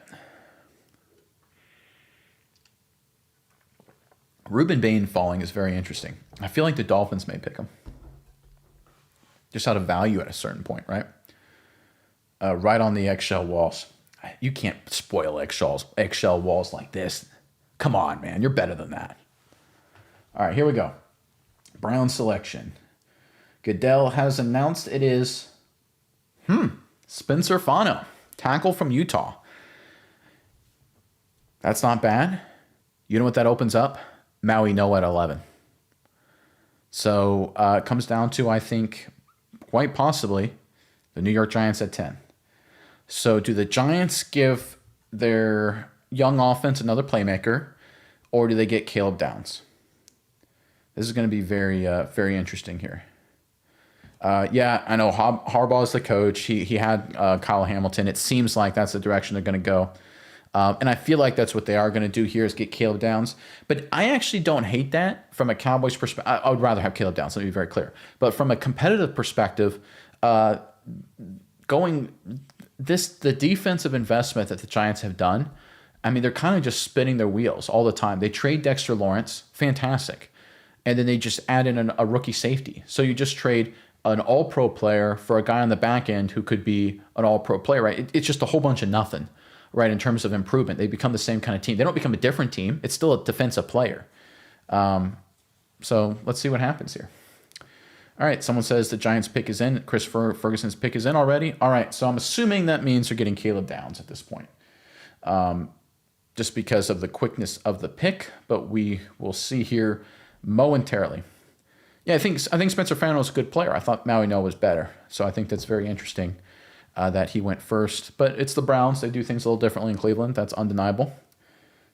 Ruben Bain falling is very interesting. I feel like the Dolphins may pick him. Just out of value at a certain point, right? Right on the eggshell walls. You can't spoil eggshell walls like this. Come on, man. You're better than that. All right, here we go. Brown selection. Goodell has announced it is Spencer Fano, tackle from Utah. That's not bad. You know what that opens up? Mauigoa at 11. So it comes down to, I think, quite possibly, the New York Giants at 10. So do the Giants give their young offense another playmaker, or do they get Caleb Downs? This is going to be very, very interesting here. Yeah, I know Harbaugh is the coach. He had Kyle Hamilton. It seems like that's the direction they're going to go. And I feel like that's what they are going to do here is get Caleb Downs. But I actually don't hate that from a Cowboys perspective. I would rather have Caleb Downs, let me be very clear. But from a competitive perspective, the defensive investment that the Giants have done, I mean, they're kind of just spinning their wheels all the time. They trade Dexter Lawrence, fantastic. And then they just add in a rookie safety. So you just trade an all-pro player for a guy on the back end who could be an all-pro player, right? It's just a whole bunch of nothing, right, in terms of improvement. They become the same kind of team. They don't become a different team. It's still a defensive player. So let's see what happens here. All right, someone says the Giants pick is in. Chris Ferguson's pick is in already. All right, so I'm assuming that means they're getting Caleb Downs at this point, just because of the quickness of the pick, but we will see here momentarily. Yeah, I think Spencer Fano is a good player. I thought Mauigoa was better, so I think that's very interesting that he went first. But it's the Browns. They do things a little differently in Cleveland. That's undeniable.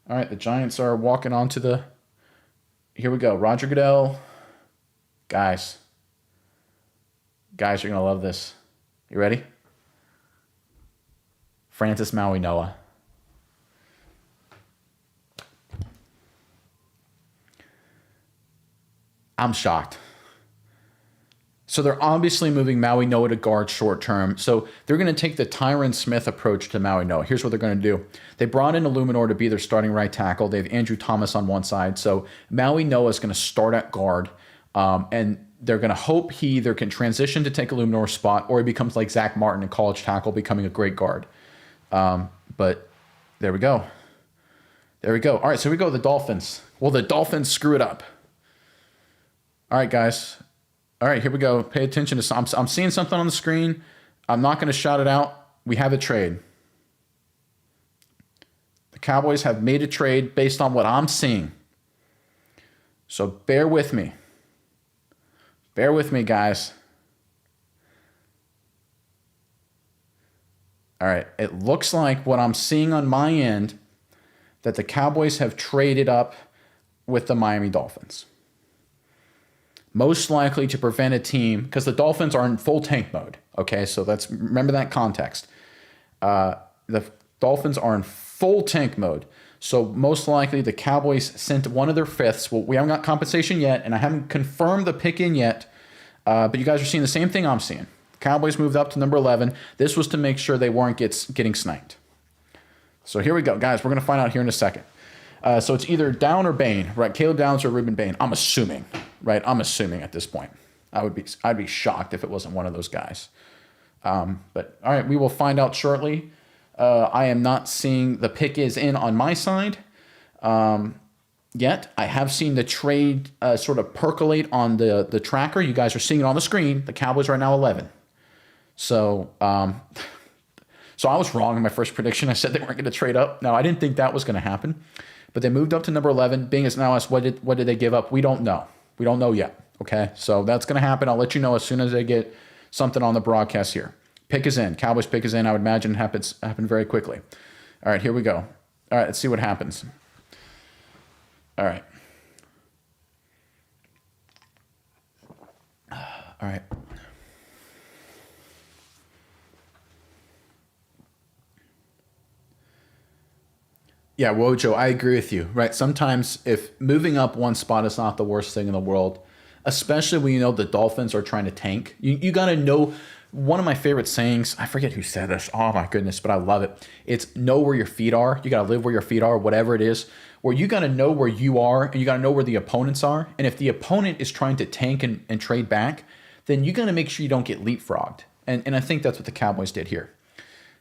All right, the Giants are walking onto the... Here we go. Roger Goodell. Guys, you're going to love this. You ready? Francis Mauigoa. I'm shocked. So they're obviously moving Mauigoa to guard short term. So they're going to take the Tyron Smith approach to Mauigoa. Here's what they're going to do. They brought in Illuminor to be their starting right tackle. They have Andrew Thomas on one side. So Mauigoa is going to start at guard. And they're going to hope he either can transition to take Illuminor's spot or he becomes like Zach Martin in college tackle, becoming a great guard. But there we go. All right, so we go with the Dolphins. Will the Dolphins screw it up? All right, guys. All right, here we go. Pay attention to I'm seeing something on the screen. I'm not going to shout it out. We have a trade. The Cowboys have made a trade based on what I'm seeing. So bear with me. Bear with me, guys. All right, it looks like what I'm seeing on my end that the Cowboys have traded up with the Miami Dolphins. Most likely to prevent a team, because the Dolphins are in full tank mode. Okay, so remember that context. The Dolphins are in full tank mode. So most likely the Cowboys sent one of their fifths. Well, we haven't got compensation yet, and I haven't confirmed the pick in yet. But you guys are seeing the same thing I'm seeing. Cowboys moved up to number 11. This was to make sure they weren't getting sniped. So here we go, guys. We're going to find out here in a second. So it's either Down or Bain, right? Caleb Downs or Ruben Bain. I'm assuming, right? I'm assuming at this point. I'd be shocked if it wasn't one of those guys. But all right, we will find out shortly. I am not seeing the pick is in on my side yet. I have seen the trade sort of percolate on the tracker. You guys are seeing it on the screen. The Cowboys are now 11. So so I was wrong in my first prediction. I said they weren't going to trade up. No, I didn't think that was going to happen. But they moved up to number 11. Bing has now asked, what did they give up? We don't know. We don't know yet. Okay, so that's going to happen. I'll let you know as soon as I get something on the broadcast here. Pick is in. Cowboys pick is in. I would imagine happen very quickly. All right, here we go. All right, let's see what happens. All right. All right. Yeah, Wojo, I agree with you, right? Sometimes if moving up one spot is not the worst thing in the world, especially when you know the Dolphins are trying to tank. You got to know, one of my favorite sayings, I forget who said this, oh my goodness, but I love it. It's know where your feet are. You got to live where your feet are, whatever it is, where you got to know where you are and you got to know where the opponents are. And if the opponent is trying to tank and trade back, then you got to make sure you don't get leapfrogged. And I think that's what the Cowboys did here.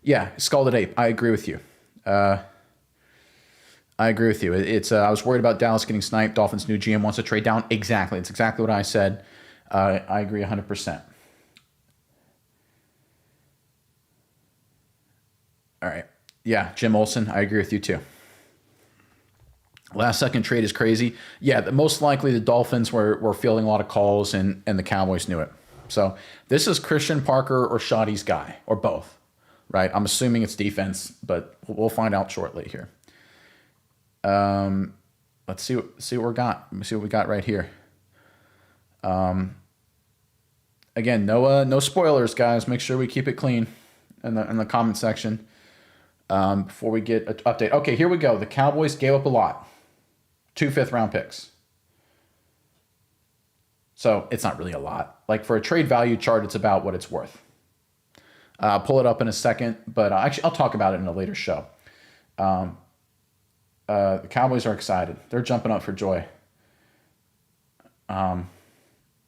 Yeah, Scalded Ape, I agree with you. I agree with you. It's I was worried about Dallas getting sniped. Dolphins' new GM wants to trade down. Exactly. It's exactly what I said. I agree 100%. All right. Yeah, Jim Olsen, I agree with you too. Last second trade is crazy. Yeah, most likely the Dolphins were fielding a lot of calls and the Cowboys knew it. So this is Christian Parker or Shoddy's guy, or both, right? I'm assuming it's defense, but we'll find out shortly here. Let's see what we got. Let me see what we got right here. Again, no spoilers, guys. Make sure we keep it clean in the comment section before we get an update. Okay, here we go. The Cowboys gave up a lot. 2 5th-round picks. So it's not really a lot. Like for a trade value chart, it's about what it's worth. I'll pull it up in a second, but actually I'll talk about it in a later show. The Cowboys are excited. They're jumping up for joy.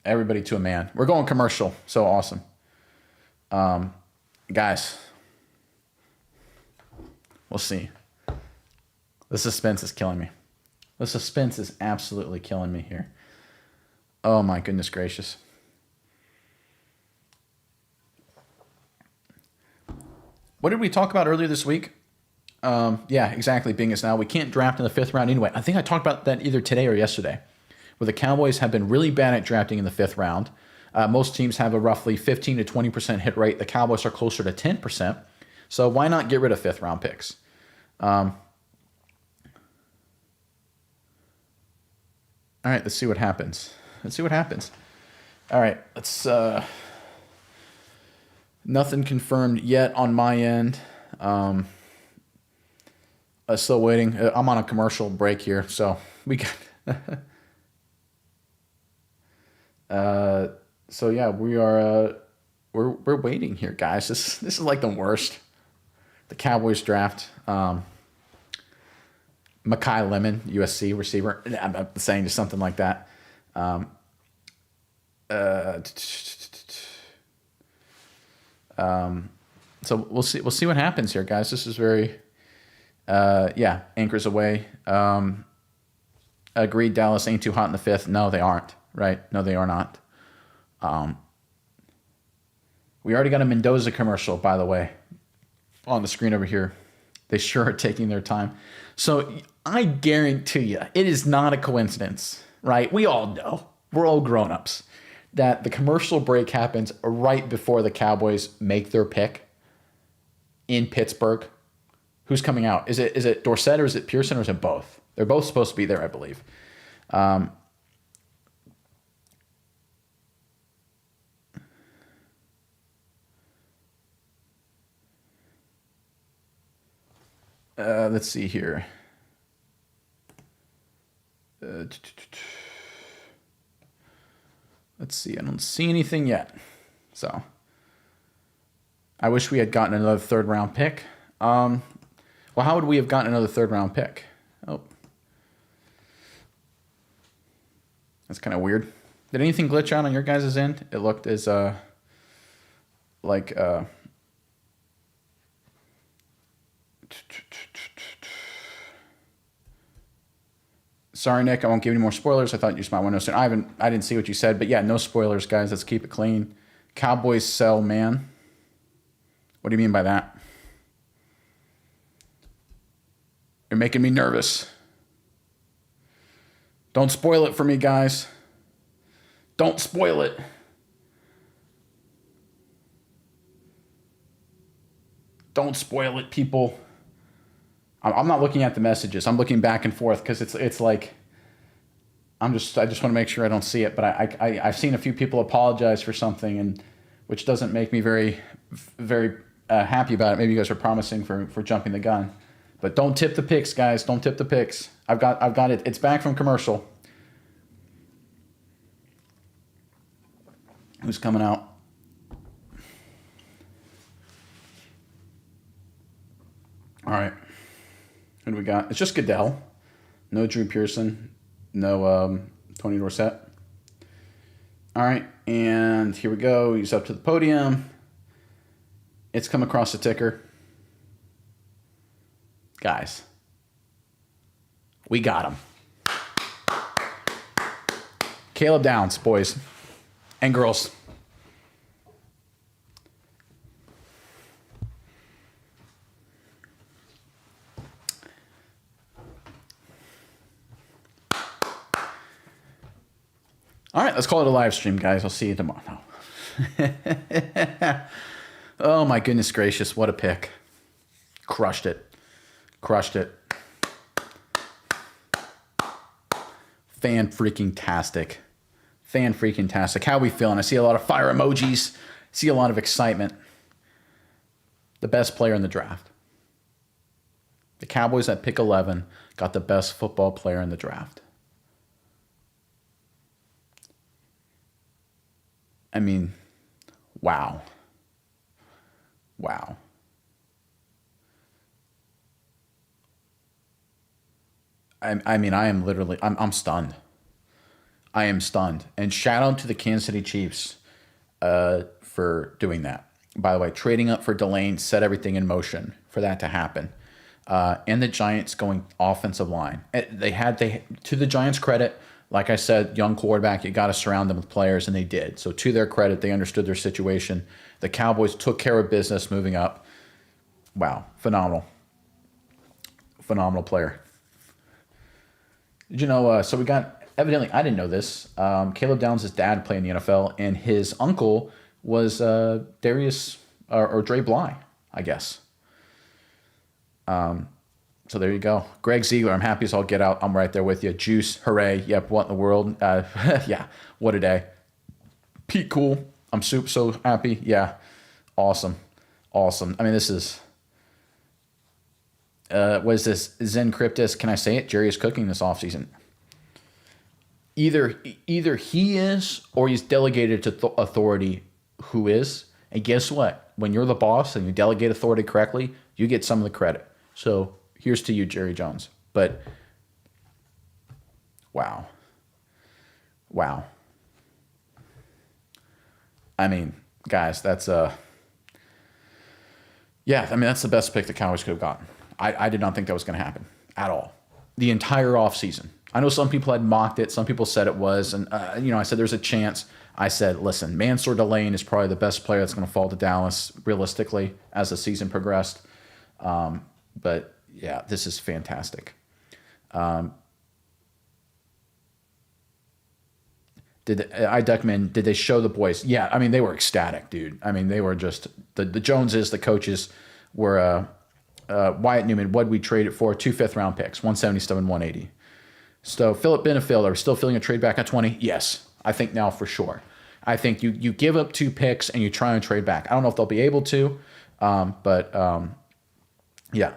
Everybody to a man. We're going commercial. So awesome. Guys, we'll see. The suspense is killing me. The suspense is absolutely killing me here. Oh my goodness gracious. What did we talk about earlier this week? Yeah, exactly. Being as now we can't draft in the 5th round anyway. I think I talked about that either today or yesterday, where the Cowboys have been really bad at drafting in the 5th round. Most teams have a roughly 15 to 20% hit rate. The Cowboys are closer to 10%. So why not get rid of 5th round picks? All right, let's see what happens. All right, let's. Nothing confirmed yet on my end. Still waiting. I'm on a commercial break here, so we got. So yeah, we are. We're waiting here, guys. This is like the worst. The Cowboys draft. Makai Lemon, USC receiver. I'm saying just something like that. So we'll see what happens here, guys. This is very. Yeah, anchors away. Agreed, Dallas ain't too hot in the 5th. No, they aren't. Right? No, they are not. We already got a Mendoza commercial, by the way, on the screen over here. They sure are taking their time. So I guarantee you, it is not a coincidence, right? We all know, we're all grown-ups, that the commercial break happens right before the Cowboys make their pick in Pittsburgh. Who's coming out? Is it Dorsett or is it Pearson or is it both? They're both supposed to be there, I believe. Let's see here. Let's see. I don't see anything yet. So I wish we had gotten another third-round pick. Well, how would we have gotten another third-round pick? Oh. That's kind of weird. Did anything glitch out on your guys' end? It looked as like sorry, Nick, I won't give any more spoilers. I thought you just might want to know. I didn't see what you said, but yeah, no spoilers, guys. Let's keep it clean. Cowboys sell man. What do you mean by that? You're making me nervous. Don't spoil it for me, guys. Don't spoil it. Don't spoil it, people. I'm not looking at the messages. I'm looking back and forth because it's like I just want to make sure I don't see it. But I've seen a few people apologize for something, and which doesn't make me very happy about it. Maybe you guys are promising for jumping the gun. But don't tip the picks, guys. Don't tip the picks. I've got it. It's back from commercial. Who's coming out? All right. Who do we got? It's just Goodell. No Drew Pearson. No Tony Dorsett. All right. And here we go. He's up to the podium. It's come across the ticker. Guys, we got him. Caleb Downs, boys and girls. All right, let's call it a live stream, guys. I'll see you tomorrow. Oh, my goodness gracious. What a pick. Crushed it. Crushed it. Fan-freaking-tastic. Fan-freaking-tastic. How are we feeling? I see a lot of fire emojis. See a lot of excitement. The best player in the draft. The Cowboys at pick 11 got the best football player in the draft. I mean, wow. Wow. I mean, I am literally, I'm stunned. I am stunned. And shout out to the Kansas City Chiefs for doing that. By the way, trading up for Delane set everything in motion for that to happen. And the Giants going offensive line. To the Giants' credit, like I said, young quarterback, you got to surround them with players, and they did. So to their credit, they understood their situation. The Cowboys took care of business moving up. Wow, phenomenal. Phenomenal player. Did you know, so we got, evidently, I didn't know this, Caleb Downs' dad played in the NFL, and his uncle was Darius, or Dre Bly, I guess. So there you go. Greg Ziegler, I'm happy as all get out. I'm right there with you. Juice, hooray. Yep, what in the world? Yeah, what a day. Pete, cool. I'm so happy. Yeah, awesome. Awesome. I mean, this is, what is this? Zen Cryptus, can I say it? Jerry is cooking this offseason. Either he is or he's delegated to authority who is. And guess what? When you're the boss and you delegate authority correctly, you get some of the credit. So here's to you, Jerry Jones. But wow. Wow. I mean, guys, that's yeah, I mean, that's the best pick the Cowboys could have gotten. I did not think that was going to happen at all. The entire offseason. I know some people had mocked it. Some people said it was. And, I said there's a chance. I said, listen, Mansoor Delane is probably the best player that's going to fall to Dallas realistically as the season progressed. But, yeah, this is fantastic. Did they show the boys? Yeah, I mean, they were ecstatic, dude. I mean, they were just the Joneses, the coaches were Wyatt Newman. What'd we trade it for? 2 fifth-round picks, 177, 180. So Philip Benefield, are we still feeling a trade back at 20? Yes, I think now for sure. I think you give up 2 picks and you try and trade back. I don't know if they'll be able to, but yeah.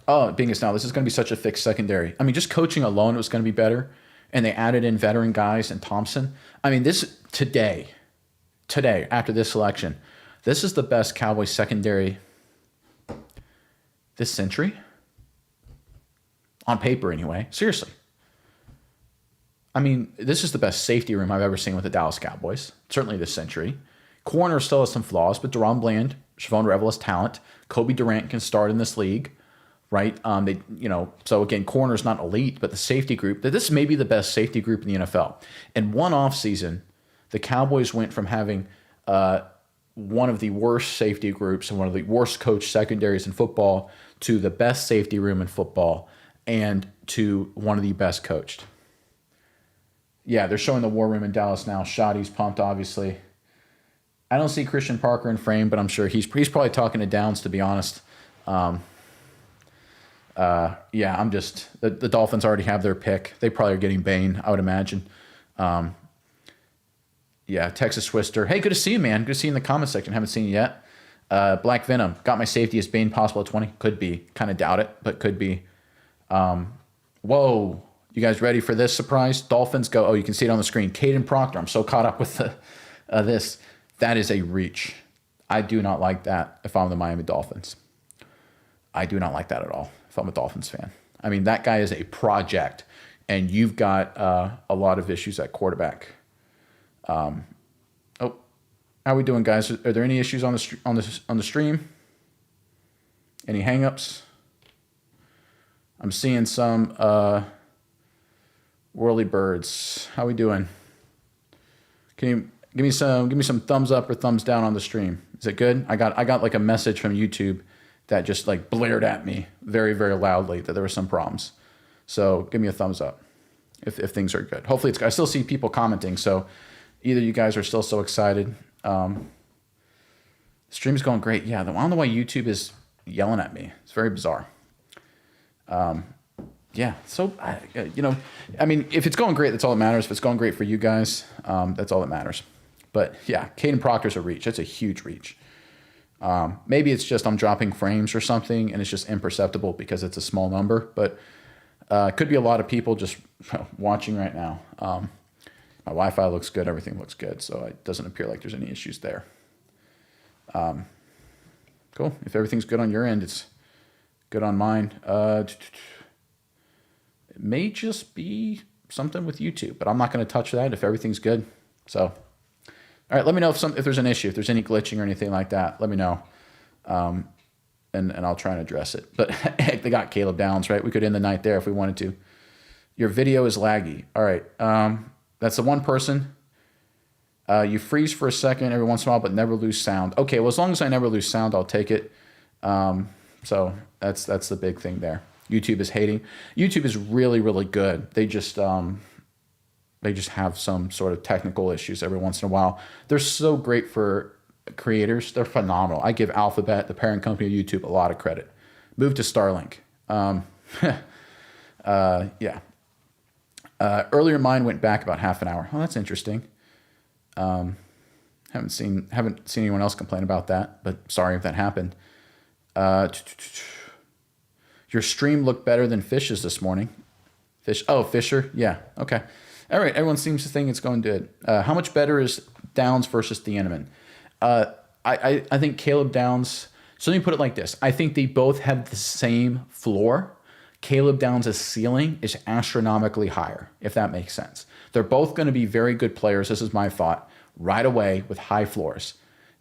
Oh, being now, this is going to be such a fixed secondary. I mean, just coaching alone was going to be better, and they added in veteran guys and Thompson. I mean, this today, after this selection, this is the best Cowboys secondary this century. On paper, anyway. Seriously. I mean, this is the best safety room I've ever seen with the Dallas Cowboys. Certainly this century. Corner still has some flaws, but Deron Bland, Siobhan Revel has talent. Kobe Durant can start in this league, right? So again, corner's not elite, but the safety group, this may be the best safety group in the NFL. In one offseason, the Cowboys went from having one of the worst safety groups and one of the worst coached secondaries in football to the best safety room in football and to one of the best coached. Yeah, they're showing the war room in Dallas now. Shoddy's pumped, obviously. I don't see Christian Parker in frame, but I'm sure he's probably talking to Downs, to be honest. I'm just the Dolphins already have their pick. They probably are getting Bane, I would imagine. Texas Twister. Hey, good to see you, man. Good to see you in the comment section. Haven't seen you yet. Black Venom. Got my safety as Bane possible at 20. Could be. Kind of doubt it, but could be. Whoa. You guys ready for this surprise? Dolphins go. Oh, you can see it on the screen. Caden Proctor. I'm so caught up with this. That is a reach. I do not like that if I'm the Miami Dolphins. I do not like that at all if I'm a Dolphins fan. I mean, that guy is a project, and you've got a lot of issues at quarterback. How are we doing, guys? Are there any issues on the stream? Any hangups? I'm seeing some whirly birds. How we doing? Can you give me some thumbs up or thumbs down on the stream? Is it good? I got like a message from YouTube that just like blared at me very, very loudly that there were some problems. So give me a thumbs up if things are good. Hopefully I still see people commenting. So either you guys are still so excited. Stream's going great. Yeah, I don't know why YouTube is yelling at me. It's very bizarre. So, I mean, if it's going great, that's all that matters. If it's going great for you guys, that's all that matters. But yeah, Caden Proctor's a reach. That's a huge reach. Maybe it's just I'm dropping frames or something and it's just imperceptible because it's a small number, but it could be a lot of people just watching right now. My Wi-Fi looks good. Everything looks good. So it doesn't appear like there's any issues there. Cool. If everything's good on your end, it's good on mine. It may just be something with YouTube, but I'm not going to touch that if everything's good. So, all right, let me know if there's an issue, if there's any glitching or anything like that. Let me know, and I'll try and address it. But heck, they got Caleb Downs, right? We could end the night there if we wanted to. Your video is laggy. All right, that's the one person. You freeze for a second every once in a while, but never lose sound. Okay, well, as long as I never lose sound, I'll take it. So that's the big thing there. YouTube is hating. YouTube is really, really good. They just have some sort of technical issues every once in a while. They're so great for creators. They're phenomenal. I give Alphabet, the parent company of YouTube, a lot of credit. Move to Starlink. Earlier mine went back about half an hour. Oh, that's interesting. Haven't seen anyone else complain about that, but sorry if that happened. Your stream looked better than Fish's this morning. Fisher? Yeah, okay. All right, everyone seems to think it's going good. How much better is Downs versus Thieneman? I think Caleb Downs, so let me put it like this. I think they both have the same floor. Caleb Downs' ceiling is astronomically higher, if that makes sense. They're both going to be very good players, this is my thought, right away with high floors.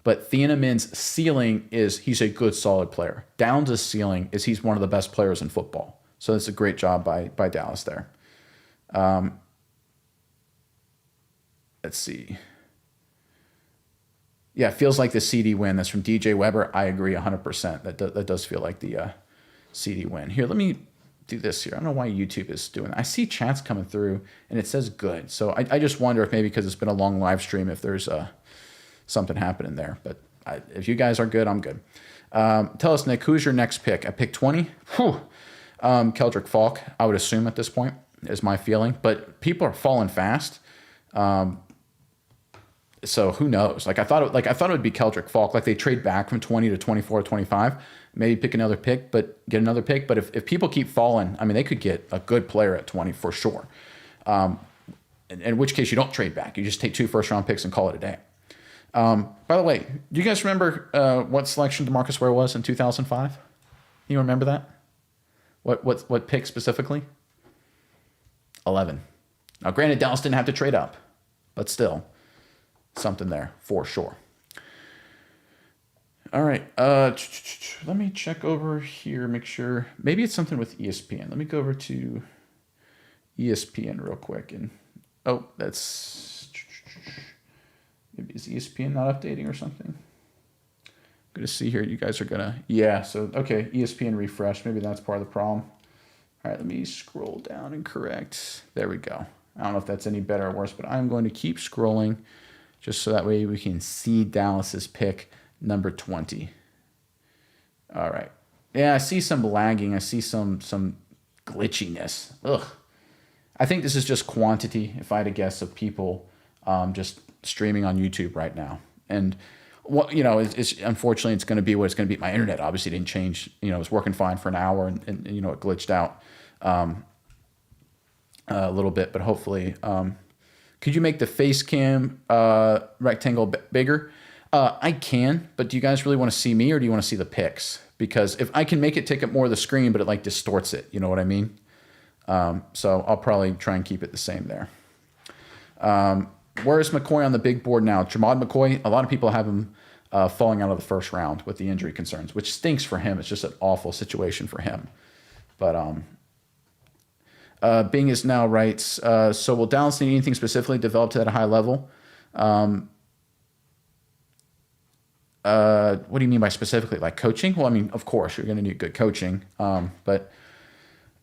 But Thieneman's ceiling is he's a good, solid player. Downs' ceiling is he's one of the best players in football. So that's a great job by Dallas there. Let's see. Yeah, it feels like the CD win. That's from DJ Weber. I agree 100%. That does feel like the CD win. Here, let me do this here. I don't know why YouTube is doing that. I see chats coming through, and it says good. So I just wonder if maybe because it's been a long live stream, if there's something happening there. But if you guys are good, I'm good. Tell us, Nick, who's your next pick? At pick 20? Keldrick Falk, I would assume at this point. is my feeling. But people are falling fast. So who knows? Like I thought it would be Keldrick Falk. Like they trade back from 20 to 24, 25, maybe pick another pick, but get another pick. But if people keep falling, I mean, they could get a good player at 20 for sure. In which case you don't trade back. You just take 2 first-round picks and call it a day. By the way, do you guys remember what selection DeMarcus Ware was in 2005? You remember that? What pick specifically? 11. Now, granted, Dallas didn't have to trade up, but still, something there for sure. All right. Let me check over here, make sure. Maybe it's something with ESPN. Let me go over to ESPN real quick. And that's maybe is ESPN not updating or something? I'm going to see here. You guys are going to, yeah. So, okay. ESPN refresh. Maybe that's part of the problem. All right. Let me scroll down and correct. There we go. I don't know if that's any better or worse, but I'm going to keep scrolling just so that way we can see Dallas's pick number 20. All right. Yeah, I see some lagging. I see some glitchiness. Ugh. I think this is just quantity, if I had to guess, of people just streaming on YouTube right now. And what it's unfortunately it's going to be what it's going to be. My internet obviously didn't change. It was working fine for an hour, and it glitched out a little bit. But hopefully, could you make the face cam rectangle bigger? I can, but do you guys really want to see me, or do you want to see the pics? Because if I can make it take up more of the screen, but it like distorts it, you know what I mean? So I'll probably try and keep it the same there. Where is McCoy on the big board now? Jamad McCoy, a lot of people have him falling out of the first round with the injury concerns, which stinks for him. It's just an awful situation for him. But Bing is now writes, so will Dallas need anything specifically developed to that high level? What do you mean by specifically? Like coaching? Well, I mean, of course, you're going to need good coaching. But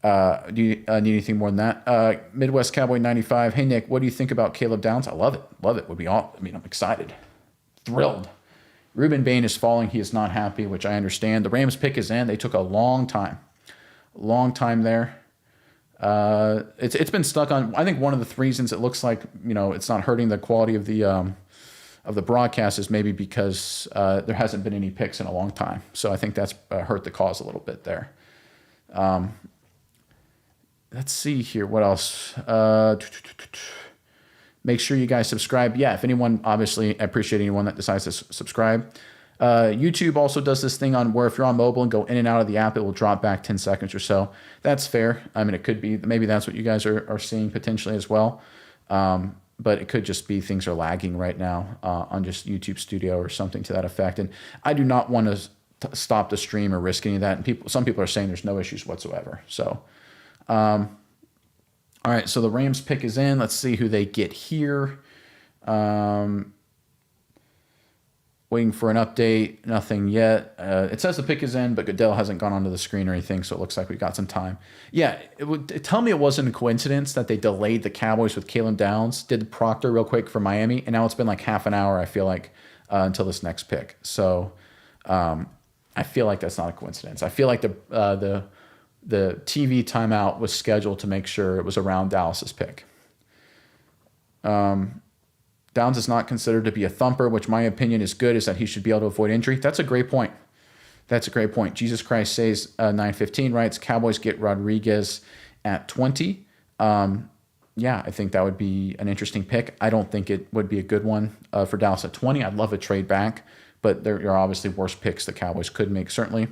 do you need anything more than that? Midwest Cowboy 95. Hey, Nick, what do you think about Caleb Downs? I love it. Love it. Would be all. I mean, I'm excited. Thrilled. Ruben Bain is falling. He is not happy, which I understand. The Rams pick is in. They took a long time. Long time there. It's been stuck on. I think one of the reasons it looks like, it's not hurting the quality of the broadcast is maybe because there hasn't been any picks in a long time. So I think that's hurt the cause a little bit there. Let's see here. What else? Make sure you guys subscribe. Yeah, if anyone, obviously, I appreciate anyone that decides to subscribe. YouTube also does this thing on where if you're on mobile and go in and out of the app, it will drop back 10 seconds or so. That's fair. I mean, it could be, maybe that's what you guys are seeing potentially as well. But it could just be things are lagging right now on just YouTube Studio or something to that effect. And I do not want to stop the stream or risk any of that. And some people are saying there's no issues whatsoever. So, all right. So the Rams pick is in. Let's see who they get here. Waiting for an update. Nothing yet. It says the pick is in, but Goodell hasn't gone onto the screen or anything, so it looks like we've got some time. Yeah, tell me it wasn't a coincidence that they delayed the Cowboys with Caleb Downs, did Proctor real quick for Miami, and now it's been like half an hour, I feel like, until this next pick. So I feel like that's not a coincidence. I feel like the TV timeout was scheduled to make sure it was around Dallas's pick. Downs is not considered to be a thumper, which my opinion is good, is that he should be able to avoid injury. That's a great point. That's a great point. Jesus Christ says 915 writes, Cowboys get Rodriguez at 20. Yeah, I think that would be an interesting pick. I don't think it would be a good one for Dallas at 20. I'd love a trade back, but there are obviously worse picks the Cowboys could make, certainly.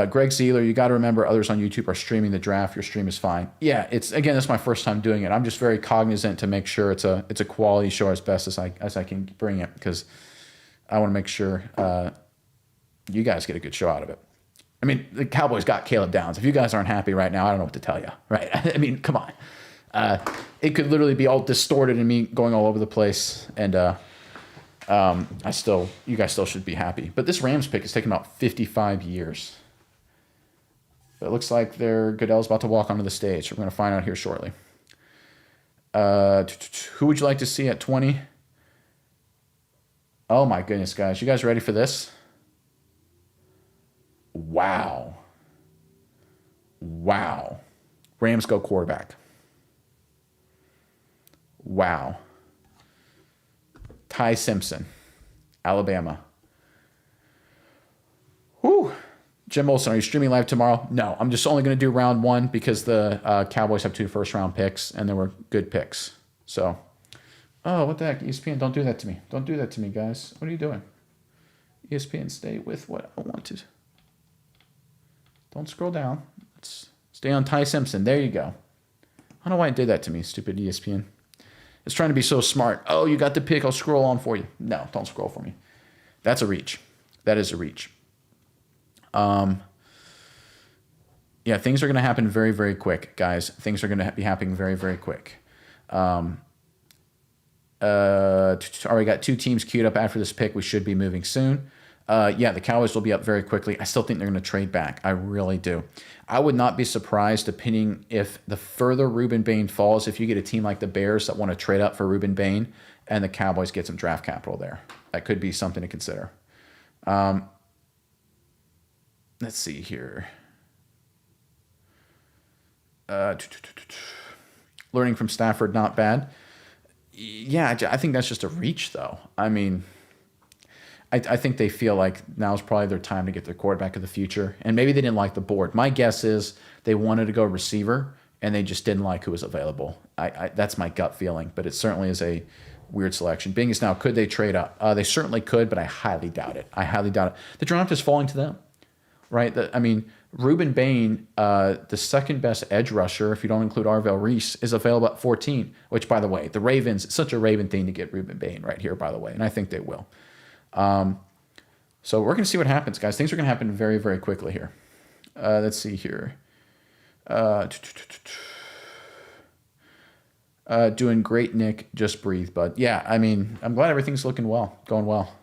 Greg Zeeler, you got to remember others on YouTube are streaming the draft. Your stream is fine. Yeah, that's my first time doing it. I'm just very cognizant to make sure it's a quality show as best as I can bring it, because I want to make sure you guys get a good show out of it. I mean, the Cowboys got Caleb Downs. If you guys aren't happy right now, I don't know what to tell you, right? I mean, come on. It could literally be all distorted and me going all over the place, and you guys still should be happy. But this Rams pick is taking about 55 years. But it looks like Goodell's about to walk onto the stage. We're going to find out here shortly. Who would you like to see at 20? Oh, my goodness, guys. You guys ready for this? Wow. Wow. Rams go quarterback. Wow. Ty Simpson, Alabama. Whew. Jim Olson, are you streaming live tomorrow? No, I'm just only going to do round 1 because the Cowboys have 2 first-round picks, and they were good picks. So, oh, what the heck? ESPN, don't do that to me. Don't do that to me, guys. What are you doing? ESPN, stay with what I wanted. Don't scroll down. Let's stay on Ty Simpson. There you go. I don't know why it did that to me, stupid ESPN. It's trying to be so smart. Oh, you got the pick. I'll scroll on for you. No, don't scroll for me. That's a reach. That is a reach. Yeah, things are going to happen very, very quick, guys. Things are going to be happening very, very quick. Already got 2 teams queued up after this pick. We should be moving soon. Yeah, the Cowboys will be up very quickly. I still think they're going to trade back. I really do. I would not be surprised, depending if the further Ruben Bain falls, if you get a team like the Bears that want to trade up for Ruben Bain and the Cowboys get some draft capital there. That could be something to consider. Let's see here. Learning from Stafford, not bad. Yeah, I think that's just a reach, though. I mean, I think they feel like now's probably their time to get their quarterback of the future. And maybe they didn't like the board. My guess is they wanted to go receiver, and they just didn't like who was available. That's my gut feeling, but it certainly is a weird selection. Being is now, could they trade up? They certainly could, but I highly doubt it. I highly doubt it. The draft is falling to them, right? Ruben Bain, the second best edge rusher, if you don't include Arvell Reese, is available at 14, which, by the way, the Ravens, it's such a Raven thing to get Ruben Bain right here, by the way, and I think they will. So we're going to see what happens, guys. Things are going to happen very, very quickly here. Let's see here. Doing great, Nick. Just breathe, bud. Yeah, I mean, I'm glad everything's looking well, going well.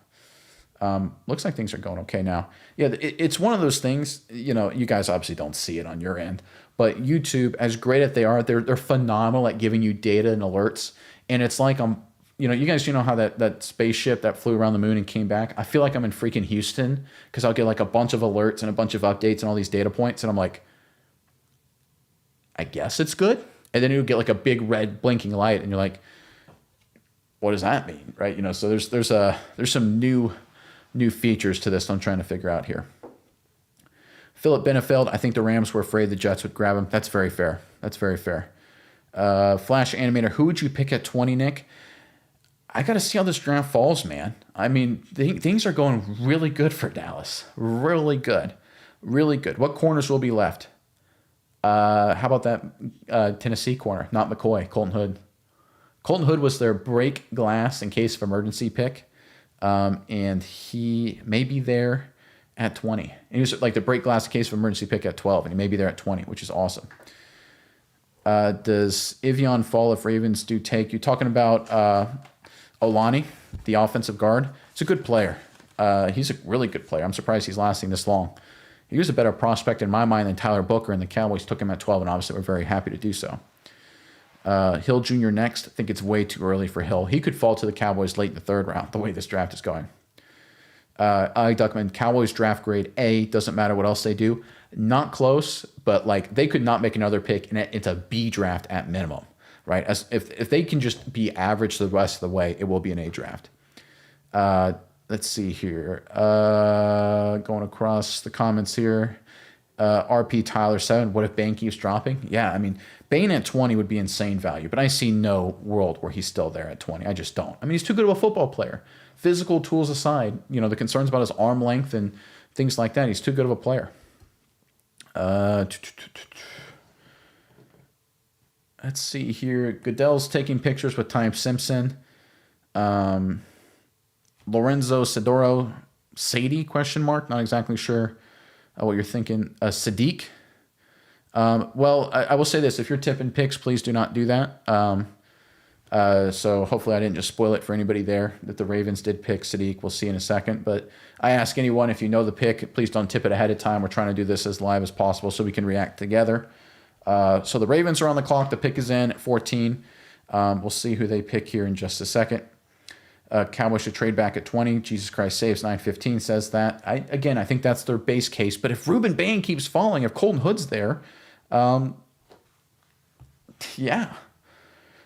Looks like things are going okay now. Yeah, it's one of those things, you know, you guys obviously don't see it on your end, but YouTube, as great as they are, they're phenomenal at giving you data and alerts. And it's like you know, you guys, you know how that spaceship that flew around the moon and came back? I feel like I'm in freaking Houston because I'll get like a bunch of alerts and a bunch of updates and all these data points. And I'm like, I guess it's good. And then you'll get like a big red blinking light and you're like, what does that mean? Right. You know, so there's some new features to this I'm trying to figure out here. Philip Benefeld, I think the Rams were afraid the Jets would grab him. That's very fair. That's very fair. Flash Animator, who would you pick at 20, Nick? I got to see how this draft falls, man. I mean, things are going really good for Dallas. Really good. Really good. What corners will be left? How about that Tennessee corner? Not McCoy, Colton Hood. Colton Hood was their break glass in case of emergency pick. And he may be there at 20. And he was like the break glass in case of emergency pick at 12, and he may be there at 20, which is awesome. Does Ivion fall if Ravens do take? You talking about Olani, the offensive guard? He's a good player. He's a really good player. I'm surprised he's lasting this long. He was a better prospect in my mind than Tyler Booker, and the Cowboys took him at 12, and obviously we're very happy to do so. Hill Jr. next. I think it's way too early for Hill. He could fall to the Cowboys late in the 3rd round, the way this draft is going. Duckman, Cowboys draft grade A. Doesn't matter what else they do. Not close, but like they could not make another pick, and it's a B draft at minimum, right? As if they can just be average the rest of the way, it will be an A draft. Let's see here. Going across the comments here. RP Tyler 7. What if Bain keeps dropping? Yeah, I mean, Bain at 20 would be insane value, but I see no world where he's still there at 20. I just don't. I mean, he's too good of a football player. Physical tools aside, you know, the concerns about his arm length and things like that, he's too good of a player. Let's see here. Goodell's taking pictures with Ty Simpson. Lorenzo Sadoro Sadie, question mark. Not exactly sure what you're thinking. Sadiq. Well, I will say this. If you're tipping picks, please do not do that. So hopefully I didn't just spoil it for anybody there that the Ravens did pick Sadiq. We'll see in a second. But I ask anyone, if you know the pick, please don't tip it ahead of time. We're trying to do this as live as possible so we can react together. So the Ravens are on the clock. The pick is in at 14. We'll see who they pick here in just a second. Cowboys should trade back at 20. Jesus Christ Saves 915 says that. I think that's their base case. But if Ruben Bain keeps falling, if Colton Hood's there, Yeah.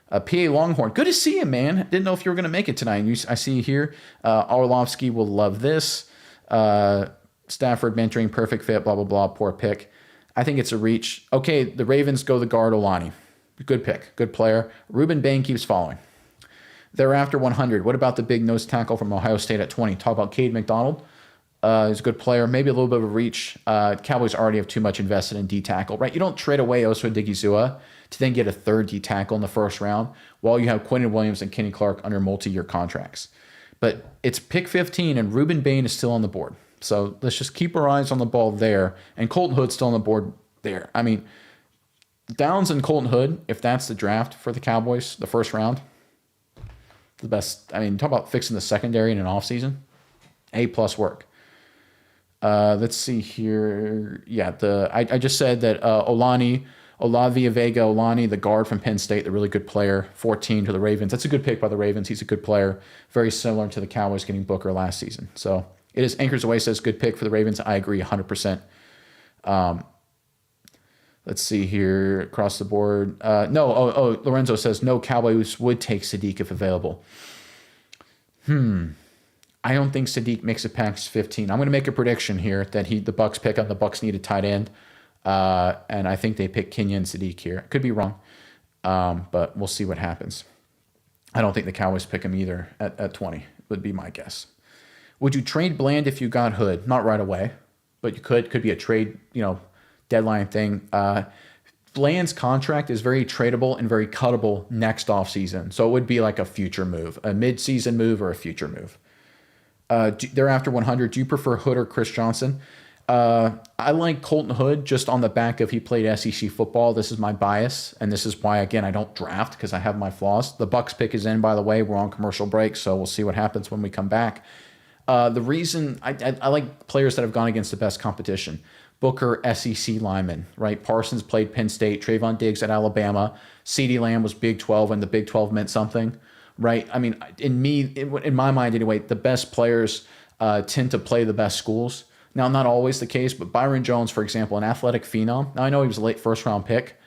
PA Longhorn. Good to see you, man. Didn't know if you were going to make it tonight. I see you here. Orlovsky will love this. Stafford mentoring, perfect fit, blah, blah, blah. Poor pick. I think it's a reach. Okay, the Ravens go the guard Olani. Good pick. Good player. Ruben Bain keeps following. Thereafter 100. What about the big nose tackle from Ohio State at 20? Talk about Cade McDonald. He's a good player. Maybe a little bit of a reach. Cowboys already have too much invested in D tackle, right? You don't trade away Oso Odigizua to then get a third D tackle in the first round while you have Quentin Williams and Kenny Clark under multi-year contracts. But it's pick 15 and Ruben Bain is still on the board. So let's just keep our eyes on the ball there. And Colton Hood's still on the board there. I mean, Downs and Colton Hood, if that's the draft for the Cowboys, the first round, the best. I mean, talk about fixing the secondary in an offseason. A+ work. Let's see here. Yeah, I just said that Olavia Vega Olani, the guard from Penn State, the really good player, 14 to the Ravens. That's a good pick by the Ravens. He's a good player, very similar to the Cowboys getting Booker last season. So it is Anchors Away says good pick for the Ravens. I agree 100%. Let's see here across the board. Lorenzo says no, Cowboys would take Sadiq if available. I don't think Sadiq makes it past 15. I'm going to make a prediction here that the Bucks pick up. The Bucks need a tight end, and I think they pick Kenyon Sadiq here. Could be wrong, but we'll see what happens. I don't think the Cowboys pick him either at 20. Would be my guess. Would you trade Bland if you got Hood? Not right away, but you could. Could be a trade, deadline thing. Bland's contract is very tradable and very cuttable next offseason, so it would be like a future move, a mid-season move or a future move. Thereafter 100, do you prefer Hood or Chris Johnson? I like Colton Hood just on the back of he played SEC football. This is my bias, and this is why, again, I don't draft because I have my flaws. The Bucks pick is in, by the way. We're on commercial break, so we'll see what happens when we come back. The reason I like players that have gone against the best competition. Booker, SEC lineman, right? Parsons played Penn State. Trayvon Diggs at Alabama. CeeDee Lamb was Big 12 and the Big 12 meant something. Right. I mean, in my mind anyway, the best players tend to play the best schools. Now, not always the case, but Byron Jones, for example, an athletic phenom. Now, I know he was a late first-round pick,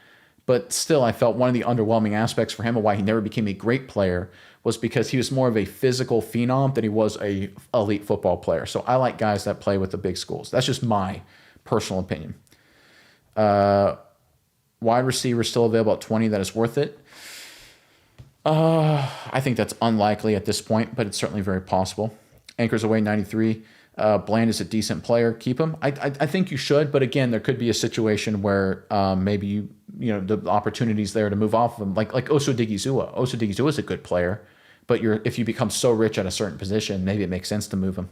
but still I felt one of the underwhelming aspects for him and why he never became a great player was because he was more of a physical phenom than he was a elite football player. So I like guys that play with the big schools. That's just my personal opinion. Wide receiver still available at 20 that is worth it. I think that's unlikely at this point, but it's certainly very possible. Anchors Away 93. Bland is a decent player. Keep him. I think you should, but again, there could be a situation where maybe the opportunity's there to move off of him, like Oso Odigizua. Oso Odigizua is a good player, but if you become so rich at a certain position, maybe it makes sense to move him.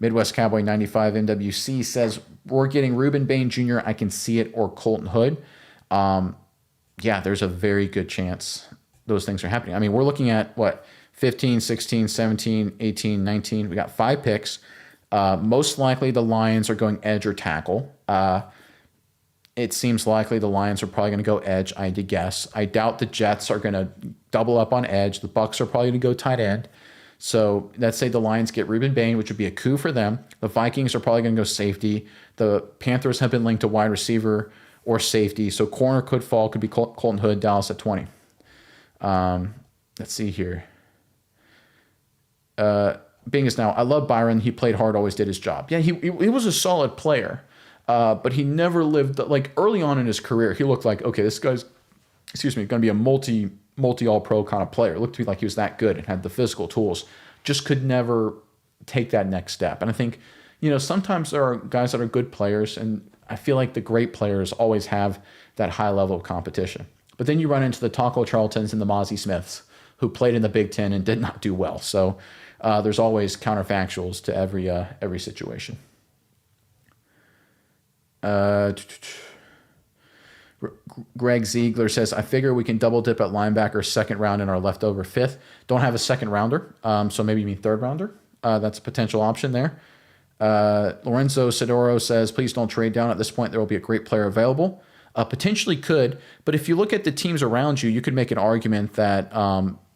Midwest Cowboy 95 NWC says we're getting Ruben Bain Jr. I can see it, or Colton Hood. Yeah, there's a very good chance those things are happening. I mean, we're looking at 15, 16, 17, 18, 19. We got 5 picks. Most likely the Lions are going edge or tackle. It seems likely the Lions are probably going to go edge, I had to guess. I doubt the Jets are going to double up on edge. The Bucks are probably going to go tight end. So let's say the Lions get Ruben Bain, which would be a coup for them. The Vikings are probably going to go safety. The Panthers have been linked to wide receiver or safety. So corner could fall, could be Colton Hood, Dallas at 20. Let's see here. Being is now, I love Byron. He played hard, always did his job. Yeah, he was a solid player, but he never lived, like early on in his career, he looked like, okay, this guy's, going to be a multi all-pro kind of player. It looked to me like he was that good and had the physical tools, just could never take that next step. And I think, sometimes there are guys that are good players, and I feel like the great players always have that high level of competition. But then you run into the Taco Charltons and the Mozzie Smiths who played in the Big Ten and did not do well. So there's always counterfactuals to every situation. Greg Ziegler says, I figure we can double dip at linebacker second round in our leftover 5th. Don't have a second rounder, so maybe you mean third rounder. That's a potential option there. Lorenzo Sidoro says, please don't trade down. At this point, there will be a great player available. Potentially could, but if you look at the teams around you, you could make an argument that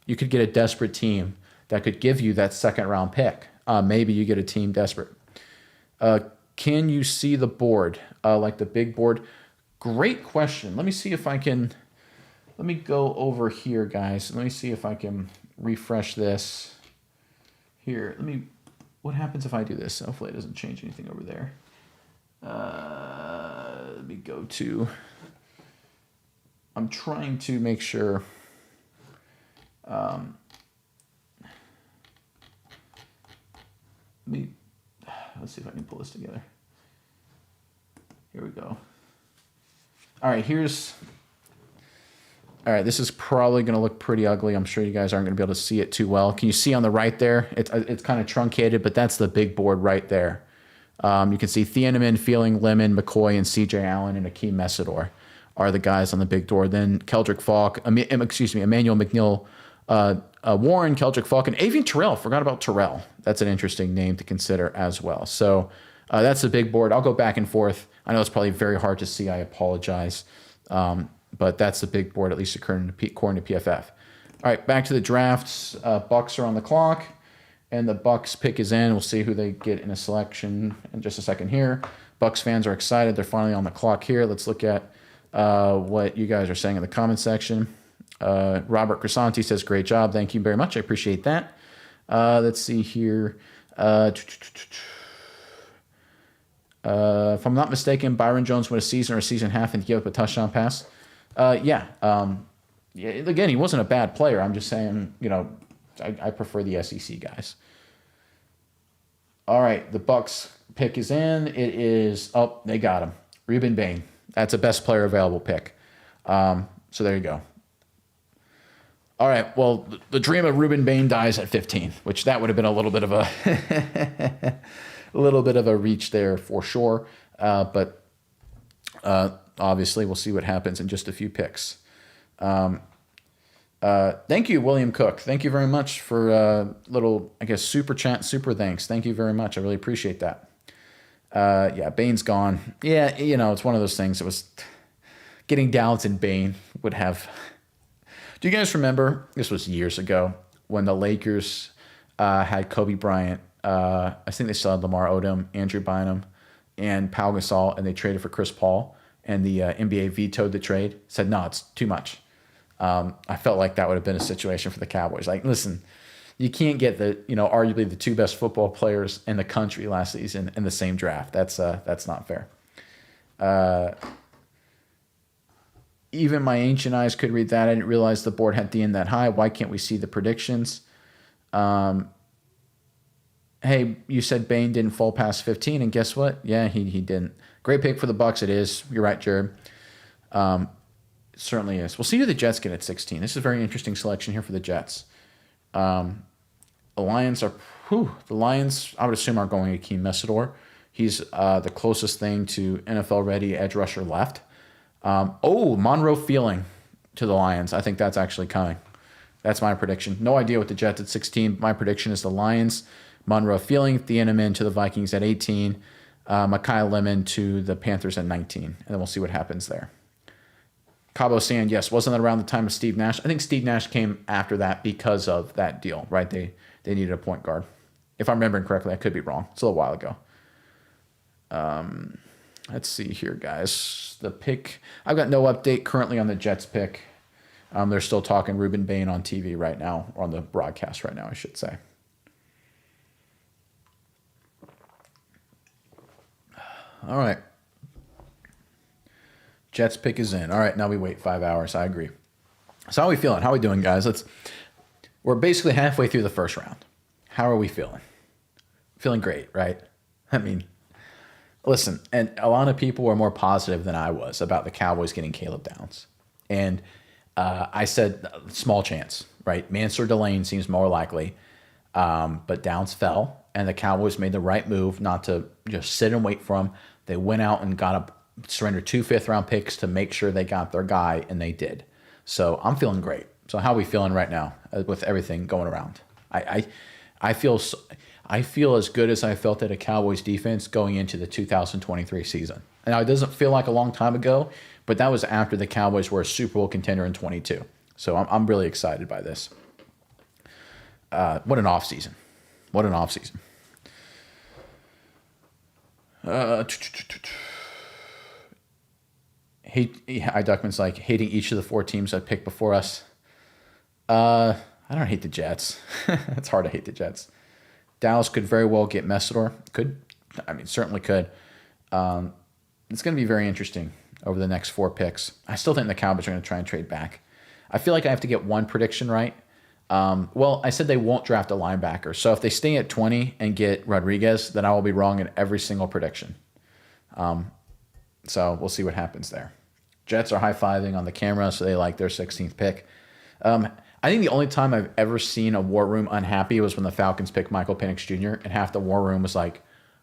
you could get a desperate team that could give you that second round pick. Maybe you get a team desperate. Can you see the board, like the big board? Great question. Let me see if I can. Let me go over here, guys. Let me see if I can refresh this. Here, what happens if I do this? Hopefully it doesn't change anything over there. Let me go to, I'm trying to make sure, let's see if I can pull this together. Here we go. All right, this is probably going to look pretty ugly. I'm sure you guys aren't going to be able to see it too well. Can you see on the right there? It's kind of truncated, but that's the big board right there. You can see Thieneman, Feeling, Lemon, McCoy, and C.J. Allen and Akeem Messidor are the guys on the big door. Then Keldrick Falk, Emmanuel McNeil, Warren, Keldrick Falk, and Avian Terrell. Forgot about Terrell. That's an interesting name to consider as well. So that's the big board. I'll go back and forth. I know it's probably very hard to see. I apologize. But that's the big board, at least according to PFF. All right, back to the drafts. Bucks are on the clock, and the Bucks pick is in. We'll see who they get in a selection in just a second here. Bucks fans are excited. They're finally on the clock here. Let's look at what you guys are saying in the comment section. Robert Crisanti says, great job. Thank you very much. I appreciate that. Let's see here. If I'm not mistaken, Byron Jones went a season or a season and a half and gave up a touchdown pass. Yeah. Again, he wasn't a bad player. I'm just saying, I prefer the SEC guys. All right, the Bucks pick is in. It is they got him. Reuben Bain. That's a best player available pick. So there you go. All right, well, the dream of Reuben Bain dies at 15, which that would have been a little bit of a reach there for sure. But obviously, we'll see what happens in just a few picks. Thank you, William Cook. Thank you very much for little, super chat, super thanks. Thank you very much. I really appreciate that. Yeah, Bain's gone. Yeah, it's one of those things. It was getting Dallas and Bain would have. Do you guys remember? This was years ago when the Lakers had Kobe Bryant. I think they still had Lamar Odom, Andrew Bynum, and Pau Gasol, and they traded for Chris Paul. And the NBA vetoed the trade, said, no, it's too much. I felt like that would have been a situation for the Cowboys. Like, listen, you can't get arguably the two best football players in the country last season in the same draft. That's not fair. Even my ancient eyes could read that. I didn't realize the board had the end that high. Why can't we see the predictions? Hey, you said Bain didn't fall past 15, and guess what? Yeah, he didn't. Great pick for the Bucks. It is. You're right, Jared. It certainly is. We'll see who the Jets get at 16. This is a very interesting selection here for the Jets. The Lions, I would assume, are going Akeem Messidor. He's the closest thing to NFL-ready edge rusher left. Monroe Feeling to the Lions. I think that's actually coming. That's my prediction. No idea what the Jets at 16. My prediction is the Lions. Monroe Feeling, Thieneman to the Vikings at 18. Mekhi Lemon to the Panthers at 19. And then we'll see what happens there. Cabo saying, yes, wasn't that around the time of Steve Nash? I think Steve Nash came after that because of that deal, right? They needed a point guard. If I'm remembering correctly, I could be wrong. It's a little while ago. Let's see here, guys. The pick, I've got no update currently on the Jets pick. They're still talking Reuben Bain on TV right now, or on the broadcast right now, I should say. All right. Jets pick is in. All right, now we wait 5 hours. I agree. So how are we feeling? How are we doing, guys? We're basically halfway through the first round. How are we feeling? Feeling great, right? I mean, listen, and a lot of people were more positive than I was about the Cowboys getting Caleb Downs. And I said small chance, right? Mansoor Delane seems more likely. But Downs fell, and the Cowboys made the right move not to just sit and wait for him. They went out and surrendered 2 fifth-round picks to make sure they got their guy, and they did. So I'm feeling great. So how are we feeling right now with everything going around? I feel as good as I felt at a Cowboys defense going into the 2023 season. Now, it doesn't feel like a long time ago, but that was after the Cowboys were a Super Bowl contender in 22. So I'm really excited by this. What an offseason. What an offseason. Duckman's like hating each of the 4 teams I picked before us. I don't hate the Jets. It's hard to hate the Jets. Dallas could very well get Messidor. Certainly could. It's going to be very interesting over the next 4 picks. I still think the Cowboys are going to try and trade back. I feel like I have to get one prediction right. I said they won't draft a linebacker. So if they stay at 20 and get Rodriguez, then I will be wrong in every single prediction. So we'll see what happens there. Jets are high-fiving on the camera, so they like their 16th pick. I think the only time I've ever seen a war room unhappy was when the Falcons picked Michael Penix Jr., and half the war room was like,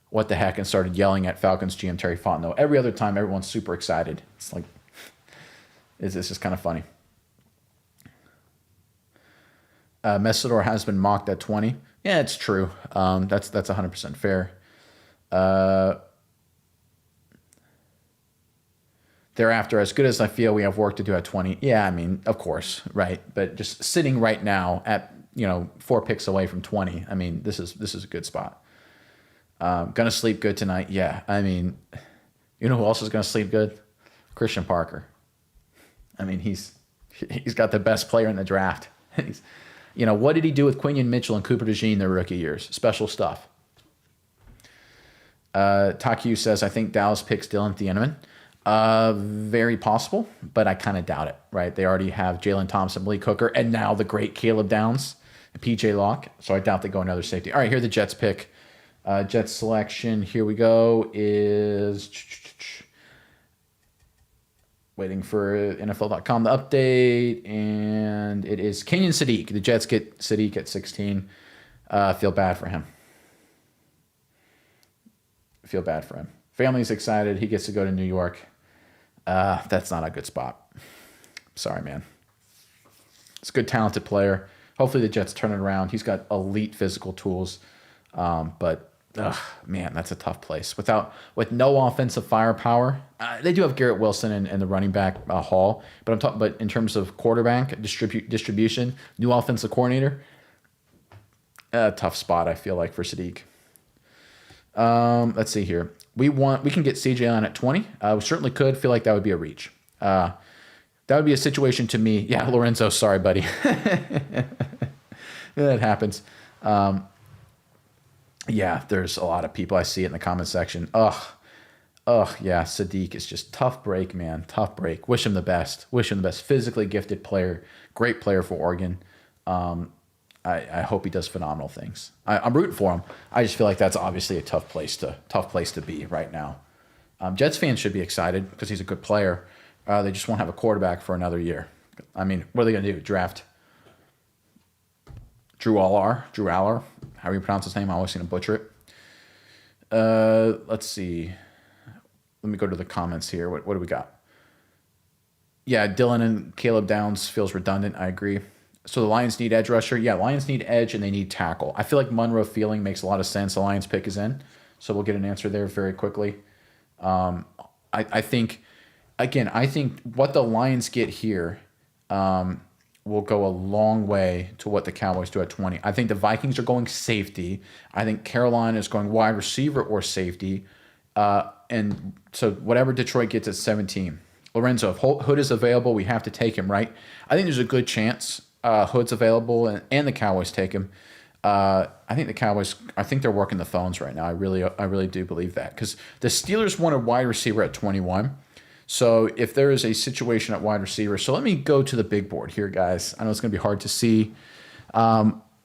what the heck, and started yelling at Falcons GM Terry Fontenot. Every other time, everyone's super excited. It's like, it's just kind of funny. Messidor has been mocked at 20. Yeah, it's true. That's 100% fair. Thereafter, as good as I feel, we have work to do at 20. Yeah, I mean, of course, right? But just sitting right now at 4 picks away from 20. I mean, this is a good spot. Gonna sleep good tonight. Yeah, I mean, you know who else is gonna sleep good? Christian Parker. I mean, he's got the best player in the draft. What did he do with Quinion Mitchell and Cooper DeJean their rookie years? Special stuff. Taku says, I think Dallas picks Dylan Thieneman. Very possible, but I kind of doubt it, right? They already have Jalen Thompson, Malik Hooker, and now the great Caleb Downs and PJ Locke. So I doubt they go another safety. All right, here the Jets pick. Jets selection, here we go, is waiting for NFL.com to update, and it is Kenyon Sadiq. The Jets get Sadiq at 16. Feel bad for him. Family's excited. He gets to go to New York. That's not a good spot. Sorry, man. It's a good, talented player. Hopefully the Jets turn it around. He's got elite physical tools. But, man, that's a tough place. With no offensive firepower, they do have Garrett Wilson and the running back Hall. But in terms of quarterback distribution, new offensive coordinator, tough spot, I feel like, for Sadiq. Let's see here. We can get CJ Allen at 20. We certainly could. Feel like that would be a reach. That would be a situation to me. Yeah, Lorenzo, sorry, buddy. That happens. Yeah, there's a lot of people. I see it in the comment section. Yeah, Sadiq is just tough break, man. Tough break. Wish him the best. Physically gifted player. Great player for Oregon. I hope he does phenomenal things. I'm rooting for him. I just feel like that's obviously a tough place to be right now. Jets fans should be excited because he's a good player. They just won't have a quarterback for another year. I mean, what are they going to do? Draft Drew Aller, however you pronounce his name. I always seem to butcher it. Let's see. Let me go to the comments here. What do we got? Yeah, Dylan and Caleb Downs feels redundant. I agree. So the Lions need edge rusher. Yeah, Lions need edge and they need tackle. I feel like Monroe Fielding makes a lot of sense. The Lions pick is in. So we'll get an answer there very quickly. I think what the Lions get here will go a long way to what the Cowboys do at 20. I think the Vikings are going safety. I think Carolina is going wide receiver or safety. And so whatever Detroit gets at 17. Lorenzo, if Hood is available, we have to take him, right? I think there's a good chance Hood's available and the Cowboys take him. I think they're working the phones right now. I really do believe that because the Steelers want a wide receiver at 21. So if there is a situation at wide receiver, so let me go to the big board here, guys. I know it's going to be hard to see.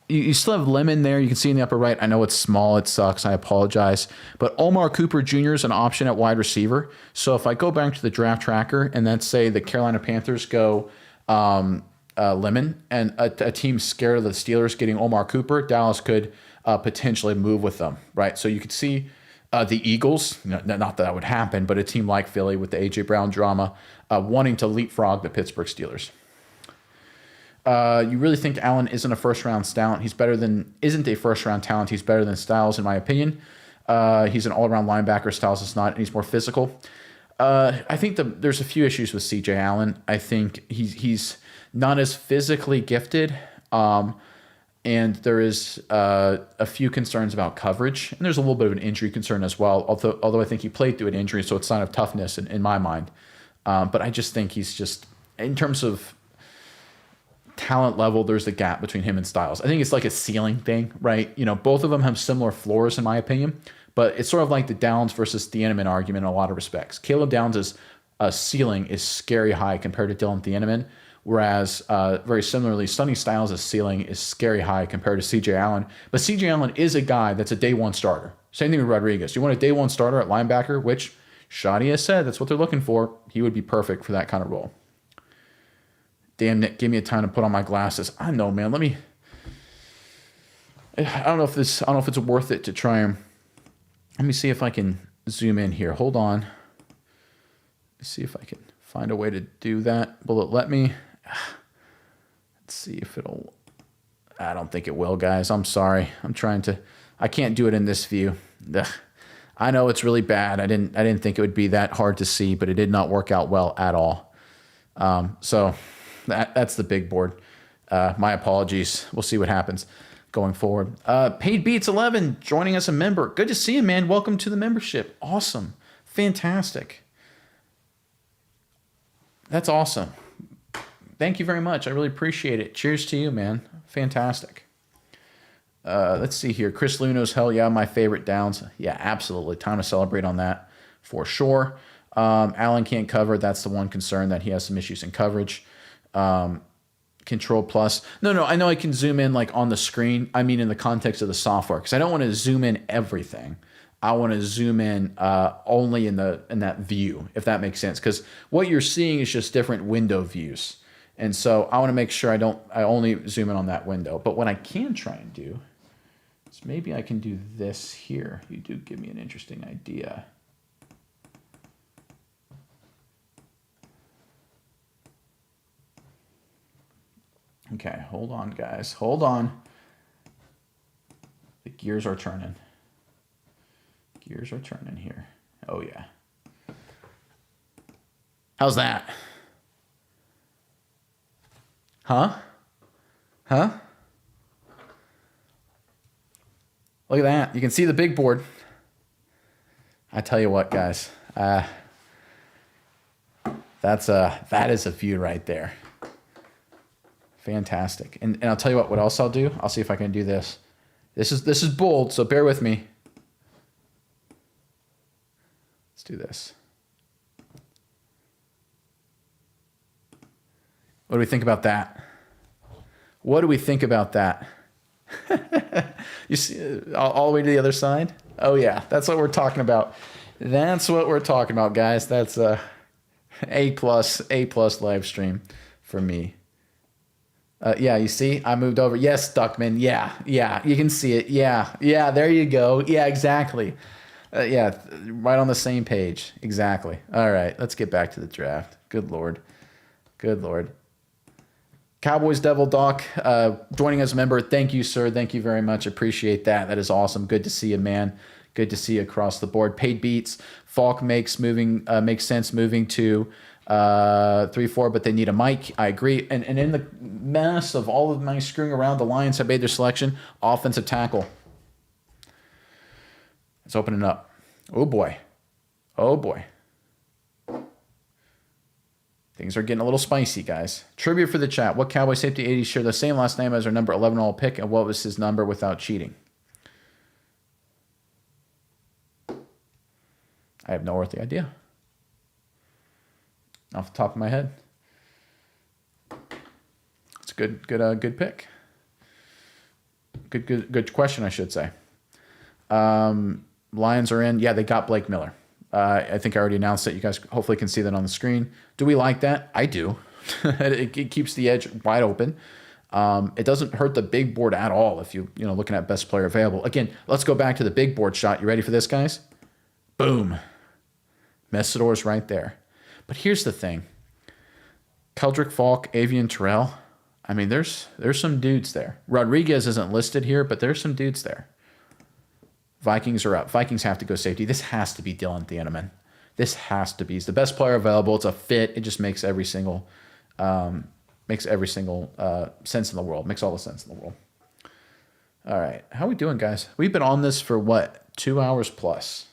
You still have Lemon there. You can see in the upper right. I know it's small. It sucks. I apologize. But Omar Cooper Jr. is an option at wide receiver. So if I go back to the draft tracker and then say the Carolina Panthers go Lemon and a team scared of the Steelers getting Omar Cooper, Dallas could potentially move with them, right? So you could see the Eagles, not that that would happen, but a team like Philly with the A.J. Brown drama wanting to leapfrog the Pittsburgh Steelers. You really think Allen isn't a first-round talent? Isn't a first-round talent. He's better than Styles, in my opinion. He's an all-around linebacker. Styles is not, and he's more physical. I think there's a few issues with C.J. Allen. I think he's not as physically gifted. And there is a few concerns about coverage, and there's a little bit of an injury concern as well. Although I think he played through an injury, so it's a sign of toughness in my mind. But I just think he's just, in terms of talent level, there's a gap between him and Styles. I think it's like a ceiling thing, right? You know, both of them have similar floors in my opinion, but it's sort of like the Downs versus Thieneman argument in a lot of respects. Caleb Downs' ceiling is scary high compared to Dylan Thieneman. Whereas, very similarly, Sonny Styles' ceiling is scary high compared to C.J. Allen. But C.J. Allen is a guy that's a day one starter. Same thing with Rodriguez. You want a day one starter at linebacker, which Shoddy has said that's what they're looking for. He would be perfect for that kind of role. Damn, Nick, give me a time to put on my glasses. I know, man. I don't know if it's worth it to try and. Let me see if I can zoom in here. Hold on. Let's see if I can find a way to do that. Will it let me? Let's see if it'll. I don't think it will, guys. I'm sorry. I can't do it in this view. Ugh. I know it's really bad. I didn't think it would be that hard to see, but it did not work out well at all. So that's the big board. My apologies. We'll see what happens going forward. Paid Beats 11 joining us, a member. Good to see you, man. Welcome to the membership. Awesome. Fantastic. That's awesome. Thank you very much. I really appreciate it. Cheers to you, man. Fantastic. Let's see here. Chris Luno's, hell yeah, my favorite Downs. Yeah, absolutely. Time to celebrate on that for sure. Allen can't cover. That's the one concern, that he has some issues in coverage. Control plus. No, I know I can zoom in like on the screen. I mean in the context of the software, because I don't want to zoom in everything. I want to zoom in only in that view, if that makes sense. Because what you're seeing is just different window views. And so I want to make sure I only zoom in on that window. But what I can try and do is maybe I can do this here. You do give me an interesting idea. Okay, hold on, guys. Hold on. The gears are turning. Gears are turning here. Oh, yeah. How's that? Huh? Look at that. You can see the big board. I tell you what, guys. That is a view right there. Fantastic. And I'll tell you what else I'll do. I'll see if I can do this. This is bold, so bear with me. Let's do this. What do we think about that? What do we think about that? You see, all the way to the other side? Oh, yeah. That's what we're talking about. That's what we're talking about, guys. That's a plus live stream for me. Yeah, you see? I moved over. Yes, Duckman. Yeah. You can see it. Yeah. There you go. Yeah, exactly. Yeah, right on the same page. Exactly. All right, let's get back to the draft. Good Lord. Cowboys Devil Doc joining us a member. Thank you, sir. Thank you very much. Appreciate that. That is awesome. Good to see you, man. Good to see you across the board. Paid Beats. Falk makes sense moving to 3-4, but they need a mic. I agree. And in the mess of all of my screwing around, the Lions have made their selection. Offensive tackle. It's opening up. Oh, boy. Things are getting a little spicy, guys. Trivia for the chat. What Cowboy safety 80 share the same last name as our number 11 all pick, and what was his number without cheating? I have no earthly idea. Off the top of my head. It's a good pick. Good question, I should say. Lions are in. Yeah, they got Blake Miller. I think I already announced it. You guys hopefully can see that on the screen. Do we like that? I do. It keeps the edge wide open. It doesn't hurt the big board at all if you're looking at best player available. Again, let's go back to the big board shot. You ready for this, guys? Boom. Messidor's right there. But here's the thing. Keldrick, Falk, Avian, Terrell. I mean, there's some dudes there. Rodriguez isn't listed here, but there's some dudes there. Vikings are up. Vikings have to go safety. This has to be Dylan Thieneman. This has to be. He's the best player available. It's a fit. It just makes every single sense in the world. Makes all the sense in the world. All right. How we doing, guys? We've been on this for what? 2 hours plus.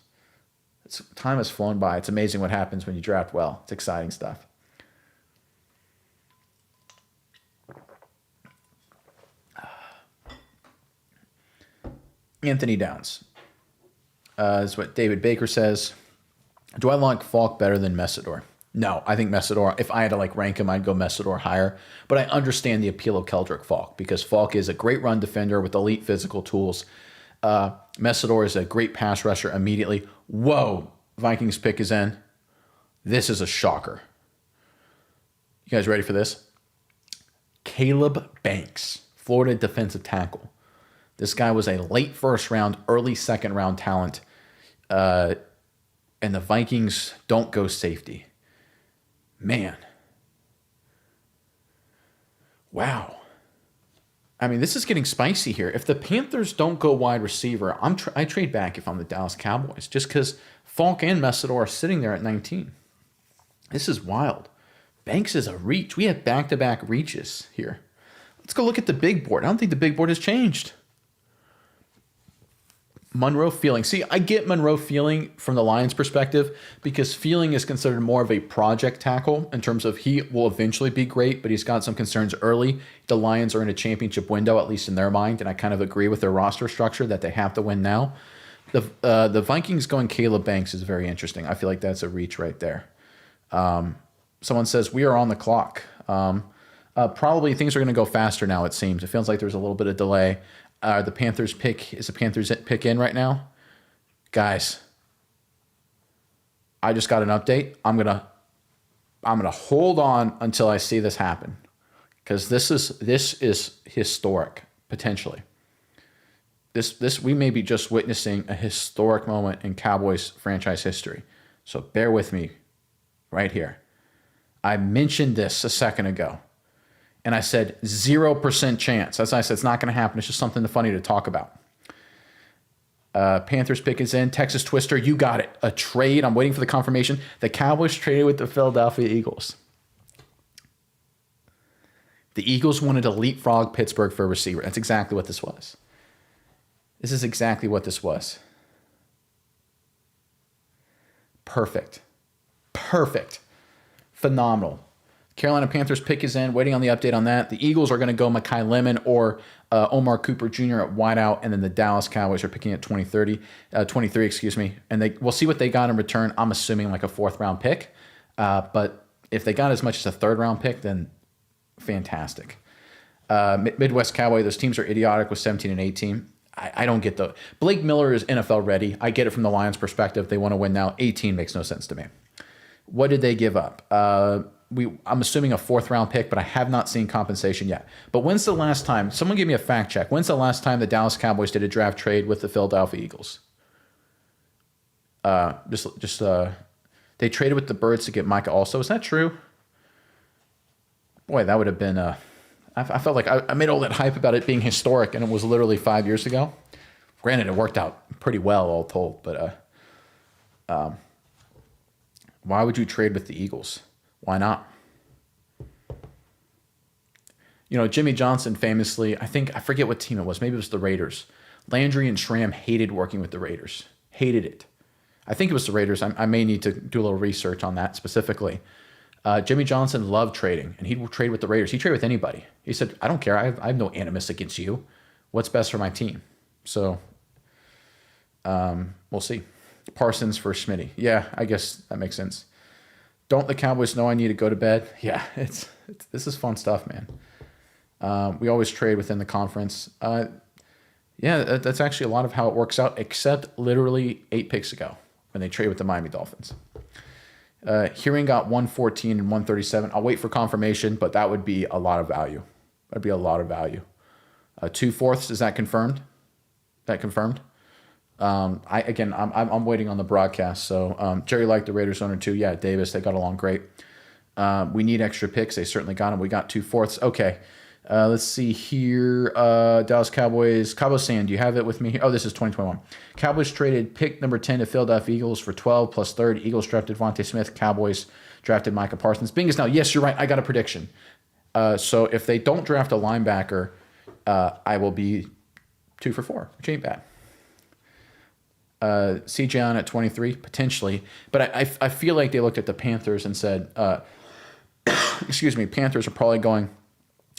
Time has flown by. It's amazing what happens when you draft well. It's exciting stuff. Anthony Downs. Is what David Baker says. Do I like Falk better than Messidor? No, I think Messidor, if I had to rank him, I'd go Messidor higher. But I understand the appeal of Keldrick Falk because Falk is a great run defender with elite physical tools. Messidor is a great pass rusher immediately. Whoa, Vikings pick is in. This is a shocker. You guys ready for this? Caleb Banks, Florida defensive tackle. This guy was a late first round, early second round talent. And the Vikings don't go safety. Man. Wow. I mean, this is getting spicy here. If the Panthers don't go wide receiver, I trade back if I'm the Dallas Cowboys, just because Falk and Messidor are sitting there at 19. This is wild. Banks is a reach. We have back-to-back reaches here. Let's go look at the big board. I don't think the big board has changed. Monroe Feeling. See, I get Monroe Feeling from the Lions' perspective because Feeling is considered more of a project tackle in terms of he will eventually be great, but he's got some concerns early. The Lions are in a championship window, at least in their mind, and I kind of agree with their roster structure that they have to win now. The Vikings going Caleb Banks is very interesting. I feel like that's a reach right there. Someone says, we are on the clock. Probably things are going to go faster now, it seems. It feels like there's a little bit of delay. Is the Panthers pick in right now? Guys, I just got an update. I'm gonna hold on until I see this happen. Because this is historic, potentially. This we may be just witnessing a historic moment in Cowboys franchise history. So bear with me right here. I mentioned this a second ago. And I said 0% chance. As I said, it's not going to happen. It's just something funny to talk about. Panthers pick is in. Texas Twister, you got it. A trade. I'm waiting for the confirmation. The Cowboys traded with the Philadelphia Eagles. The Eagles wanted to leapfrog Pittsburgh for a receiver. That's exactly what this was. This is exactly what this was. Perfect. Phenomenal. Carolina Panthers pick is in. Waiting on the update on that. The Eagles are going to go Mekhi Lemon or Omar Cooper Jr. at wideout, and then the Dallas Cowboys are picking at 23, excuse me. And we'll see what they got in return. I'm assuming like a 4th round pick. But if they got as much as a 3rd round pick, then fantastic. Midwest Cowboy, those teams are idiotic with 17 and 18. I don't get the Blake Miller is NFL ready. I get it from the Lions' perspective. They want to win now. 18 makes no sense to me. What did they give up? I'm assuming a 4th round pick, but I have not seen compensation yet. But when's the last time? Someone give me a fact check. When's the last time the Dallas Cowboys did a draft trade with the Philadelphia Eagles? They traded with the Birds to get Micah also. Is that true? Boy, that would have been. I felt like I made all that hype about it being historic, and it was literally 5 years ago. Granted, it worked out pretty well, all told. But why would you trade with the Eagles? Why not? You know, Jimmy Johnson famously, I forget what team it was. Maybe it was the Raiders. Landry and Schramm hated working with the Raiders. Hated it. I think it was the Raiders. I may need to do a little research on that specifically. Jimmy Johnson loved trading, and he'd trade with the Raiders. He'd trade with anybody. He said, I don't care. I have no animus against you. What's best for my team? So we'll see. Parsons for Smitty. Yeah, I guess that makes sense. Don't the Cowboys know I need to go to bed? Yeah, this is fun stuff, man. We always trade within the conference. Yeah, that's actually a lot of how it works out, except literally 8 picks ago when they trade with the Miami Dolphins. Hearing got 114 and 137. I'll wait for confirmation, but that would be a lot of value. That'd be a lot of value. 2/4, is that confirmed? That confirmed? I'm waiting on the broadcast. So Jerry liked the Raiders owner too. Yeah, Davis, they got along great. We need extra picks. They certainly got them. We got 2/4. Okay. Let's see here. Dallas Cowboys. Cabo San, do you have it with me here? Oh, this is 2021. Cowboys traded pick number 10 to Philadelphia Eagles for 12 plus 3rd. Eagles drafted Devontae Smith. Cowboys drafted Micah Parsons. Bing is now. Yes, you're right. I got a prediction. So if they don't draft a linebacker, I will be 2 for 4, which ain't bad. CJ on at 23, potentially. But I feel like they looked at the Panthers and said, excuse me, Panthers are probably going,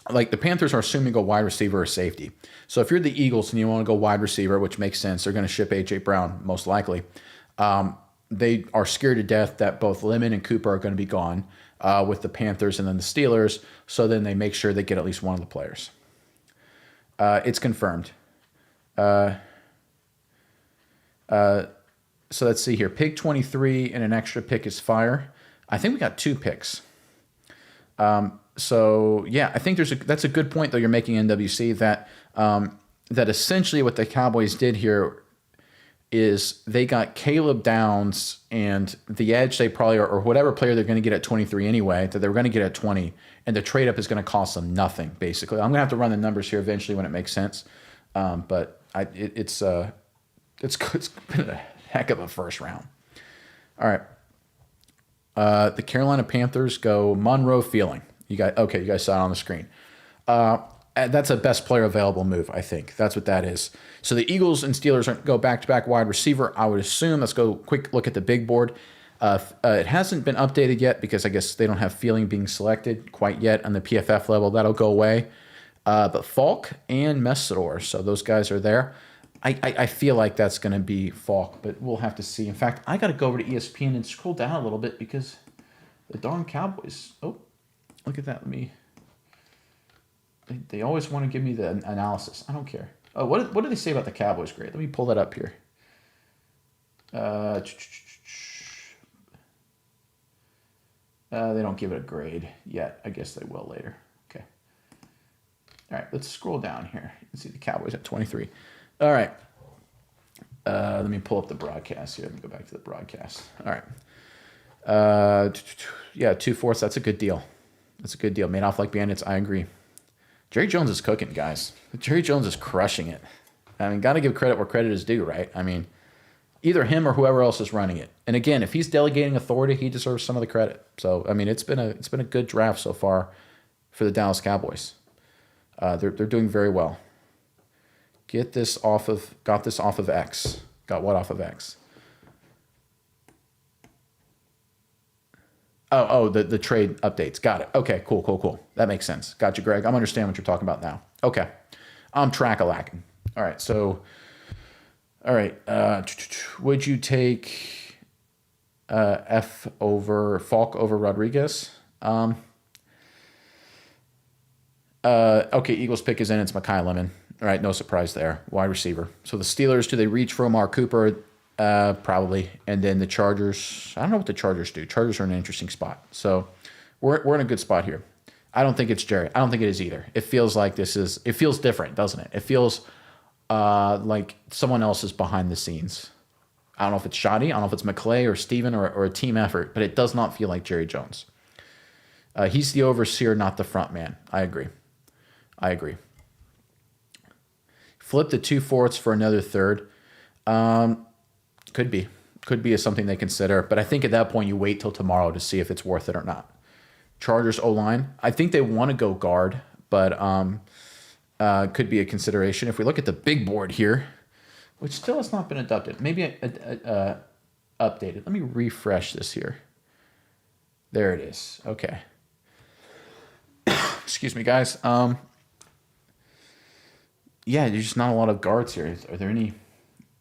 like the Panthers are assuming go wide receiver or safety. So if you're the Eagles and you want to go wide receiver, which makes sense, they're going to ship A.J. Brown most likely. They are scared to death that both Lemon and Cooper are going to be gone with the Panthers and then the Steelers. So then they make sure they get at least one of the players. It's confirmed. So let's see here. Pick 23 and an extra pick is fire. I think we got 2 picks. So yeah, I think that's a good point though you're making, NWC, that that essentially what the Cowboys did here is they got Caleb Downs and the edge they probably or whatever player they're going to get at 23 anyway that they were going to get at 20, and the trade up is going to cost them nothing basically. I'm going to have to run the numbers here eventually when it makes sense, but it's been a heck of a first round. All right. The Carolina Panthers go Monroe Feeling. You guys saw it on the screen. That's a best player available move, I think. That's what that is. So the Eagles and Steelers go back-to-back wide receiver, I would assume. Let's go quick look at the big board. It hasn't been updated yet because I guess they don't have Feeling being selected quite yet on the PFF level. That'll go away. But Falk and Messidor, so those guys are there. I feel like that's going to be Falk, but we'll have to see. In fact, I got to go over to ESPN and scroll down a little bit because the darn Cowboys. Oh, look at that. They always want to give me the analysis. I don't care. Oh, what do they say about the Cowboys grade? Let me pull that up here. They don't give it a grade yet. I guess they will later. Okay. All right, let's scroll down here and see the Cowboys at 23. All right. Let me pull up the broadcast here. Let me go back to the broadcast. All right. Yeah, 2/4. That's a good deal. That's a good deal. Made off like bandits. I agree. Jerry Jones is cooking, guys. Jerry Jones is crushing it. I mean, got to give credit where credit is due, right? I mean, either him or whoever else is running it. And again, if he's delegating authority, he deserves some of the credit. So, I mean, it's been a good draft so far for the Dallas Cowboys. They're doing very well. Got this off of X. Got what off of X? Oh, the trade updates. Got it. Okay, cool. That makes sense. Got you, Greg. I'm understanding what you're talking about now. Okay. I'm track-a-lacking. All right, so, would you take Falk over Rodriguez? Okay, Eagles pick is in. It's Mekhi Lemon. All right, no surprise there. Wide receiver. So the Steelers, do they reach for Amari Cooper? Probably. And then the Chargers, I don't know what the Chargers do. Chargers are in an interesting spot. So we're in a good spot here. I don't think it's Jerry. I don't think it is either. It feels like it feels different, doesn't it? It feels like someone else is behind the scenes. I don't know if it's Shoddy. I don't know if it's McClay or Steven or a team effort, but it does not feel like Jerry Jones. He's the overseer, not the front man. I agree. Flip the 2/4 for another third. Could be something they consider, but I think at that point you wait till tomorrow to see if it's worth it or not. Chargers O-line, I think they want to go guard, but could be a consideration. If we look at the big board here, which still has not been adopted, maybe updated. Let me refresh this here. There it is. Okay. Excuse me, guys. Yeah, there's just not a lot of guards here. Are there any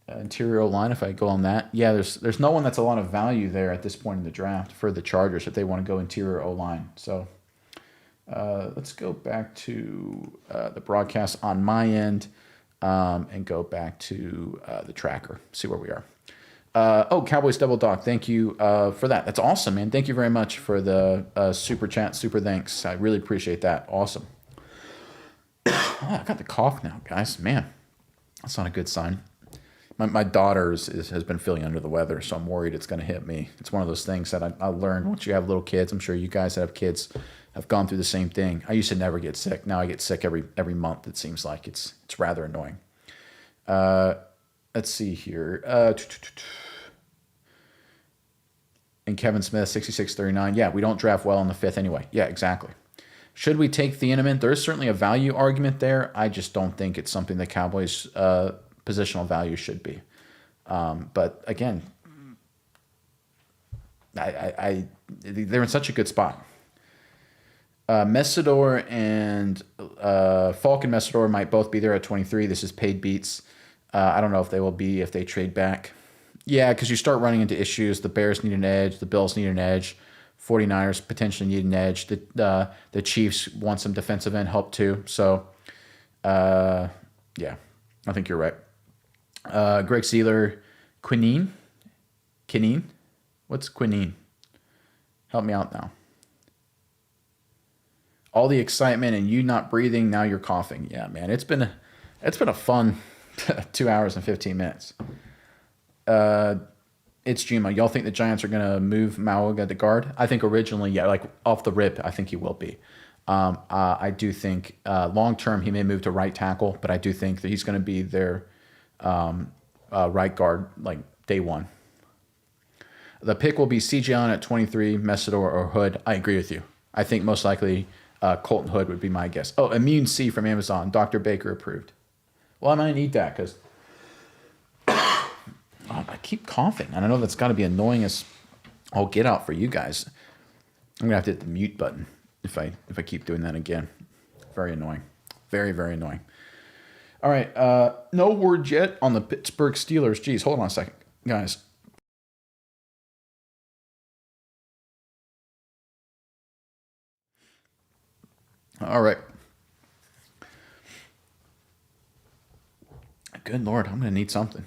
interior line if I go on that? Yeah, there's no one that's a lot of value there at this point in the draft for the Chargers if they want to go interior O-line. So let's go back to the broadcast on my end and go back to the tracker, see where we are. Cowboys Double Dog, thank you for that. That's awesome, man. Thank you very much for the super chat, super thanks. I really appreciate that. Awesome. I got the cough now, guys. Man, that's not a good sign. My daughter has been feeling under the weather, so I'm worried it's going to hit me. It's one of those things that I learned once you have little kids. I'm sure you guys that have kids have gone through the same thing. I used to never get sick. Now I get sick every month, it seems like. It's rather annoying. Let's see here. And Kevin Smith, 6639. Yeah, we don't draft well in the 5th anyway. Yeah, exactly. Should we take Thieneman? There's certainly a value argument there. I just don't think it's something the Cowboys' positional value should be. But again, they're in such a good spot. Messidor and Falk and Messidor might both be there at 23. This is paid beats. I don't know if they will be if they trade back. Yeah, because you start running into issues. The Bears need an edge. The Bills need an edge. 49ers potentially need an edge. The Chiefs want some defensive end help too. So, yeah, I think you're right. Greg Sealer, Quinine? What's quinine? Help me out now. All the excitement and you not breathing, now you're coughing. Yeah, man, it's been a fun 2 hours and 15 minutes. It's Juma. Y'all think the Giants are gonna move Mauigoa to guard? I think originally, yeah, like off the rip, I think he will be. I do think long term he may move to right tackle, but I do think that he's going to be their right guard like day one. The pick will be CJ on at 23, Messidor or Hood. I agree with you. I think most likely Colton Hood would be my guess. Oh, Immune C from Amazon. Dr. Baker approved. Well, I might need that because I keep coughing. And I know that's got to be annoying as all get out for you guys. I'm going to have to hit the mute button if I keep doing that again. Very annoying. Very, very annoying. All right. No word yet on the Pittsburgh Steelers. Geez, hold on a second, guys. All right. Good Lord, I'm going to need something.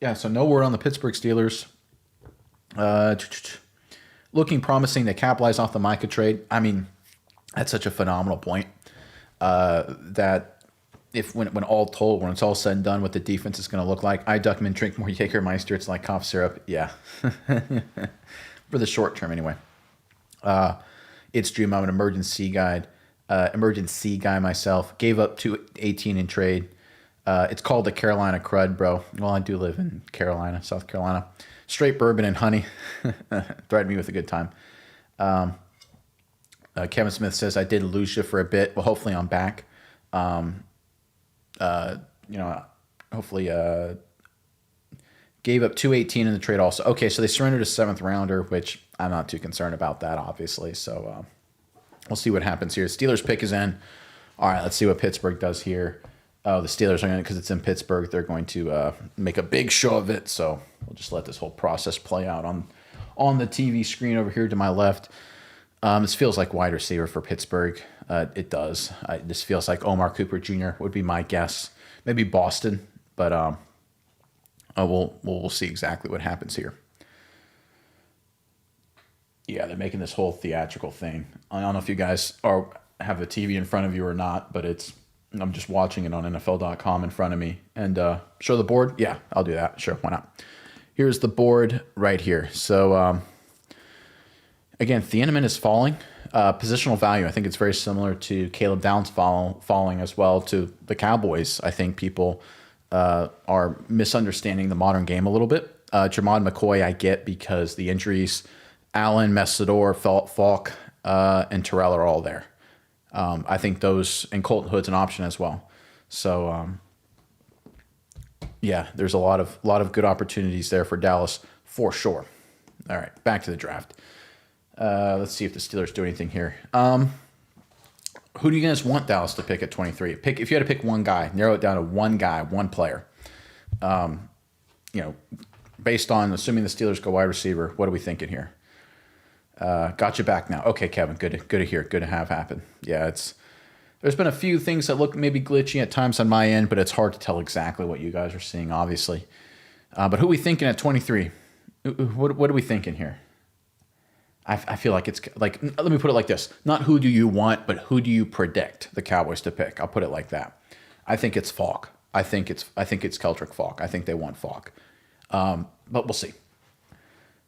Yeah, so no word on the Pittsburgh Steelers. Looking promising to capitalize off the Micah trade. I mean, that's such a phenomenal point. That if when all told, when it's all said and done, what the defense is going to look like. I duck and drink more Jägermeister. It's like cough syrup. Yeah. For the short term, anyway. It's Dream. I'm an emergency guy myself. Gave up 218 in trade. It's called the Carolina crud, bro. Well, I do live in Carolina, South Carolina. Straight bourbon and honey. Threatened me with a good time. Kevin Smith says, I did lose you for a bit. Well, hopefully I'm back. Hopefully gave up 218 in the trade also. Okay, so they surrendered a 7th rounder, which I'm not too concerned about that, obviously. So we'll see what happens here. Steelers pick is in. All right, let's see what Pittsburgh does here. Oh, the Steelers are going to, because it's in Pittsburgh, they're going to make a big show of it. So we'll just let this whole process play out on the TV screen over here to my left. This feels like wide receiver for Pittsburgh. It does. This feels like Omar Cooper Jr. would be my guess. Maybe Boston, but we'll see exactly what happens here. Yeah, they're making this whole theatrical thing. I don't know if you guys have a TV in front of you or not, but I'm just watching it on NFL.com in front of me. And show the board? Yeah, I'll do that. Sure, why not? Here's the board right here. So, again, Thieneman is falling. Positional value, I think it's very similar to Caleb Downs falling as well to the Cowboys. I think people are misunderstanding the modern game a little bit. Jermod McCoy I get because the injuries, Allen, Messidor, Falk, and Terrell are all there. I think those, and Colton Hood's an option as well. So, yeah, there's a lot of good opportunities there for Dallas for sure. All right, back to the draft. Let's see if the Steelers do anything here. Who do you guys want Dallas to pick at 23? If you had to pick one guy, narrow it down to one guy, one player. Based on assuming the Steelers go wide receiver, what are we thinking here? Got you back now. Okay, Kevin, good to hear. Good to have happen. Yeah, there's been a few things that look maybe glitchy at times on my end, but it's hard to tell exactly what you guys are seeing, obviously. But who are we thinking at 23? What are we thinking here? I feel like it's like, let me put it like this. Not who do you want, but who do you predict the Cowboys to pick? I'll put it like that. I think it's Falk. I think it's Keldrick Falk. I think they want Falk. But we'll see.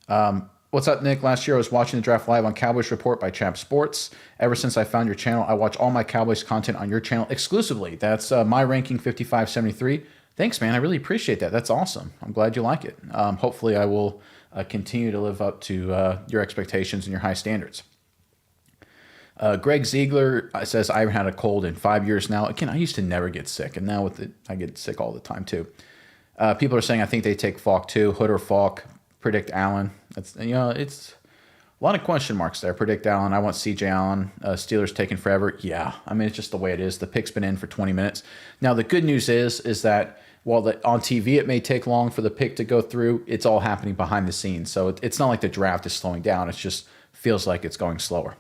What's up, Nick? Last year I was watching the draft live on Cowboys Report by Champ Sports. Ever since I found your channel, I watch all my Cowboys content on your channel exclusively. That's my ranking 5573. Thanks, man. I really appreciate that. That's awesome. I'm glad you like it. Hopefully, I will continue to live up to your expectations and your high standards. Greg Ziegler says, I haven't had a cold in 5 years now. Again, I used to never get sick, and now with it, I get sick all the time, too. People are saying, I think they take Falk, too. Hood or Falk, predict Allen. That's, it's a lot of question marks there. Predict Allen. I want C.J. Allen. Steelers taking forever. Yeah, I mean, it's just the way it is. The pick's been in for 20 minutes. Now, the good news is that while on TV it may take long for the pick to go through, it's all happening behind the scenes. So it's not like the draft is slowing down. It just feels like it's going slower.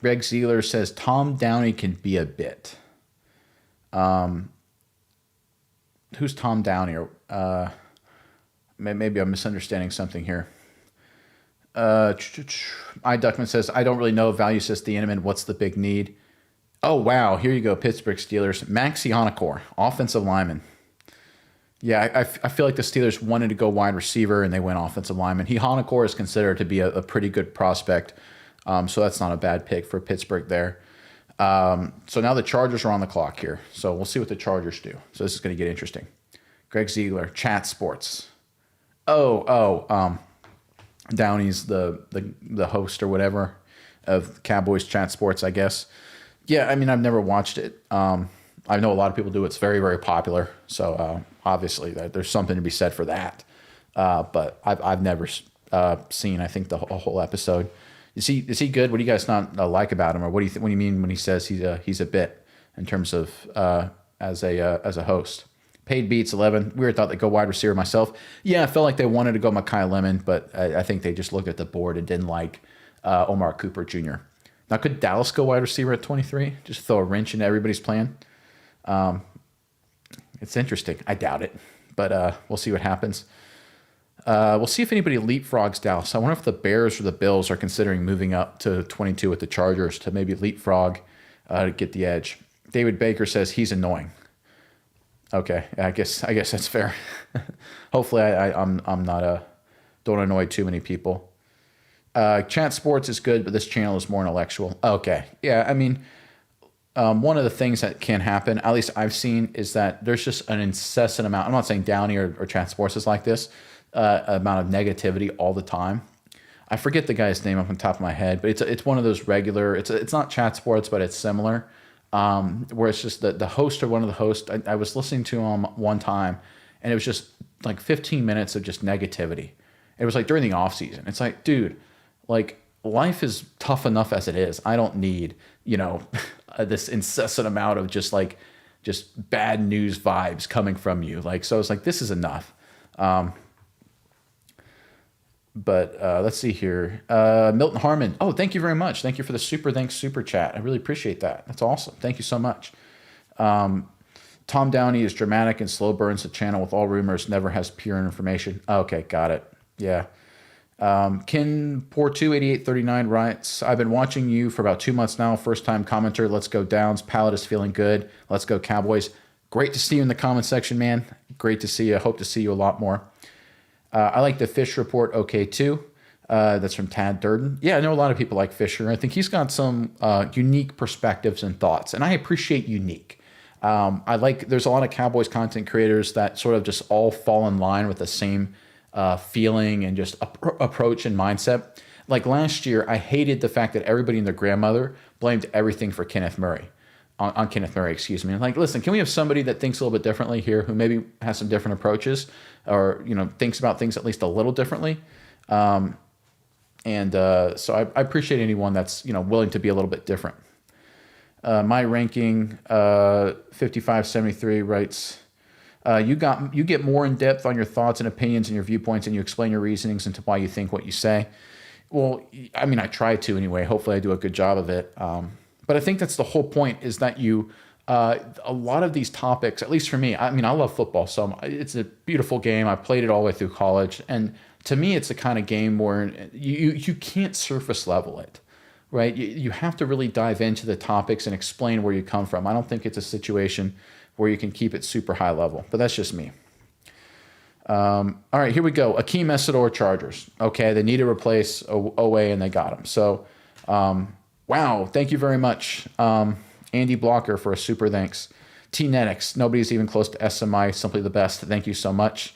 Greg Ziegler says, Tom Downey can be a bit. Who's Tom Downey? Maybe I'm misunderstanding something here. Duckman says, I don't really know. Value says Thieneman. What's the big need? Oh, wow. Here you go. Pittsburgh Steelers. Maxi Honekor, offensive lineman. Yeah, I feel like the Steelers wanted to go wide receiver, and they went offensive lineman. Honekor is considered to be a pretty good prospect, so that's not a bad pick for Pittsburgh there. So now the Chargers are on the clock here, so we'll see what the Chargers do. So this is going to get interesting. Greg Ziegler, Chat Sports. Downey's the host or whatever of Cowboys Chat Sports, I guess. Yeah, I mean, I've never watched it. I know a lot of people do. It's very, very popular. So obviously there's something to be said for that. But I've never seen, I think, the whole episode. Is he good? What do you guys not like about him, or what do you mean when he says he's a bit in terms of as a host? Paid beats 11. Weird thought they'd go wide receiver myself. Yeah, I felt like they wanted to go Mekhi Lemon, but I think they just looked at the board and didn't like Omar Cooper Jr. Now, could Dallas go wide receiver at 23? Just throw a wrench into everybody's plan? It's interesting. I doubt it, but we'll see what happens. We'll see if anybody leapfrogs Dallas. I wonder if the Bears or the Bills are considering moving up to 22 with the Chargers to maybe leapfrog to get the edge. David Baker says he's annoying. Okay, I guess that's fair. Hopefully, I'm not don't annoy too many people. Chat Sports is good, but this channel is more intellectual. Okay, yeah, I mean, one of the things that can happen, at least I've seen, is that there's just an incessant amount. I'm not saying Downey or Chat Sports is like this. Amount of negativity all the time. I forget the guy's name off the top of my head, but it's one of those regular. It's not Chat Sports, but it's similar. Where it's just the host or one of the hosts. I was listening to him one time, and it was just like 15 minutes of just negativity. It was like during the off season. It's like, dude, like life is tough enough as it is. I don't need this incessant amount of just bad news vibes coming from you. Like, so it's like, this is enough. But let's see here. Milton Harmon. Oh, thank you very much. Thank you for the super chat. I really appreciate that. That's awesome. Thank you so much. Tom Downey is dramatic and slow burns the channel with all rumors, never has pure information. Okay, got it. Yeah. Ken Poor28839 writes, I've been watching you for about 2 months now. First time commenter. Let's go Downs. Palette is feeling good. Let's go Cowboys. Great to see you in the comment section, man. Great to see you. Hope to see you a lot more. I like the Fish report okay too. That's from Tad Durden. Yeah, I know a lot of people like Fisher. I think he's got some unique perspectives and thoughts, and I appreciate unique. There's a lot of Cowboys content creators that sort of just all fall in line with the same feeling and just approach and mindset. Like last year, I hated the fact that everybody and their grandmother blamed everything for Kenneth Murray. On Kenneth Murray, excuse me. Like, listen, can we have somebody that thinks a little bit differently here, who maybe has some different approaches, or thinks about things at least a little differently? So I appreciate anyone that's willing to be a little bit different. My ranking 5573 writes, you get more in depth on your thoughts and opinions and your viewpoints, and you explain your reasonings into why you think what you say. Well, I mean, I try to anyway. Hopefully, I do a good job of it. But I think that's the whole point, is that a lot of these topics, at least for me, I mean, I love football, so it's a beautiful game. I played it all the way through college. And to me, it's the kind of game where you can't surface level it, right? You have to really dive into the topics and explain where you come from. I don't think it's a situation where you can keep it super high level, but that's just me. All right, here we go. Akeem Essador Chargers. Okay, they need to replace OA, and they got him. So, wow, thank you very much, Andy Blocker, for a super thanks. T-Netics, nobody's even close to SMI, simply the best. Thank you so much.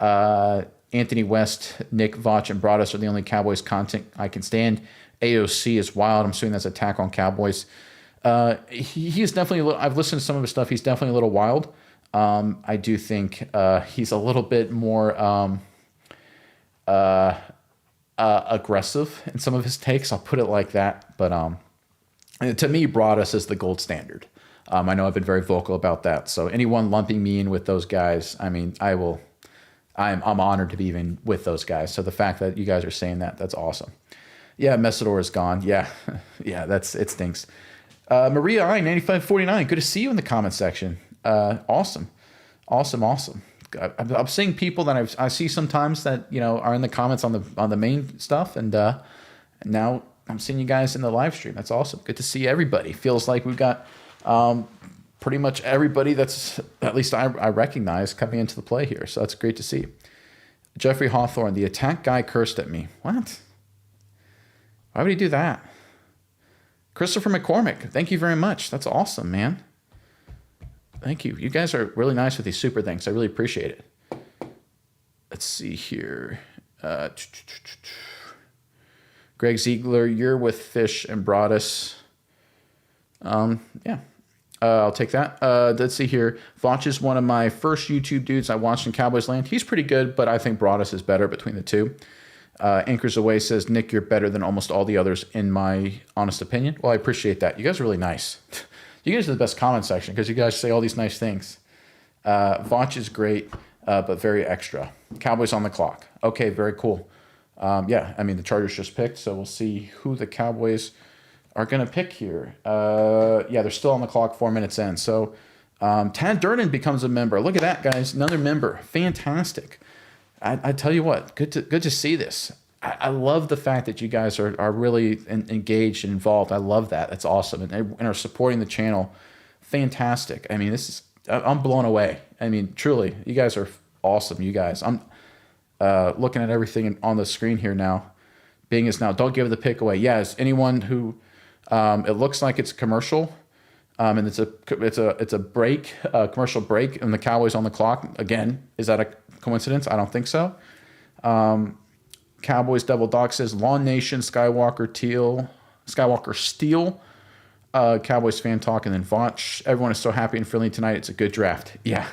Anthony West, Nick Vach, and Broadus are the only Cowboys content I can stand. AOC is wild. I'm assuming that's attack on Cowboys. He is definitely a little, I've listened to some of his stuff. He's definitely a little wild. I do think he's a little bit more aggressive in some of his takes. I'll put it like that. But to me, Broadus is the gold standard. I know I've been very vocal about that. So anyone lumping me in with those guys, I mean, I'm honored to be even with those guys. So the fact that you guys are saying that, that's awesome. Yeah, Messidor is gone. Yeah, yeah, it stinks. Maria I 9549. Good to see you in the comment section. Awesome. I'm seeing people that I see sometimes that are in the comments on the main stuff, and now I'm seeing you guys in the live stream. That's awesome. Good to see everybody. Feels like we've got pretty much everybody that's at least I recognize coming into the play here. So that's great to see. Jeffrey Hawthorne, the attack guy cursed at me. What? Why would he do that? Christopher McCormick, thank you very much. That's awesome, man. Thank you. You guys are really nice with these super things. I really appreciate it. Let's see here. Greg Ziegler, you're with Fish and Broadus. Yeah. I'll take that. Let's see here. Vach is one of my first YouTube dudes I watched in Cowboys Land. He's pretty good, but I think Broadus is better between the two. Anchors Away says, Nick, you're better than almost all the others in my honest opinion. Well, I appreciate that. You guys are really nice. You guys are the best comment section because you guys say all these nice things. Vach is great, but very extra. Cowboys on the clock. Okay, very cool. Yeah, I mean, the Chargers just picked, so we'll see who the Cowboys are going to pick here. Yeah, they're still on the clock 4 minutes in. So Tad Durden becomes a member. Look at that, guys. Another member. Fantastic. I tell you what, good to see this. I love the fact that you guys are really engaged and involved. I love that. That's awesome. And are supporting the channel. Fantastic. I mean, I'm blown away. I mean, truly, you guys are awesome. You guys. I'm looking at everything on the screen here now. Bing is now, don't give the pick away. Yes, anyone who, it looks like it's a commercial. And it's a break, commercial break, and the Cowboys on the clock. Again, is that a coincidence? I don't think so. Cowboys Double Dog says Lawn Nation, Skywalker Steel, Cowboys fan talk, and then Vach. Everyone is so happy and friendly tonight. It's a good draft. Yeah.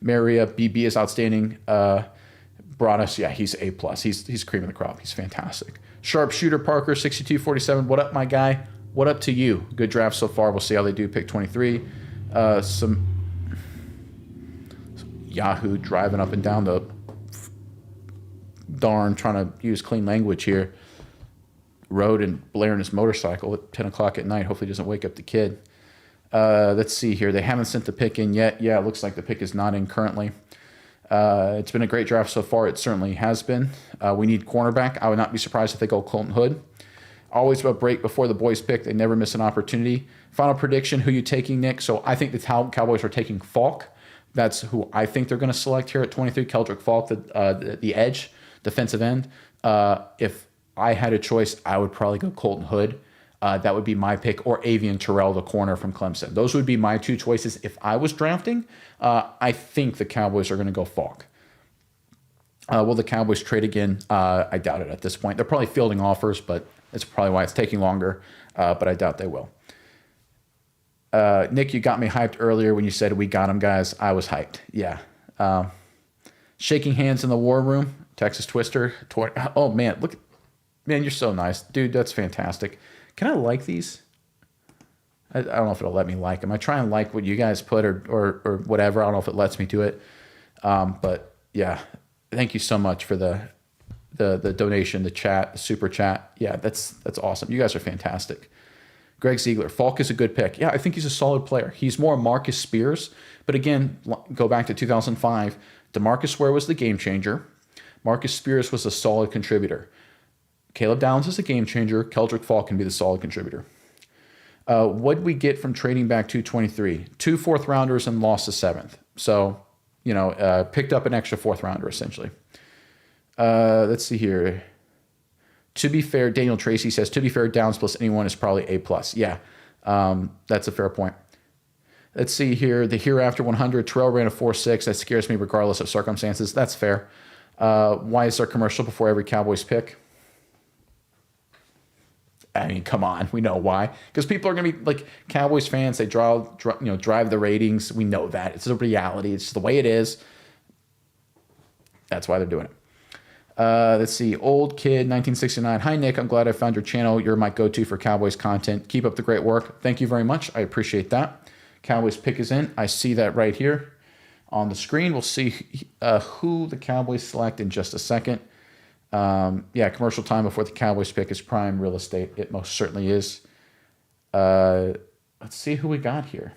Maria BB is outstanding. Broadus, yeah, he's A+. He's cream of the crop. He's fantastic. Sharpshooter Parker 6247. What up, my guy? What up to you? Good draft so far. We'll see how they do. Pick 23. Some Yahoo driving up and down the darn, trying to use clean language here, road and blaring his motorcycle at 10 o'clock at night. Hopefully he doesn't wake up the kid. Let's see here. They haven't sent the pick in yet. Yeah, it looks like the pick is not in currently. It's been a great draft so far. It certainly has been. We need cornerback. I would not be surprised if they go Colton Hood. Always a break before the boys pick. They never miss an opportunity. Final prediction, who you taking, Nick? So I think the Cowboys are taking Falk. That's who I think they're going to select here at 23. Keldrick Falk, the edge, defensive end. If I had a choice, I would probably go Colton Hood. That would be my pick, or Avian Terrell, the corner from Clemson. Those would be my two choices if I was drafting. I think the Cowboys are going to go Falk. Will the Cowboys trade again? I doubt it at this point. They're probably fielding offers, but it's probably why it's taking longer, but I doubt they will. Nick, you got me hyped earlier when you said we got him, guys. I was hyped. Yeah. Shaking hands in the war room. Texas Twister. Oh, man. Look. Man, you're so nice. Dude, that's fantastic. Can I like these? I don't know if it'll let me like them. I try and like what you guys put or whatever. I don't know if it lets me do it. But, yeah. Thank you so much for the donation, the chat, the super chat. Yeah, that's awesome. You guys are fantastic. Greg Ziegler, Falk is a good pick. Yeah, I think he's a solid player. He's more Marcus Spears. But again, go back to 2005. DeMarcus Ware was the game changer. Marcus Spears was a solid contributor. Caleb Downs is a game changer. Keldrick Falk can be the solid contributor. What did we get from trading back 223? 2 fourth-rounders and lost the 7th. So, picked up an extra 4th-rounder, essentially. Let's see here. To be fair, Daniel Tracy says, to be fair, Downs plus anyone is probably A+. Yeah, that's a fair point. Let's see here. The Hereafter 100, Terrell ran a 4.6. That scares me regardless of circumstances. That's fair. Why is there a commercial before every Cowboys pick? I mean, come on. We know why. Because people are going to be like Cowboys fans. They drive the ratings. We know that. It's a reality. It's the way it is. That's why they're doing it. Let's see. Old Kid 1969. Hi, Nick. I'm glad I found your channel. You're my go-to for Cowboys content. Keep up the great work. Thank you very much. I appreciate that. Cowboys pick is in. I see that right here on the screen. We'll see who the Cowboys select in just a second. Yeah, commercial time before the Cowboys pick is prime real estate. It most certainly is. Let's see who we got here.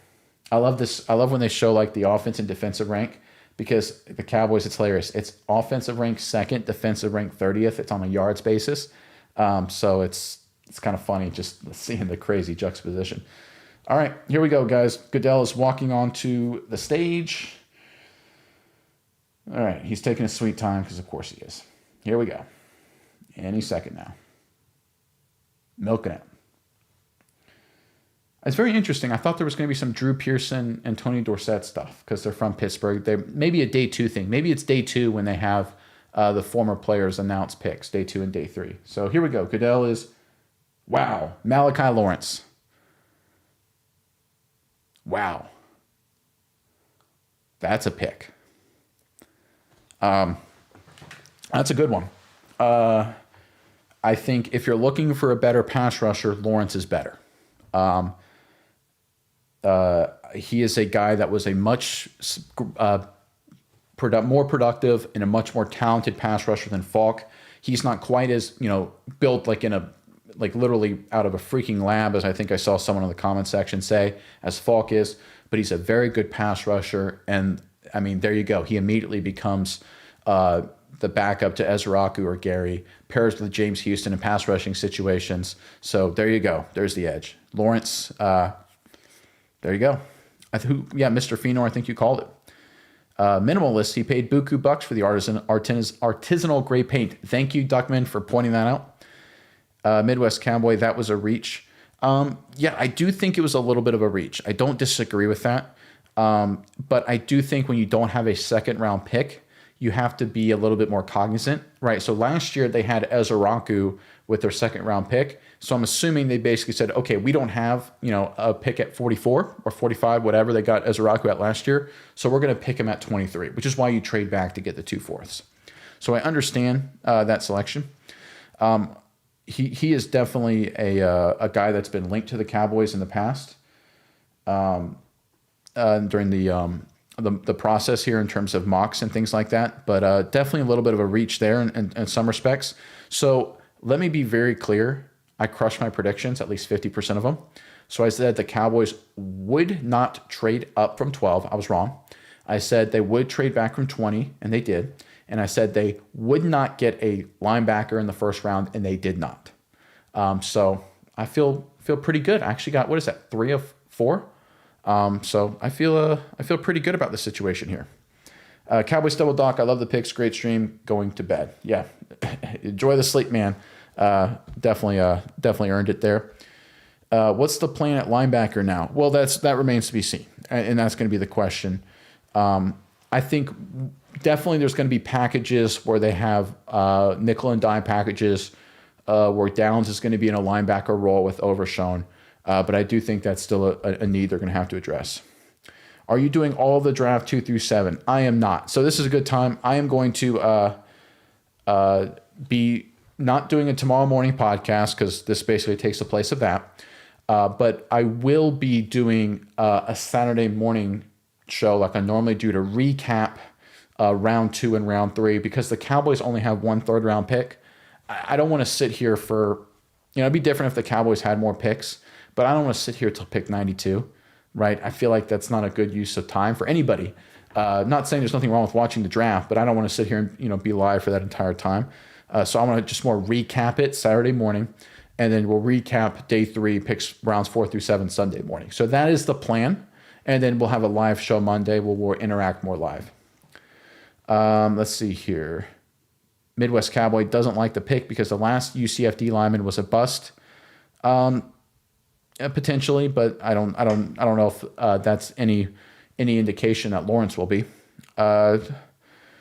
I love this. I love when they show like the offense and defensive rank, because the Cowboys, it's hilarious. It's offensive rank 2nd, defensive rank 30th. It's on a yards basis. So it's kind of funny just seeing the crazy juxtaposition. All right, here we go, guys. Goodell is walking onto the stage. All right, he's taking his sweet time because, of course, he is. Here we go. Any second now. Milking it. It's very interesting. I thought there was going to be some Drew Pearson and Tony Dorsett stuff because they're from Pittsburgh. They maybe a day 2 thing. Maybe it's day 2 when they have the former players announce picks, day 2 and day 3. So here we go. Goodell is, wow, Malachi Lawrence. Wow. That's a pick. That's a good one. I think if you're looking for a better pass rusher, Lawrence is better. He is a guy that was a much more productive and a much more talented pass rusher than Falk. He's not quite as, built like literally out of a freaking lab, as I think I saw someone in the comment section say, as Falk is, but he's a very good pass rusher. And I mean, there you go. He immediately becomes the backup to Ezraku or Gary, pairs with James Houston in pass rushing situations. So there you go. There's the edge. Lawrence, there you go. Mr. Fino, I think you called it. Minimalist, he paid buku bucks for the artisanal gray paint. Thank you, Duckman, for pointing that out. Midwest Cowboy, that was a reach. I do think it was a little bit of a reach. I don't disagree with that. But I do think when you don't have a 2nd round pick, you have to be a little bit more cognizant, right? So last year they had Ezraku with their 2nd round pick. So I'm assuming they basically said, okay, we don't have, a pick at 44 or 45, whatever they got Ezraku at last year. So we're going to pick him at 23, which is why you trade back to get the 2/4. So I understand that selection. He is definitely a guy that's been linked to the Cowboys in the past during the process here in terms of mocks and things like that. But definitely a little bit of a reach there in some respects. So let me be very clear. I crushed my predictions, at least 50% of them. So I said the Cowboys would not trade up from 12. I was wrong. I said they would trade back from 20, and they did. And I said they would not get a linebacker in the 1st round, and they did not. So I feel pretty good. I actually got, 3 of 4? So I feel pretty good about the situation here. Cowboys Double Doc, I love the picks. Great stream. Going to bed. Yeah, enjoy the sleep, man. Definitely earned it there. What's the plan at linebacker now? Well, that remains to be seen, and that's going to be the question. I think definitely there's going to be packages where they have nickel and dime packages where Downs is going to be in a linebacker role with Overshown. But I do think that's still a need they're going to have to address. Are you doing all of the draft 2 through 7? I am not. So this is a good time. I am going to be not doing a tomorrow morning podcast because this basically takes the place of that. But I will be doing a Saturday morning show like I normally do to recap round 2 and round 3 because the Cowboys only have 1 3rd round pick. I don't want to sit here for, it'd be different if the Cowboys had more picks, but I don't want to sit here till pick 92, right? I feel like that's not a good use of time for anybody. Not saying there's nothing wrong with watching the draft, but I don't want to sit here and be live for that entire time. So I want to just more recap it Saturday morning, and then we'll recap day 3, picks rounds 4 through 7 Sunday morning. So that is the plan, and then we'll have a live show Monday where we'll interact more live. Let's see here. Midwest Cowboy doesn't like the pick because the last UCFD lineman was a bust. potentially, but I don't know if that's any indication that Lawrence will be.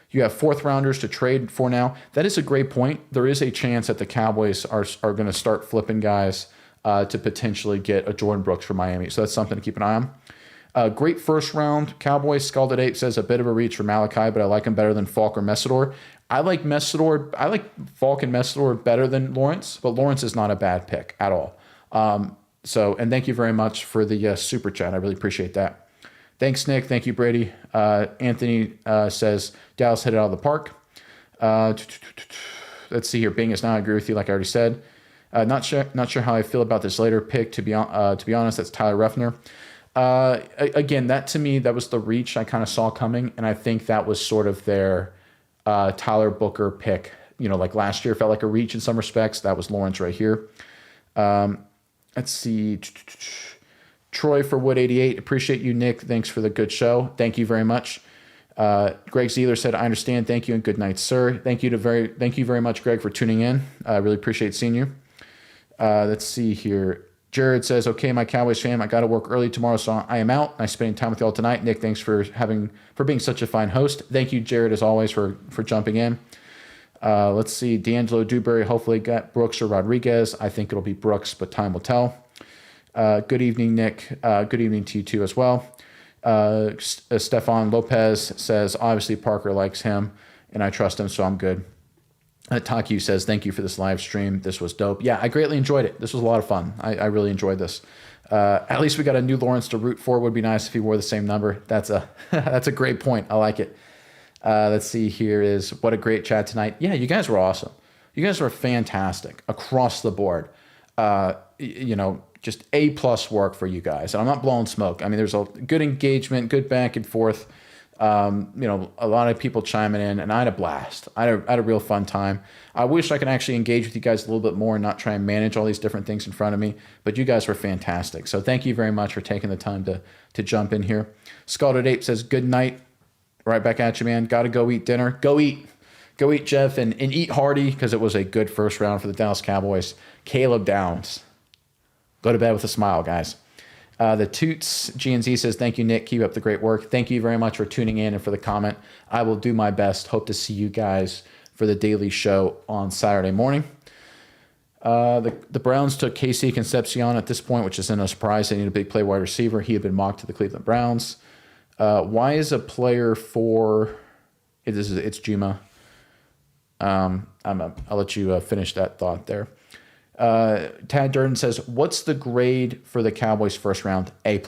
You have fourth rounders to trade for now. That is a great point. There is a chance that the Cowboys are going to start flipping guys to potentially get a Jordan Brooks for Miami. So that's something to keep an eye on. Great first round. Cowboys. Scalded Ape says a bit of a reach for Malachi, but I like him better than Falk or Messidor. I like Messidor. I like Falk and Messidor better than Lawrence, but Lawrence is not a bad pick at all. And thank you very much for the super chat. I really appreciate that. Thanks, Nick. Thank you, Brady. Anthony says Dallas hit it out of the park. Let's see here. Bing is now. I agree with you, like I already said. Not sure how I feel about this later pick. To be honest, that's Tyler Ruffner. Again, that to me, that was the reach I kind of saw coming, and I think that was sort of their Tyler Booker pick. Like last year felt like a reach in some respects. That was Lawrence right here. Let's see. Troy for Wood 88. Appreciate you, Nick. Thanks for the good show. Thank you very much. Greg Zeeler said, I understand. Thank you and good night, sir. Thank you very much, Greg, for tuning in. I really appreciate seeing you. Let's see here. Jared says, okay, my Cowboys fan, I got to work early tomorrow, so I am out. Nice spending time with you all tonight. Nick, thanks for being such a fine host. Thank you, Jared, as always, for jumping in. Let's see. D'Angelo Dewberry hopefully got Brooks or Rodriguez. I think it'll be Brooks, but time will tell. Good evening, Nick. Good evening to you too as well. Stefan Lopez says, obviously Parker likes him and I trust him, so I'm good. Taku says, thank you for this live stream. This was dope. Yeah, I greatly enjoyed it. This was a lot of fun. I really enjoyed this. At least we got a new Lawrence to root for. Would be nice if he wore the same number. That's a great point. I like it. Let's see here is what a great chat tonight. Yeah, you guys were awesome. You guys were fantastic across the board. Just A+ work for you guys. And I'm not blowing smoke. I mean, there's a good engagement, good back and forth. A lot of people chiming in, and I had a blast. I had a real fun time. I wish I could actually engage with you guys a little bit more and not try and manage all these different things in front of me, but you guys were fantastic. So thank you very much for taking the time to jump in here. Scalded Ape says, good night. Right back at you, man. Got to go eat dinner. Go eat, Jeff, and eat hearty, because it was a good first round for the Dallas Cowboys. Caleb Downs. Go to bed with a smile, guys. The Toots GNZ says, thank you, Nick. Keep up the great work. Thank you very much for tuning in and for the comment. I will do my best. Hope to see you guys for the daily show on Saturday morning. The Browns took KC Concepcion at this point, which isn't a surprise. They need a big play wide receiver. He had been mocked to the Cleveland Browns. Why is a player for... It's Juma. I'll let you finish that thought there. Tad Durden says, what's the grade for the Cowboys first round? A+.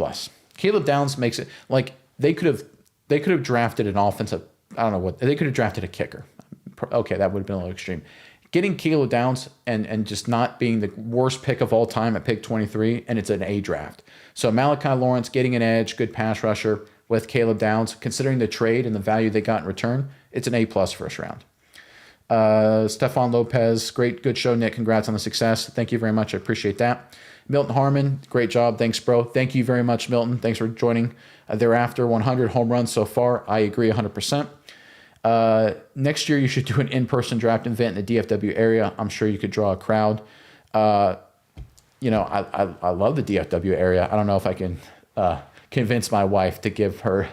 Caleb Downs makes it like they could have drafted an offensive. I don't know what they could have drafted a kicker. Okay, that would have been a little extreme. Getting Caleb Downs and just not being the worst pick of all time at pick 23, and it's an A draft. So Malachi Lawrence getting an edge, good pass rusher with Caleb Downs, considering the trade and the value they got in return, it's an A+ first round. Stefan Lopez, good show, Nick. Congrats on the success. Thank you very much. I appreciate that. Milton Harmon, great job. Thanks, bro. Thank you very much, Milton. Thanks for joining. Thereafter, 100 home runs so far. I agree 100%. Next year, you should do an in-person draft event in the DFW area. I'm sure you could draw a crowd. I love the DFW area. I don't know if I can convince my wife to give her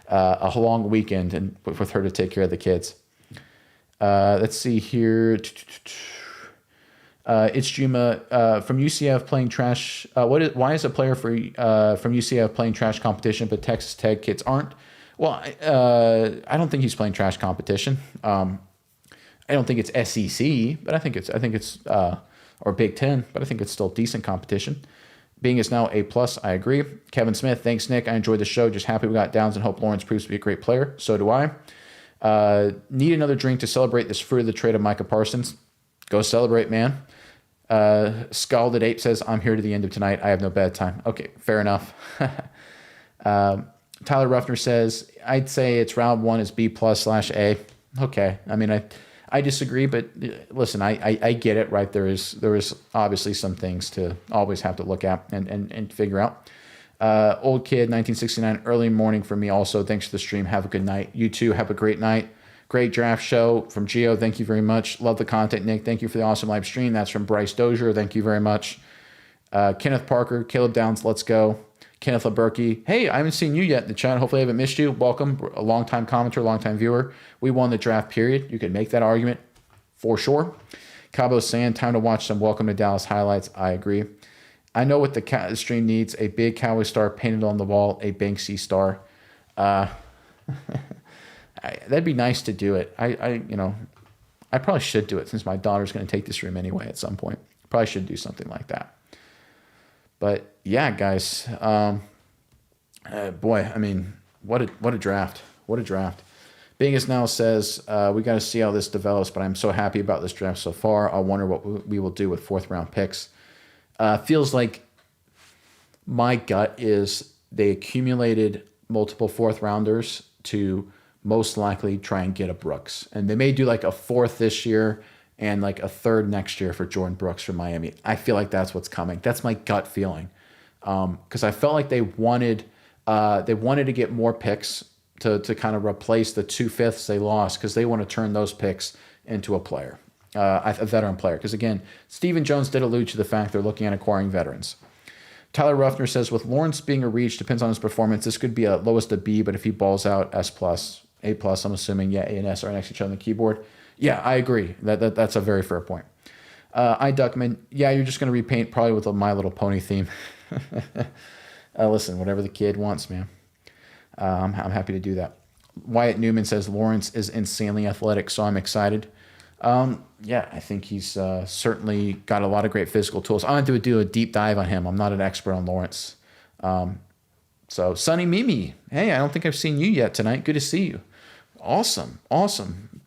a long weekend and with her to take care of the kids. Let's see here. It's Juma from UCF playing trash. Why is a player from UCF playing trash competition, but Texas Tech kids aren't? Well, I don't think he's playing trash competition. I don't think it's SEC, but I think it's or Big Ten, but I think it's still decent competition. Being is now A+, I agree. Kevin Smith, thanks, Nick. I enjoyed the show. Just happy we got Downs and hope Lawrence proves to be a great player. So do I. Need another drink to celebrate this fruit of the trade of Micah Parsons. Go celebrate, man. Scalded Ape says, I'm here to the end of tonight. I have no bedtime. Okay, fair enough. Tyler Ruffner says, I'd say it's round one is B+/A. Okay. I mean, I disagree, but listen, I get it, right? There is obviously some things to always have to look at and figure out. Old Kid 1969, early morning for me also. Thanks for the stream. Have a good night. You too. Have a great night. Great draft show from Gio. Thank you very much. Love the content, Nick. Thank you for the awesome live stream. That's from Bryce Dozier. Thank you very much. Kenneth Parker, Caleb Downs, let's go. Kenneth LaBerkey, hey, I haven't seen you yet in the chat. Hopefully I haven't missed you. Welcome, a longtime commenter, longtime viewer. We won the draft, period. You could make that argument for sure. Cabo saying, time to watch some Welcome to Dallas highlights. I agree. I know what the stream needs, a big Cowboy star painted on the wall, a Banksy star. That'd be nice to do it. I probably should do it since my daughter's going to take this room anyway at some point. Probably should do something like that. But yeah, guys, boy, I mean, what a draft. What a draft. Bingus now says, we got to see how this develops, but I'm so happy about this draft so far. I wonder what we will do with fourth round picks. Feels like my gut is they accumulated multiple fourth rounders to most likely try and get a Brooks. And they may do like a fourth this year and like a third next year for Jordan Brooks from Miami. I feel like that's what's coming. That's my gut feeling. Because I felt like they wanted to get more picks to kind of replace the 2/5 they lost, because they want to turn those picks into a player, a veteran player. Because again, Stephen Jones did allude to the fact they're looking at acquiring veterans. Tyler Ruffner says, with Lawrence being a reach, depends on his performance. This could be a lowest of B, but if he balls out, S+, A+, I'm assuming, yeah, A and S are next to each other on the keyboard. Yeah, I agree. That's a very fair point. Duckman, yeah, you're just going to repaint probably with a My Little Pony theme. Listen, whatever the kid wants, man. I'm happy to do that. Wyatt Newman says Lawrence is insanely athletic, so I'm excited. Yeah, I think he's certainly got a lot of great physical tools. I'm going to do a deep dive on him. I'm not an expert on Lawrence. So Sonny Mimi, hey, I don't think I've seen you yet tonight. Good to see you. Awesome.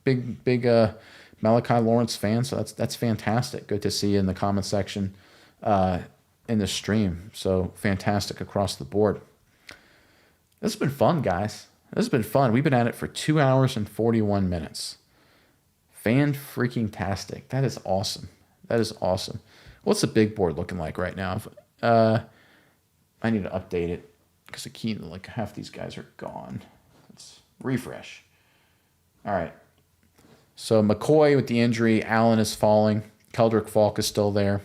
Big Malachi Lawrence fan, so that's fantastic. Good to see you in the comment section in the stream. So fantastic across the board. This has been fun, guys. This has been fun. We've been at it for 2 hours and 41 minutes. Fan-freaking-tastic. That is awesome. That is awesome. What's the big board looking like right now? I need to update it because the key, like half these guys are gone. Let's refresh. All right. So McCoy with the injury. Allen is falling. Keldrick Falk is still there.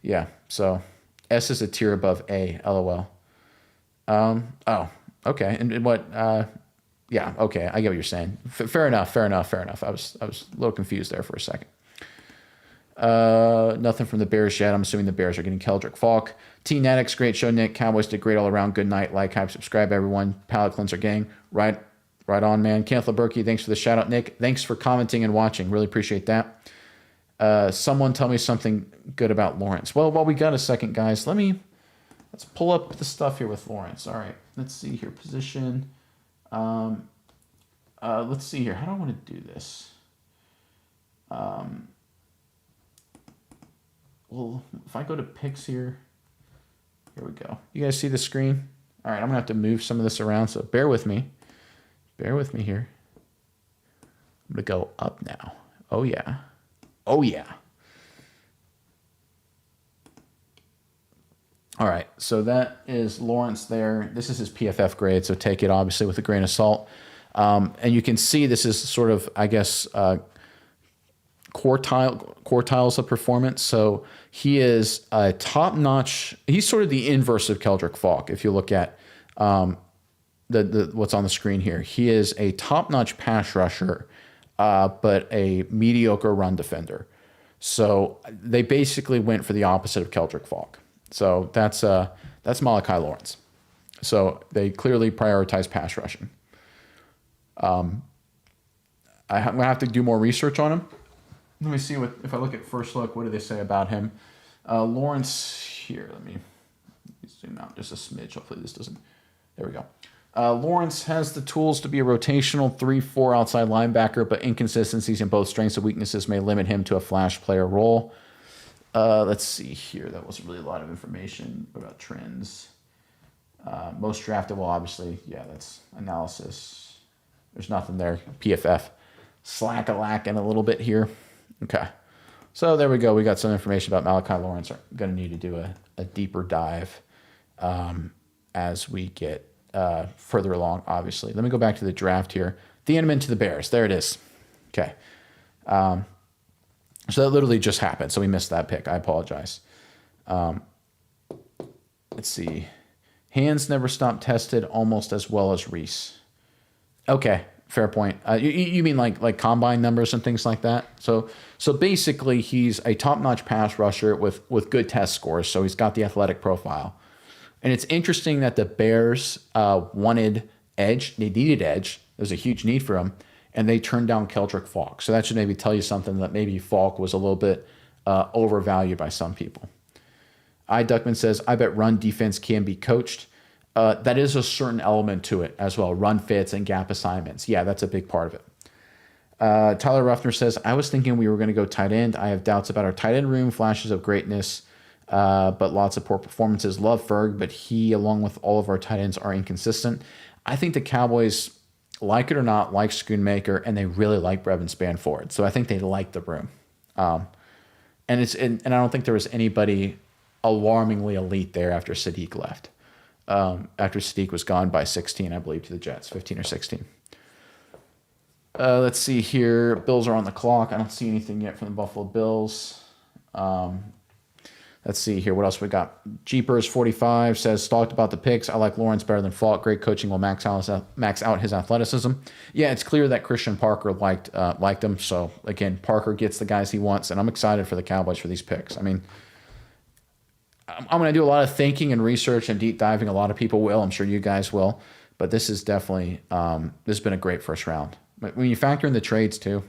Yeah. So S is a tier above A. LOL. Oh, okay. And what? Yeah. Okay. I get what you're saying. Fair enough. I was a little confused there for a second. Nothing from the Bears yet. I'm assuming the Bears are getting Keldrick Falk. T Natix, great show, Nick. Cowboys did great all around. Good night. Like, hype, subscribe, everyone. Palate Cleanser Gang. Right on, man. Kenneth LaBerkey, thanks for the shout out, Nick. Thanks for commenting and watching. Really appreciate that. Someone tell me something good about Lawrence. Well, while we got a second, guys, let's pull up the stuff here with Lawrence. All right. Let's see here. Position. Let's see here. How do I want to do this? Well, if I go to picks here we go. You guys see the screen? All right, I'm going to have to move some of this around, so bear with me. Bear with me here. I'm going to go up now. Oh, yeah. All right, so that is Lawrence there. This is his PFF grade, so take it obviously with a grain of salt. And you can see this is sort of, I guess, quartiles of performance. So he is a top-notch. He's sort of the inverse of Keldrick Falk. If you look at what's on the screen here, he is a top-notch pass rusher, but a mediocre run defender. So they basically went for the opposite of Keldrick Falk. So that's Malachi Lawrence. So they clearly prioritize pass rushing. I'm gonna have to do more research on him. Let me see if I look at first look, what do they say about him? Lawrence here. Let me zoom out just a smidge. Hopefully this doesn't. There we go. Lawrence has the tools to be a rotational 3-4 outside linebacker, but inconsistencies in both strengths and weaknesses may limit him to a flash player role. Let's see here. That wasn't really a lot of information about drafts. Most drafted, well, obviously, yeah, that's analysis. There's nothing there. PFF. Slack-a-lacking a little bit here. Okay. So there we go. We got some information about Malachi Lawrence. We're going to need to do a deeper dive as we get further along, obviously. Let me go back to the draft here. Thieneman to the Bears. There it is. Okay. So that literally just happened. So we missed that pick. I apologize. let's see. Hands never stopped tested almost as well as Reese. Okay, fair point. You mean like combine numbers and things like that? So basically, he's a top-notch pass rusher with good test scores. So he's got the athletic profile. And it's interesting that the Bears wanted edge. They needed edge. There's a huge need for him. And they turned down Keldrick Falk. So that should maybe tell you something, that maybe Falk was a little bit overvalued by some people. I. Duckman says, I bet run defense can be coached. That is a certain element to it as well. Run fits and gap assignments. Yeah, that's a big part of it. Tyler Ruffner says, I was thinking we were going to go tight end. I have doubts about our tight end room, flashes of greatness, but lots of poor performances. Love Ferg, but he, along with all of our tight ends, are inconsistent. I think the Cowboys, like it or not, like Schoonmaker, and they really like Brevin Spanford. So I think they like the room. And I don't think there was anybody alarmingly elite there after Sadiq left. After Sadiq was gone by 16, I believe, to the Jets, 15 or 16. Let's see here. Bills are on the clock. I don't see anything yet from the Buffalo Bills. Let's see here. What else we got? Jeepers 45 says, talked about the picks. I like Lawrence better than Falk. Great coaching will max out his athleticism. Yeah, it's clear that Christian Parker liked him. So, again, Parker gets the guys he wants, and I'm excited for the Cowboys for these picks. I mean, I'm going to do a lot of thinking and research and deep diving. A lot of people will. I'm sure you guys will. But this is definitely this has been a great first round. But when you factor in the trades too,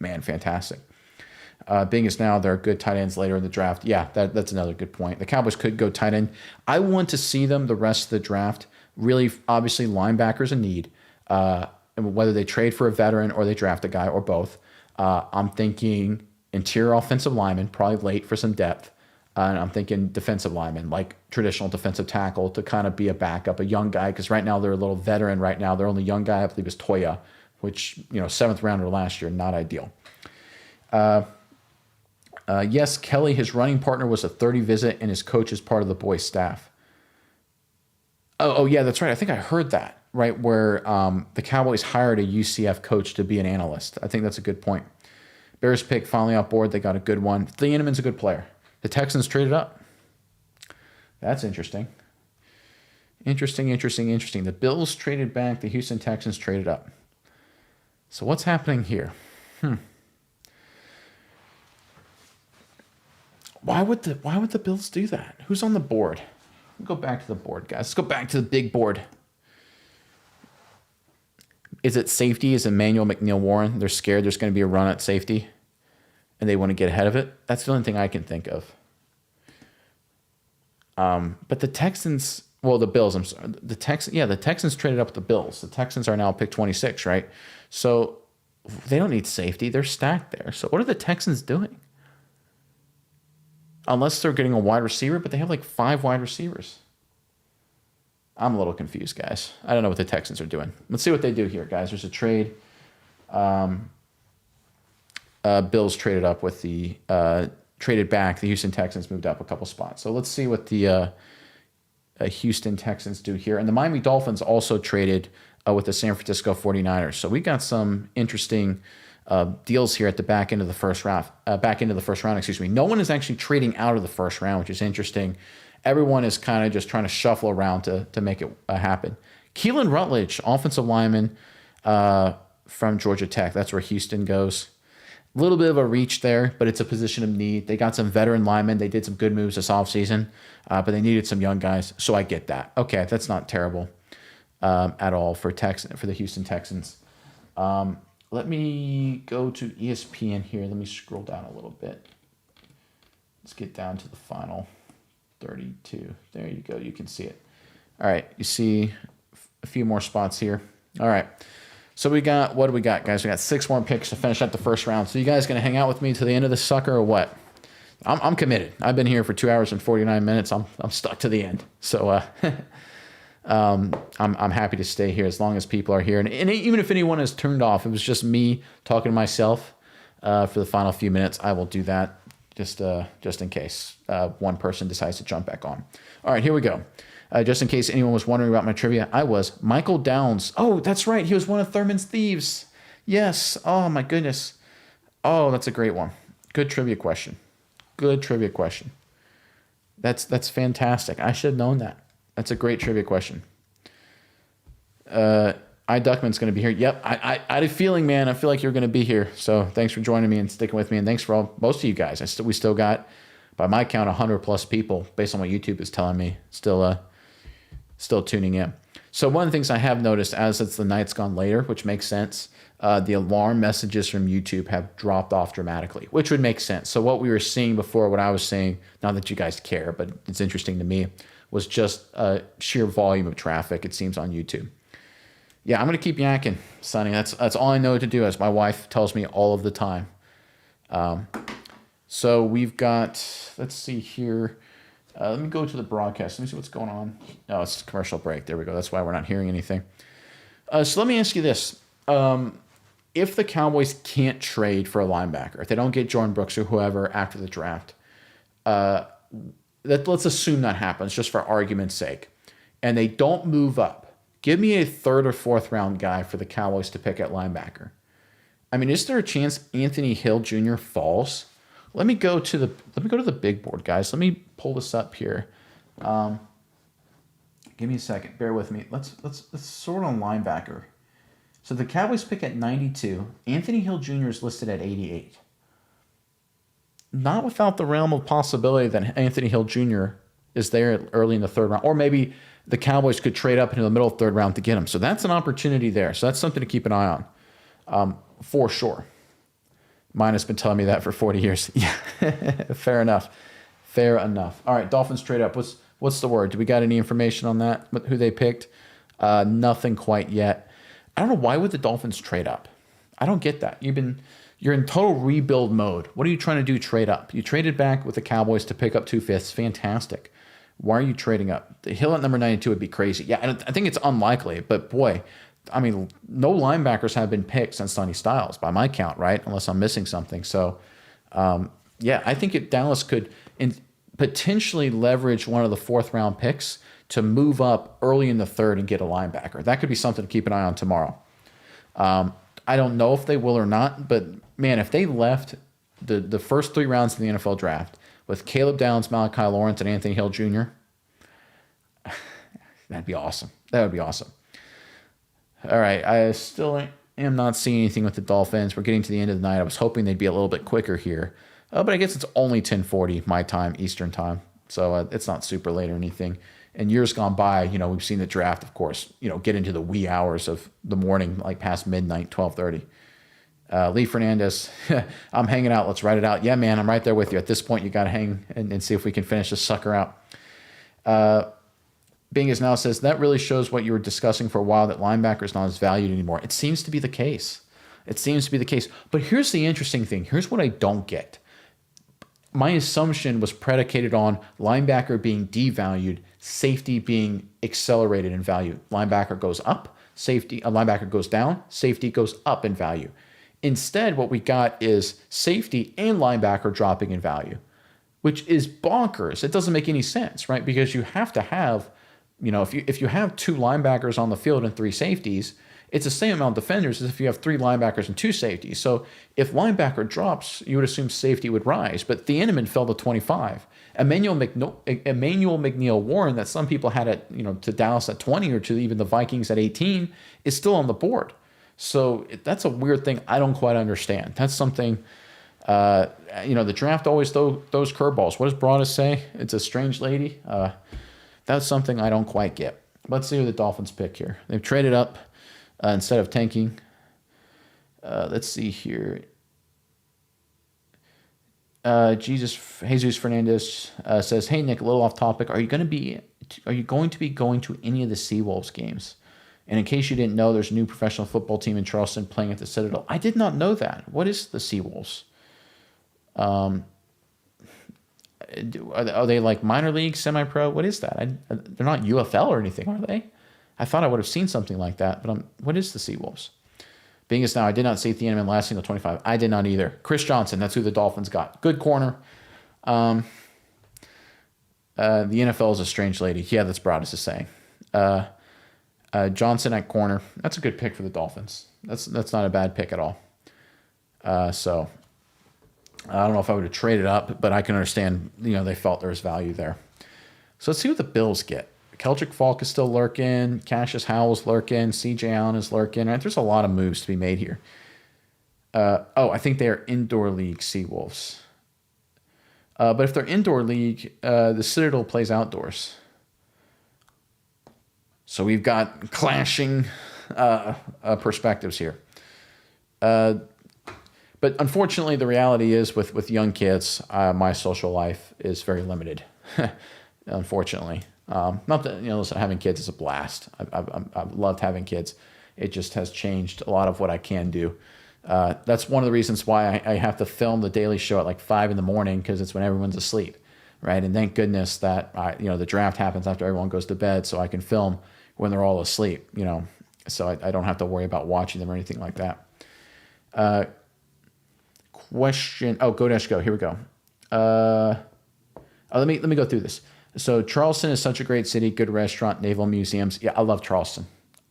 man, fantastic. Being as now there are good tight ends later in the draft. Yeah, that's another good point. The Cowboys could go tight end. I want to see them the rest of the draft. Really, obviously, linebackers a need. And whether they trade for a veteran or they draft a guy or both. I'm thinking interior offensive lineman, probably late for some depth. And I'm thinking defensive lineman, like traditional defensive tackle, to kind of be a backup, a young guy, because right now they're a little veteran right now. Their only young guy, I believe, is Toya, which, 7th rounder last year, not ideal. Yes, Kelly, his running partner, was a 30 visit, and his coach is part of the boys' staff. Oh, yeah, that's right. I think I heard that, right, where the Cowboys hired a UCF coach to be an analyst. I think that's a good point. Bears pick finally off board. They got a good one. Thieneman's a good player. The Texans traded up. That's interesting. Interesting. The Bills traded back. The Houston Texans traded up. So what's happening here? Why would the Bills do that? Who's on the board? We'll go back to the board, guys. Let's go back to the big board. Is it safety? Is it Emmanuel McNeil-Warren? They're scared there's going to be a run at safety, and they want to get ahead of it. That's the only thing I can think of. But the Texans, the Bills, I'm sorry. The Texans traded up with the Bills. The Texans are now pick 26, right? So they don't need safety. They're stacked there. So what are the Texans doing? Unless they're getting a wide receiver, but they have like 5 wide receivers. I'm a little confused, guys. I don't know what the Texans are doing. Let's see what they do here, guys. There's a trade. Bills traded up with the traded back. The Houston Texans moved up a couple spots. So let's see what the Houston Texans do here. And the Miami Dolphins also traded with the San Francisco 49ers. So we got some interesting deals here at the back end of the first round. No one is actually trading out of the first round, which is interesting. Everyone is kind of just trying to shuffle around to make it happen. Keelan Rutledge, offensive lineman from Georgia Tech. That's where Houston goes. A little bit of a reach there, but it's a position of need. They got some veteran linemen. They did some good moves this offseason, but they needed some young guys, so I get that. Okay, that's not terrible at all for the Houston Texans. Let me go to ESPN here. Let me scroll down a little bit. Let's get down to the final 32. There you go. You can see it. All right, you see a few more spots here. All right. So what do we got, guys? We got 6 more picks to finish up the first round. So you guys going to hang out with me to the end of this sucker or what? I'm committed. I've been here for 2 hours and 49 minutes. I'm stuck to the end. So I'm happy to stay here as long as people are here. And even if anyone is turned off, it was just me talking to myself for the final few minutes. I will do that just in case one person decides to jump back on. All right, here we go. Just in case anyone was wondering about my trivia, I was Michael Downs. Oh, that's right. He was one of Thurman's thieves. Yes. Oh, my goodness. Oh, that's a great one. Good trivia question. That's fantastic. I should have known that. That's a great trivia question. Duckman's going to be here. Yep, I had a feeling, man. I feel like you're going to be here. So thanks for joining me and sticking with me, and thanks for most of you guys. We still got, by my count, 100 plus people based on what YouTube is telling me. Still tuning in. So one of the things I have noticed as the night's gone later, which makes sense, the alarm messages from YouTube have dropped off dramatically, which would make sense. So what we were seeing before, what I was seeing, not that you guys care, but it's interesting to me, was just sheer volume of traffic, it seems, on YouTube. Yeah, I'm going to keep yakking, Sonny. That's all I know to do, as my wife tells me all of the time. So we've got, let's see here. Let me go to the broadcast. Let me see what's going on. Oh, it's a commercial break. There we go. That's why we're not hearing anything. So let me ask you this. If the Cowboys can't trade for a linebacker, if they don't get Jordan Brooks or whoever after the draft, let's assume that happens just for argument's sake, and they don't move up, give me a third or fourth round guy for the Cowboys to pick at linebacker. I mean, is there a chance Anthony Hill Jr. falls? Let me go to the big board, guys. Let me pull this up here. Give me a second. Bear with me. Let's sort on linebacker. So the Cowboys pick at 92. Anthony Hill Jr. is listed at 88. Not without the realm of possibility that Anthony Hill Jr. is there early in the third round, or maybe the Cowboys could trade up into the middle of the third round to get him. So that's an opportunity there. So that's something to keep an eye on, for sure. Mine has been telling me that for 40 years. Yeah, fair enough. Fair enough. All right, Dolphins trade up. What's the word? Do we got any information on that? Who they picked? Nothing quite yet. I don't know, why would the Dolphins trade up? I don't get that. You're in total rebuild mode. What are you trying to do? Trade up. You traded back with the Cowboys to pick up 2/5. Fantastic. Why are you trading up? The Hill at number 92 would be crazy. Yeah, I think it's unlikely, but boy, I mean, no linebackers have been picked since Sonny Styles, by my count, right? Unless I'm missing something. So, yeah, I think Dallas could potentially leverage one of the fourth round picks to move up early in the third and get a linebacker. That could be something to keep an eye on tomorrow. I don't know if they will or not, but man, if they left the first 3 rounds of the NFL draft with Caleb Downs, Malachi Lawrence, and Anthony Hill Jr., that'd be awesome. That would be awesome. All right, I still am not seeing anything with the Dolphins. We're getting to the end of the night. I was hoping they'd be a little bit quicker here, but I guess it's only 10:40 my time, Eastern time, so it's not super late or anything. In years gone by, we've seen the draft, of course, get into the wee hours of the morning, like past midnight, 12:30. Lee Fernandez, I'm hanging out. Let's write it out. Yeah, man, I'm right there with you. At this point, you got to hang and see if we can finish this sucker out. Being as now says, that really shows what you were discussing for a while, that linebacker is not as valued anymore. It seems to be the case. But here's the interesting thing. Here's what I don't get. My assumption was predicated on linebacker being devalued, safety being accelerated in value. Linebacker goes up, linebacker goes down, safety goes up in value. Instead, what we got is safety and linebacker dropping in value, which is bonkers. It doesn't make any sense, right? Because you have to have, if you have 2 linebackers on the field and 3 safeties, it's the same amount of defenders as if you have 3 linebackers and 2 safeties. So if linebacker drops, you would assume safety would rise. But Thieneman fell to 25. Emmanuel McNeil-Warren, that some people had at to Dallas at 20 or to even the Vikings at 18, is still on the board. So that's a weird thing I don't quite understand. That's something, the draft always throws curveballs. What does Broadus say? It's a strange lady. That's something I don't quite get. Let's see who the Dolphins pick here. They've traded up. Instead of tanking. Let's see here. Jesus Fernandez says, "Hey Nick, a little off topic. Are you going to be going to any of the Seawolves games? And in case you didn't know, there's a new professional football team in Charleston playing at the Citadel. I did not know that. What is the Seawolves? Are they like minor league, semi-pro? What is that? They're not UFL or anything, are they? I thought I would have seen something like that, but what is the Seawolves? Being as now, I did not see Thieneman lasting till 25. I did not either. Chris Johnson, that's who the Dolphins got. Good corner. The NFL is a strange lady. Yeah, that's Broadus is saying. Johnson at corner. That's a good pick for the Dolphins. That's not a bad pick at all. So I don't know if I would have traded up, but I can understand, they felt there was value there. So let's see what the Bills get. Keldrick Falk is still lurking. Cassius Howell's lurking. C.J. Allen is lurking. Right? There's a lot of moves to be made here. I think they are indoor league Seawolves. But if they're indoor league, the Citadel plays outdoors. So we've got clashing perspectives here. But unfortunately, the reality is with young kids, my social life is very limited. Unfortunately, not that listen, having kids is a blast. I've loved having kids. It just has changed a lot of what I can do. That's one of the reasons why I have to film the daily show at like 5 a.m, because it's when everyone's asleep, right? And thank goodness that the draft happens after everyone goes to bed, so I can film when they're all asleep. So I don't have to worry about watching them or anything like that. Question. Oh, go. Here we go. Let me go through this. So Charleston is such a great city, good restaurant, naval museums. Yeah, I love Charleston.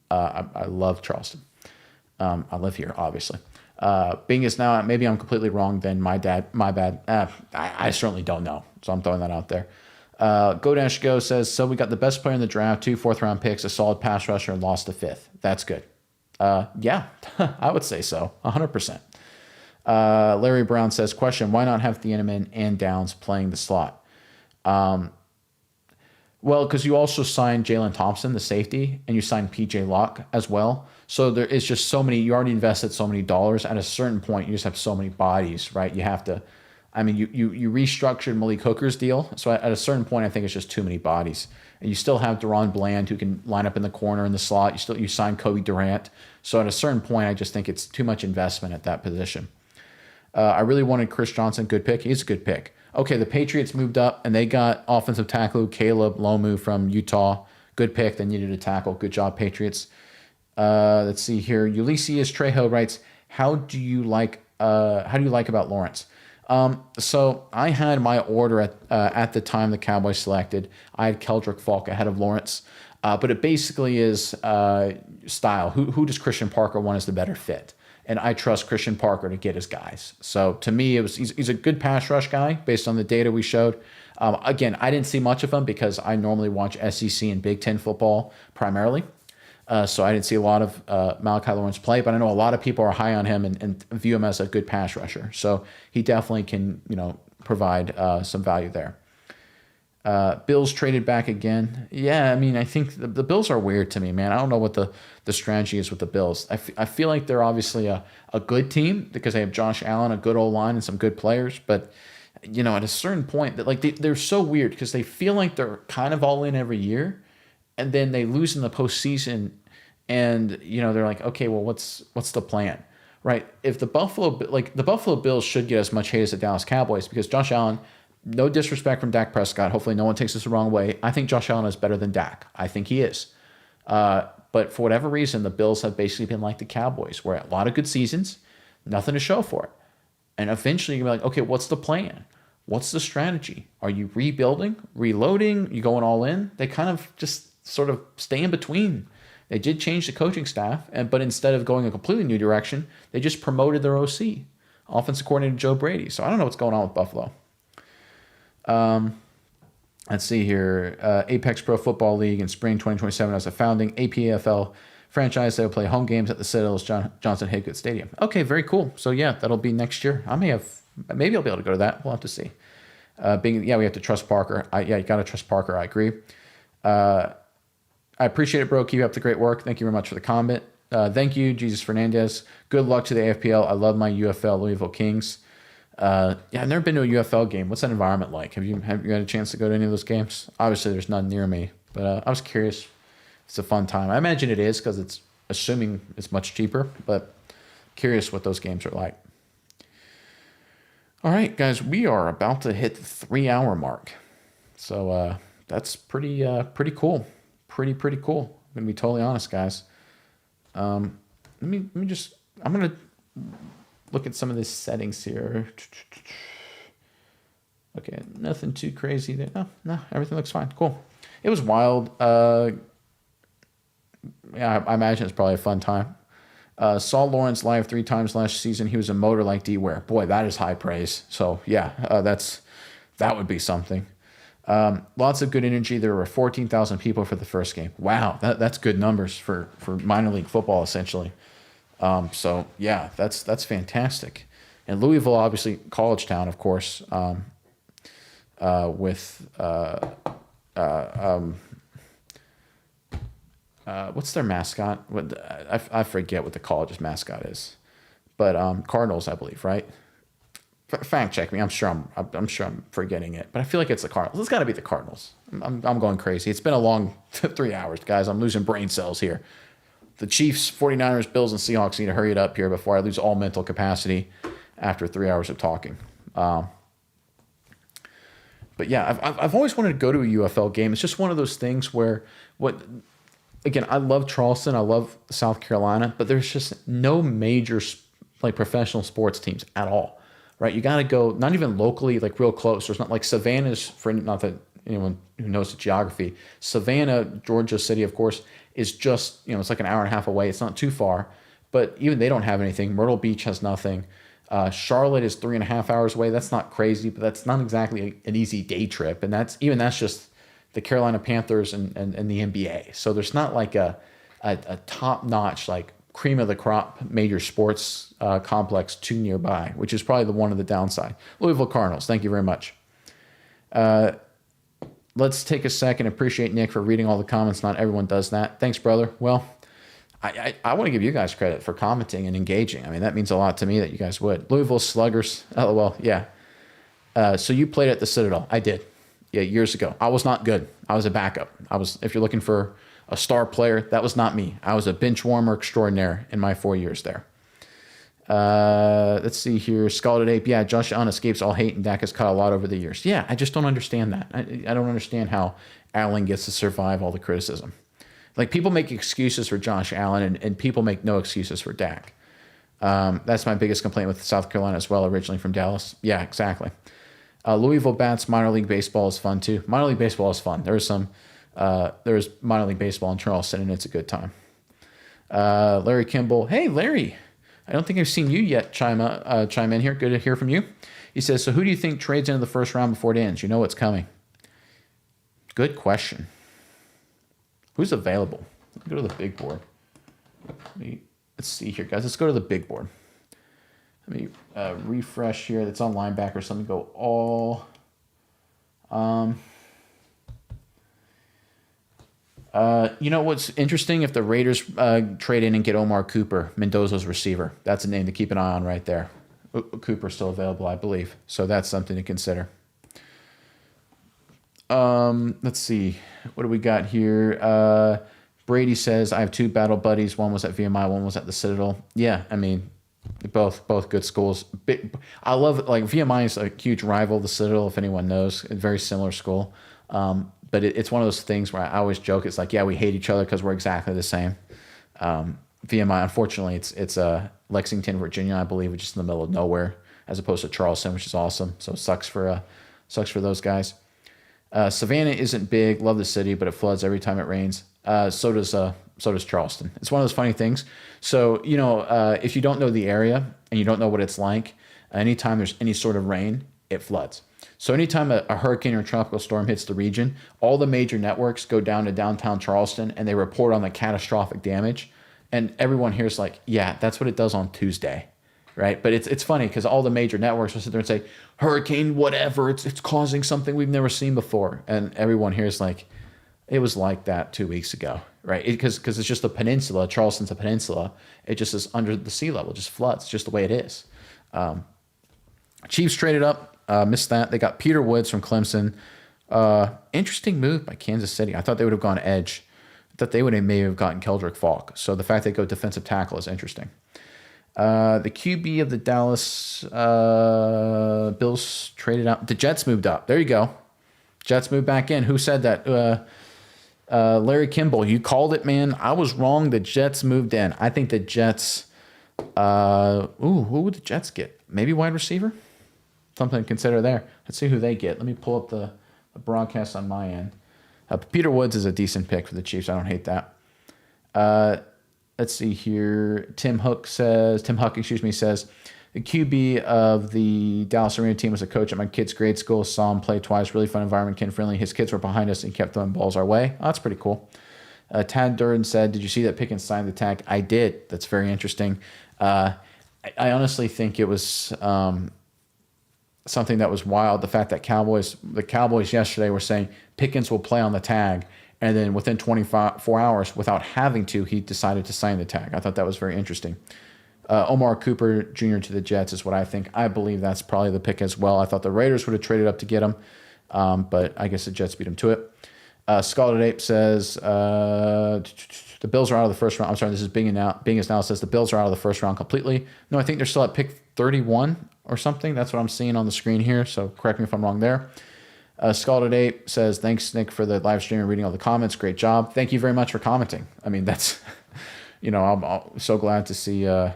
I love Charleston. I live here, obviously. Being is now, maybe I'm completely wrong. Then my bad. I certainly don't know, so I'm throwing that out there. Go says, so we got the best player in the draft, 2 fourth-round picks, a solid pass rusher, and lost the 5th. That's good. Yeah, I would say so, 100%. Larry Brown says, question, why not have Thieneman and Downs playing the slot? Well, because you also signed Jalen Thompson, the safety, and you signed P.J. Locke as well. So there is just so many, you already invested so many dollars. At a certain point, you just have so many bodies, right? You have to, you restructured Malik Hooker's deal. So at a certain point, I think it's just too many bodies. And you still have Deron Bland, who can line up in the corner in the slot. You signed Kobe Durant. So at a certain point, I just think it's too much investment at that position. I really wanted Chris Johnson, good pick. He's a good pick. Okay, the Patriots moved up, and they got offensive tackle Caleb Lomu from Utah. Good pick. They needed a tackle. Good job, Patriots. Let's see here. Ulysses Trejo writes, how do you like about Lawrence? So I had my order at the time the Cowboys selected. I had Keldrick Falk ahead of Lawrence. But it basically is style. Who does Christian Parker want as the better fit? And I trust Christian Parker to get his guys. So to me, he's a good pass rush guy based on the data we showed. Again, I didn't see much of him because I normally watch SEC and Big Ten football primarily. So I didn't see a lot of Malachi Lawrence play, but I know a lot of people are high on him and view him as a good pass rusher. So he definitely can, provide some value there. Bills traded back again. Yeah, I think the Bills are weird to me, man. I don't know what the strategy is with the Bills. I feel like they're obviously a good team because they have Josh Allen, a good O-line, and some good players. But, at a certain point, they're so weird because they feel like they're kind of all in every year, and then they lose in the postseason, and, they're like, okay, well, what's the plan? Right? If the Buffalo Bills should get as much hate as the Dallas Cowboys because Josh Allen, no disrespect from Dak Prescott. Hopefully no one takes this the wrong way. I think Josh Allen is better than Dak. I think he is. But for whatever reason, the Bills have basically been like the Cowboys, where a lot of good seasons, nothing to show for it. And eventually you're like, okay, what's the plan? What's the strategy? Are you rebuilding, reloading? You going all in? They kind of just sort of stay in between. They did change the coaching staff, but instead of going a completely new direction, they just promoted their OC, offensive coordinator Joe Brady. So I don't know what's going on with Buffalo. Let's see here. Apex Pro Football League in spring 2027 as a founding APFL franchise. They will play home games at the Citadel's Johnson Haygood Stadium. Okay, very cool. So yeah, that'll be next year. Maybe I'll be able to go to that. We'll have to see. We have to trust Parker. You got to trust Parker. I agree. I appreciate it, bro. Keep up the great work. Thank you very much for the comment. Thank you, Jesus Fernandez. Good luck to the AFPL. I love my UFL Louisville Kings. I've never been to a UFL game. What's that environment like? Have you had a chance to go to any of those games? Obviously, there's none near me, but I was curious. It's a fun time. I imagine it is because it's assuming it's much cheaper, but curious what those games are like. All right, guys, we are about to hit the 3-hour mark, so that's pretty cool. Pretty cool. I'm gonna be totally honest, guys. Let me just. I'm gonna look at some of these settings here. Okay, nothing too crazy there. No, everything looks fine. Cool. It was wild. I imagine it's probably a fun time. Saw Lawrence live 3 times last season. He was a motor like D-Ware. Boy, that is high praise. So, yeah, that would be something. Lots of good energy. There were 14,000 people for the first game. Wow, that's good numbers for minor league football, essentially. So, yeah, that's fantastic. And Louisville, obviously, college town, of course, with what's their mascot? I forget what the college's mascot is, but Cardinals, I believe, right? Fact check me. I'm sure I'm forgetting it, but I feel like it's the Cardinals. It's got to be the Cardinals. I'm going crazy. It's been a long 3 hours, guys. I'm losing brain cells here. The Chiefs, 49ers, Bills, and Seahawks need to hurry it up here before I lose all mental capacity after 3 hours of talking. But yeah, I've always wanted to go to a UFL game. It's just one of those things where again, I love Charleston, I love South Carolina, but there's just no major like professional sports teams at all, right? You got to go, not even locally, like real close. There's not like Savannah's, for not that anyone who knows the geography, Savannah, Georgia City, of course, is just, it's like an hour and a half away. It's not too far, but even they don't have anything. Myrtle Beach has nothing. Charlotte is 3.5 hours away. That's not crazy, but that's not exactly an easy day trip. And that's just the Carolina Panthers and the NBA. So there's not like a top-notch, like cream of the crop major sports complex too nearby, which is probably one of the downside. Louisville Cardinals, thank you very much. Let's take a second. Appreciate Nick for reading all the comments. Not everyone does that. Thanks, brother. Well, I want to give you guys credit for commenting and engaging. I mean, that means a lot to me that you guys would. Louisville Sluggers, LOL, yeah. So you played at the Citadel. I did. Yeah, years ago. I was not good. I was a backup. If you're looking for a star player, that was not me. I was a bench warmer extraordinaire in my 4 years there. Let's see here. Scalded Ape. Yeah, Josh Allen escapes all hate and Dak has caught a lot over the years. Yeah, I just don't understand that. I don't understand how Allen gets to survive all the criticism. Like, people make excuses for Josh Allen and people make no excuses for Dak. That's my biggest complaint with South Carolina as well, originally from Dallas. Yeah, exactly. Louisville Bats, minor league baseball is fun too. Minor league baseball is fun. There's minor league baseball in Charleston, and it's a good time. Larry Kimball. Hey, Larry. I don't think I've seen you yet chime in here. Good to hear from you. He says, so who do you think trades into the first round before it ends? You know what's coming. Good question. Who's available? Let's go to the big board. Let's see here, guys. Let's go to the big board. Let me refresh here. That's on linebackers. Let me go all. You know what's interesting? If the Raiders trade in and get Omar Cooper, Mendoza's receiver, that's a name to keep an eye on right there. Cooper's still available, I believe. So that's something to consider. Let's see. What do we got here? Brady says, I have 2 battle buddies. One was at VMI, one was at the Citadel. Yeah, I mean, both good schools. I love it. Like, VMI is a huge rival, the Citadel, if anyone knows. A very similar school. But it's one of those things where I always joke. It's like, yeah, we hate each other because we're exactly the same. VMI, unfortunately, it's Lexington, Virginia, I believe, which is in the middle of nowhere, as opposed to Charleston, which is awesome. So it sucks for those guys. Savannah isn't big. Love the city, but it floods every time it rains. So does Charleston. It's one of those funny things. So, if you don't know the area and you don't know what it's like, anytime there's any sort of rain, it floods. So anytime a hurricane or a tropical storm hits the region, all the major networks go down to downtown Charleston and they report on the catastrophic damage. And everyone here is like, yeah, that's what it does on Tuesday, right? But it's funny because all the major networks will sit there and say, hurricane, whatever, it's causing something we've never seen before. And everyone here is like, it was like that 2 weeks ago, right? Because it's just a peninsula. Charleston's a peninsula. It just is under the sea level, just floods, just the way it is. Chiefs traded up. Missed that. They got Peter Woods from Clemson. Interesting move by Kansas City. I thought they would have gone edge. I thought they would have maybe have gotten Keldrick Falk. So the fact they go defensive tackle is interesting. The QB of the Dallas Bills traded out. The Jets moved up. There you go. Jets moved back in. Who said that? Larry Kimball. You called it, man. I was wrong. The Jets moved in. I think the Jets. Who would the Jets get? Maybe wide receiver? Something to consider there. Let's see who they get. Let me pull up the broadcast on my end. Peter Woods is a decent pick for the Chiefs. I don't hate that. Let's see here. Tim Huck, says, the QB of the Dallas Arena team was a coach at my kid's grade school. Saw him play twice. Really fun environment, kid-friendly. His kids were behind us and kept throwing balls our way. Oh, that's pretty cool. Tad Durden said, did you see that Pickens signed the tag? I did. That's very interesting. I honestly think it was something that was wild. The fact that the Cowboys yesterday were saying Pickens will play on the tag, and then within 24 hours, without having to, he decided to sign the tag. I thought that was very interesting. Omar Cooper Jr. to the Jets is what I think. I believe that's probably the pick as well. I thought the Raiders would have traded up to get him, but I guess the Jets beat him to it. Scalded Ape says the Bills are out of the first round. I'm sorry, this is Bing is now says the Bills are out of the first round completely. No, I think they're still at pick 31 or something. That's what I'm seeing on the screen here, so correct me if I'm wrong there. Scalded Ape says, thanks, Nick, for the live stream and reading all the comments. Great job. Thank you very much for commenting. I mean, that's, I'm so glad to see, you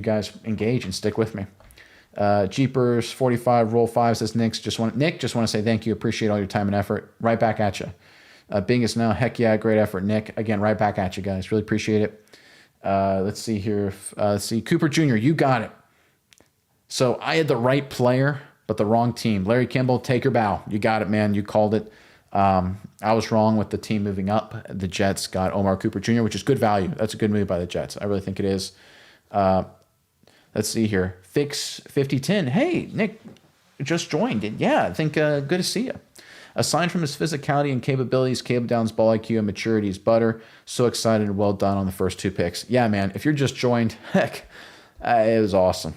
guys engage and stick with me. Jeepers 45 roll 5 says, Nick, just want to say thank you. Appreciate all your time and effort. Right back at you. Bing is now, heck yeah, great effort, Nick. Again, right back at you guys. Really appreciate it. Let's see here. Cooper Jr., you got it. So I had the right player, but the wrong team. Larry Kimball, take your bow. You got it, man. You called it. I was wrong with the team moving up. The Jets got Omar Cooper Jr., which is good value. That's a good move by the Jets. I really think it is. Let's see here. Fix 5010. Hey, Nick just joined. Yeah, I think good to see you. Aside from his physicality and capabilities, Caleb Downs' ball IQ and maturity is butter. So excited and well done on the first 2 picks. Yeah, man, if you're just joined, heck, it was awesome.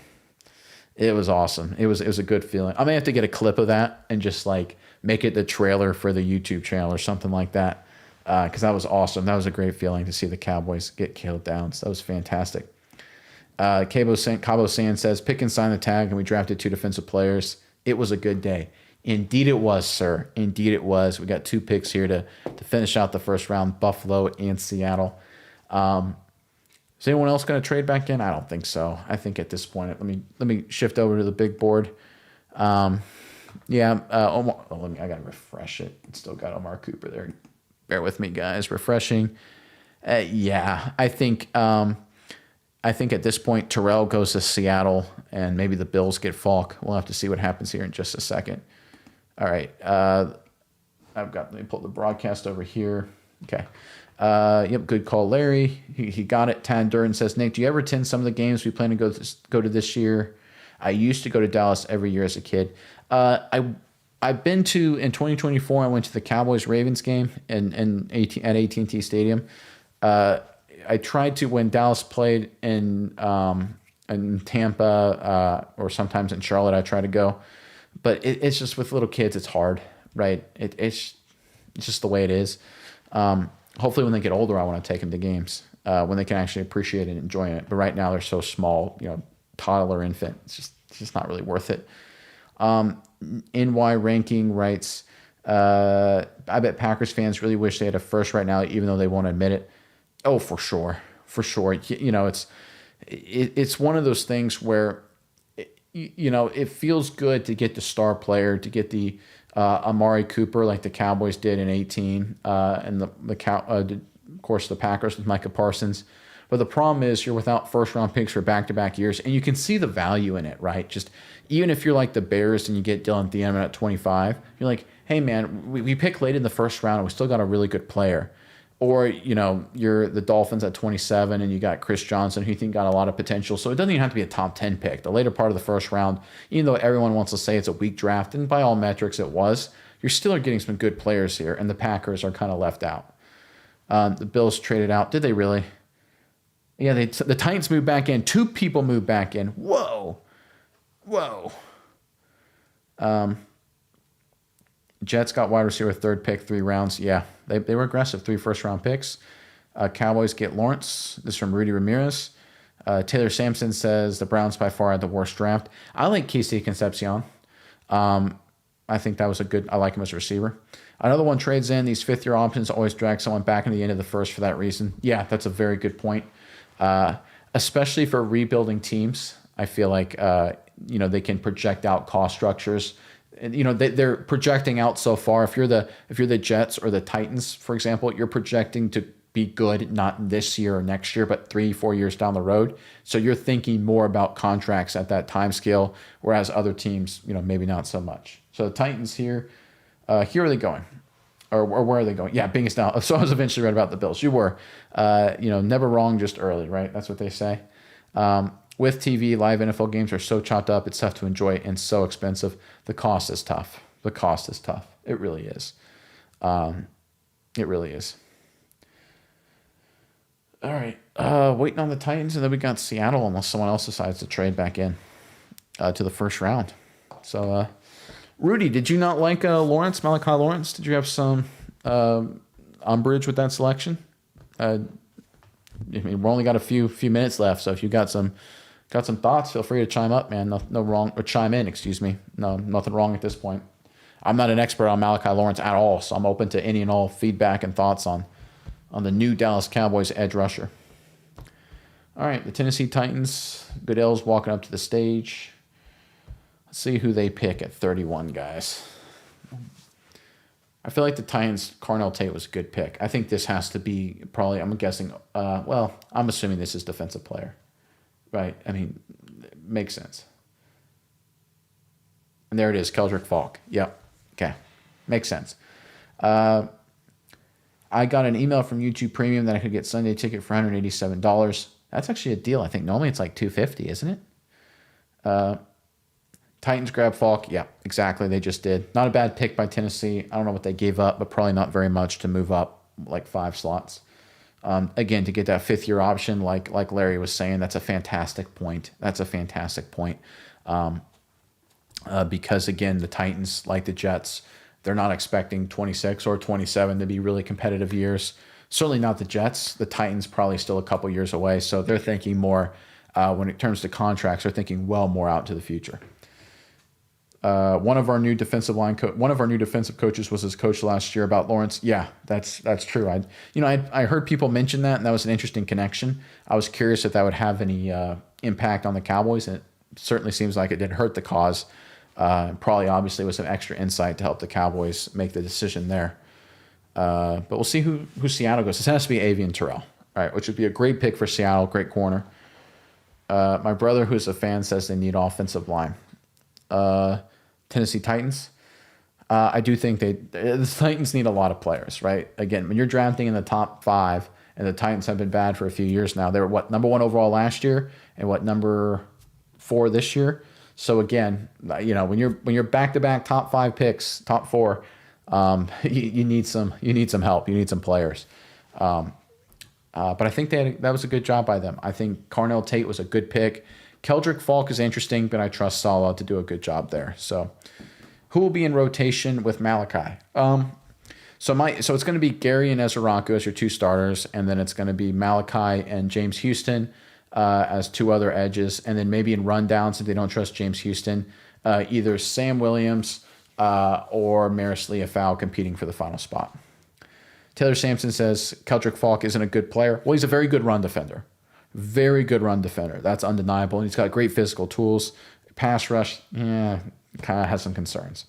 It was awesome. It was a good feeling. I may have to get a clip of that and just like make it the trailer for the YouTube channel or something like that, because that was awesome. That was a great feeling to see the Cowboys get Caleb Downs. That was fantastic. Cabo San says, Pickens signed the tag and we drafted 2 defensive players. It was a good day. Indeed it was, sir. Indeed it was. We got 2 picks here to finish out the first round, Buffalo and Seattle. Is anyone else going to trade back in? I don't think so. I think at this point, let me shift over to the big board. Omar, I got to refresh it. It's still got Omar Cooper there. Bear with me, guys. Refreshing. I think at this point, Terrell goes to Seattle, and maybe the Bills get Falk. We'll have to see what happens here in just a second. All right. Let me pull the broadcast over here. Okay. Good call, Larry. He got it. Tad Durden says, Nick, do you ever attend some of the games we plan to go to this year? I used to go to Dallas every year as a kid. I've been to, in 2024, I went to the Cowboys-Ravens game at AT&T Stadium. I tried to, when Dallas played in Tampa or sometimes in Charlotte, I try to go. But it's just with little kids, it's hard, right? It's just the way it is. Hopefully when they get older, I want to take them to games when they can actually appreciate it and enjoy it. But right now they're so small, toddler, infant. It's just not really worth it. NY Ranking writes, I bet Packers fans really wish they had a first right now, even though they won't admit it. Oh, for sure. For sure. It's one of those things where, it feels good to get the star player, to get the Amari Cooper like the Cowboys did in 2018, and of course the Packers with Micah Parsons. But the problem is you're without first-round picks for back-to-back years, and you can see the value in it, right? Just even if you're like the Bears and you get Dylan Thielen at 25, you're like, hey, man, we picked late in the first round and we still got a really good player. Or, you're the Dolphins at 27 and you got Chris Johnson, who you think got a lot of potential. So it doesn't even have to be a top 10 pick. The later part of the first round, even though everyone wants to say it's a weak draft, and by all metrics it was, you're still getting some good players here, and the Packers are kind of left out. The Bills traded out. Did they really? Yeah, the Titans moved back in. 2 people moved back in. Whoa. Jets got wide receiver 3rd pick, 3 rounds. Yeah, they were aggressive. 3 first-round picks. Cowboys get Lawrence. This is from Rudy Ramirez. Taylor Sampson says the Browns by far had the worst draft. I like Casey Concepcion. I think that was I like him as a receiver. Another one trades in. These 5th-year options always drag someone back into the end of the first for that reason. Yeah, that's a very good point. Especially for rebuilding teams, I feel like they can project out cost structures. And, they're projecting out so far. If you're the Jets or the Titans, for example, you're projecting to be good, not this year or next year, but 3-4 years down the road. So you're thinking more about contracts at that time scale, whereas other teams, maybe not so much. So the Titans here are they going? Or where are they going? Yeah, Bingus now. So I was eventually right about the Bills. You were, never wrong, just early, right? That's what they say. With TV, live NFL games are so chopped up, it's tough to enjoy and so expensive. The cost is tough. It really is. It really is. All right. Waiting on the Titans, and then we got Seattle unless someone else decides to trade back in to the first round. So, Rudy, did you not like Malachi Lawrence? Did you have some umbrage with that selection? We've only got a few minutes left, so if you got some thoughts, feel free to chime up, man. No wrong, or chime in, excuse me. No, nothing wrong at this point. I'm not an expert on Malachi Lawrence at all, so I'm open to any and all feedback and thoughts on the new Dallas Cowboys edge rusher. All right, the Tennessee Titans. Goodell's walking up to the stage. Let's see who they pick at 31, guys. I feel like the Titans, Carnell Tate was a good pick. I think this has to be probably, I'm guessing, I'm assuming this is defensive player. Right? I mean, it makes sense. And there it is, Keldrick Falk. Yep. Okay. Makes sense. I got an email from YouTube Premium that I could get Sunday ticket for $187. That's actually a deal. I think normally it's like $250, isn't it? Titans grab Falk. Yeah, exactly. They just did. Not a bad pick by Tennessee. I don't know what they gave up, but probably not very much to move up like 5 slots. Again, to get that 5th-year option, like Larry was saying, that's a fantastic point. Because, again, the Titans, like the Jets, they're not expecting 26 or 27 to be really competitive years. Certainly not the Jets. The Titans probably still a couple years away, so they're thinking more when it comes to contracts. They're thinking well more out to the future. One of our new defensive coaches was his coach last year about Lawrence. Yeah, that's true. I heard people mention that, and that was an interesting connection. I was curious if that would have any impact on the Cowboys, and it certainly seems like it didn't hurt the cause. Probably, obviously, with some extra insight to help the Cowboys make the decision there. But we'll see who Seattle goes. This has to be Avian Terrell, all right, which would be a great pick for Seattle, great corner. My brother, who's a fan, says they need offensive line. Tennessee Titans. I do think the Titans need a lot of players, right? Again, when you're drafting in the top 5, and the Titans have been bad for a few years now. They were number 1 overall last year, and number 4 this year. So again, when you're back-to-back top 5 picks, top 4, you need some help. You need some players. But I think that was a good job by them. I think Carnell Tate was a good pick. Keldrick Falk is interesting, but I trust Saleh to do a good job there. So, who will be in rotation with Malachi? So it's going to be Gary and Ezra as your 2 starters, and then it's going to be Malachi and James Houston as 2 other edges, and then maybe in rundowns if they don't trust James Houston, either Sam Williams or Maris Leafau competing for the final spot. Taylor Sampson says Keldrick Falk isn't a good player. Well, he's a very good run defender. Very good run defender. That's undeniable. He's got great physical tools. Pass rush, kind of has some concerns.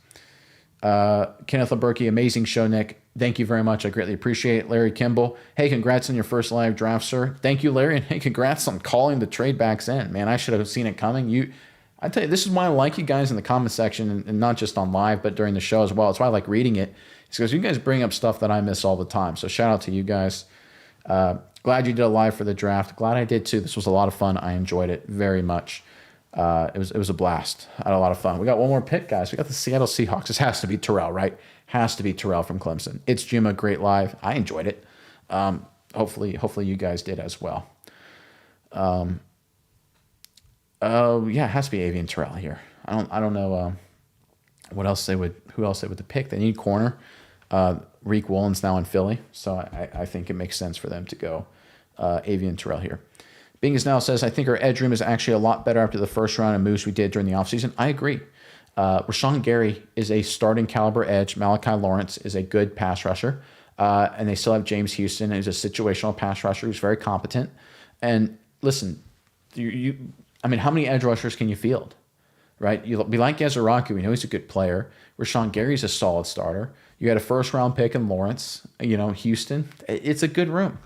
Kenneth Leberke, amazing show, Nick. Thank you very much. I greatly appreciate it. Larry Kimball, hey, congrats on your first live draft, sir. Thank you, Larry, and hey, congrats on calling the trade backs in. Man, I should have seen it coming. I tell you, this is why I like you guys in the comment section, and not just on live, but during the show as well. It's why I like reading it. It's because you guys bring up stuff that I miss all the time. So shout out to you guys. Glad you did a live for the draft. Glad I did too. This was a lot of fun. I enjoyed it very much. It was a blast. I had a lot of fun. We got one more pick, guys. We got the Seattle Seahawks. This has to be Terrell, right? Has to be Terrell from Clemson. It's Jim, a great live. I enjoyed it. Hopefully you guys did as well. Yeah, it has to be Avian Terrell here. I don't know who else they would pick. They need corner. Reek Woolen's now in Philly, so I think it makes sense for them to go Avian Terrell here. Bingus now says, I think our edge room is actually a lot better after the first round of moves we did during the offseason. I agree. Rashawn Gary is a starting caliber edge. Malachi Lawrence is a good pass rusher. And they still have James Houston, who's a situational pass rusher who's very competent. And listen, how many edge rushers can you field? Right? We like Yazaraku. We know he's a good player. Rashawn Gary's a solid starter. You had a first-round pick in Lawrence, Houston. It's a good room.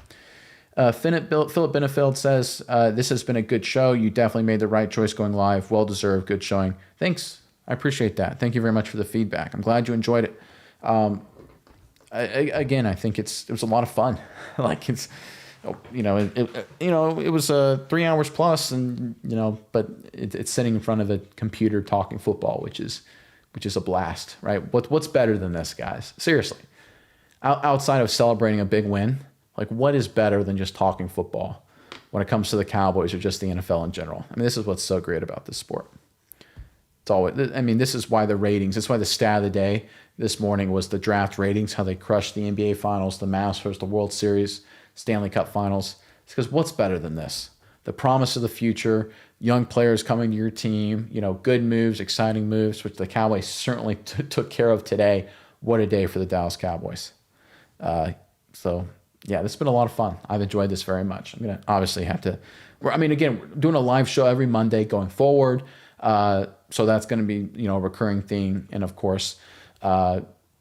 Philip Benefield says, this has been a good show. You definitely made the right choice going live. Well-deserved, good showing. Thanks. I appreciate that. Thank you very much for the feedback. I'm glad you enjoyed it. Again, I think it was a lot of fun. Like it was 3 hours plus, and but it's sitting in front of a computer talking football, which is a blast, right? What's better than this, guys? Seriously, outside of celebrating a big win, like what is better than just talking football when it comes to the Cowboys or just the NFL in general? I mean, this is what's so great about this sport. It's always, I mean, this is why the ratings. That's why the stat of the day this morning was the draft ratings, how they crushed the NBA Finals, the Masters, the World Series, Stanley Cup Finals. It's because what's better than this? The promise of the future, young players coming to your team, good moves, exciting moves, which the Cowboys certainly took care of today. What a day for the Dallas Cowboys. So, yeah, this has been a lot of fun. I've enjoyed this very much. I'm going to obviously have to, again, we're doing a live show every Monday going forward. So that's going to be, a recurring theme. And of course,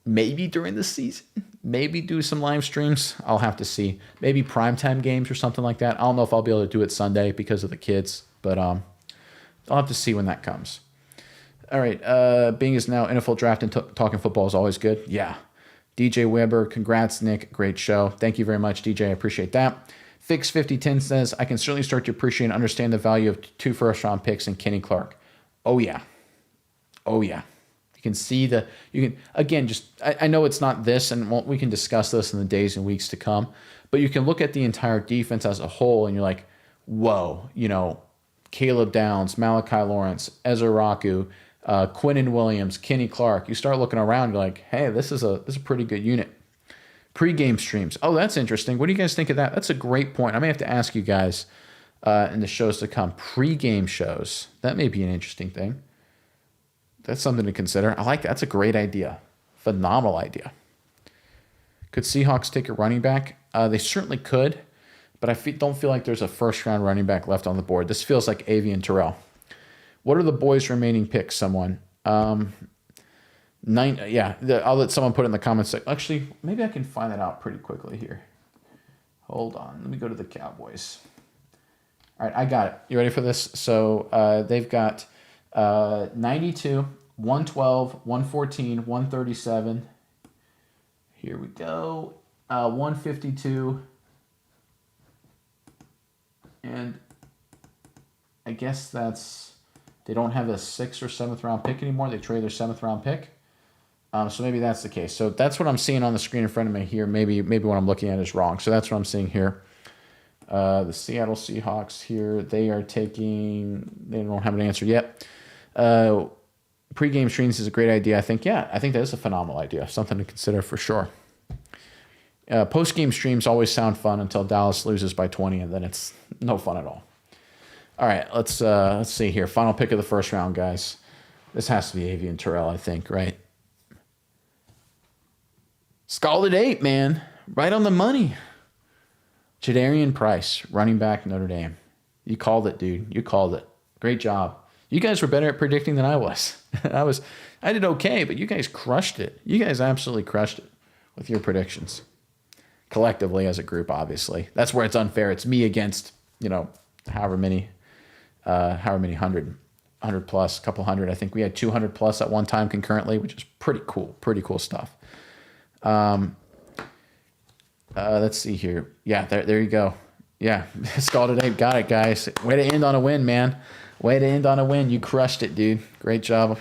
maybe during the season, maybe do some live streams. I'll have to see. Maybe primetime games or something like that. I don't know if I'll be able to do it Sunday because of the kids, but I'll have to see when that comes. All right. Being is now NFL draft and talking football is always good. Yeah. DJ Weber, congrats, Nick. Great show. Thank you very much, DJ. I appreciate that. Fix5010 says, I can certainly start to appreciate and understand the value of 2 first-round picks in Kenny Clark. Oh, yeah. You can see I know it's not this, and we can discuss this in the days and weeks to come, but you can look at the entire defense as a whole, and you're like, whoa, Caleb Downs, Malachi Lawrence, Ezra Raku, Quinnen Williams, Kenny Clark. You start looking around, you're like, hey, this is a pretty good unit. Pre-game streams. Oh, that's interesting. What do you guys think of that? That's a great point. I may have to ask you guys in the shows to come. Pre-game shows. That may be an interesting thing. That's something to consider. I like that. That's a great idea. Phenomenal idea. Could Seahawks take a running back? They certainly could, but I don't feel like there's a first-round running back left on the board. This feels like Avian Terrell. What are the boys' remaining picks, someone? 9, yeah, I'll let someone put it in the comments section. Actually, maybe I can find that out pretty quickly here. Hold on. Let me go to the Cowboys. All right, I got it. You ready for this? So they've got 92, 112, 114, 137. Here we go. 152. And I guess they don't have a 6th or 7th round pick anymore. They traded their 7th round pick. So maybe that's the case. So that's what I'm seeing on the screen in front of me here. Maybe what I'm looking at is wrong. So that's what I'm seeing here. The Seattle Seahawks here, they don't have an answer yet. Pre-game streams is a great idea. I think that is a phenomenal idea. Something to consider for sure. Post-game streams always sound fun until Dallas loses by 20, and then it's no fun at all. All right, let's see here. Final pick of the first round, guys. This has to be Avian Terrell, I think, right? Scalded 8, man. Right on the money. Jadarian Price, running back, Notre Dame. You called it, dude. You called it. Great job. You guys were better at predicting than I was. I did okay, but you guys crushed it. You guys absolutely crushed it with your predictions. Collectively as a group, obviously. That's where it's unfair. It's me against, however many 100 plus, couple hundred. I think we had 200 plus at one time concurrently, which is pretty cool stuff. Let's see here. Yeah, there you go. Yeah, Scalded Ape, got it, guys. Way to end on a win, man. Way to end on a win. You crushed it, dude. Great job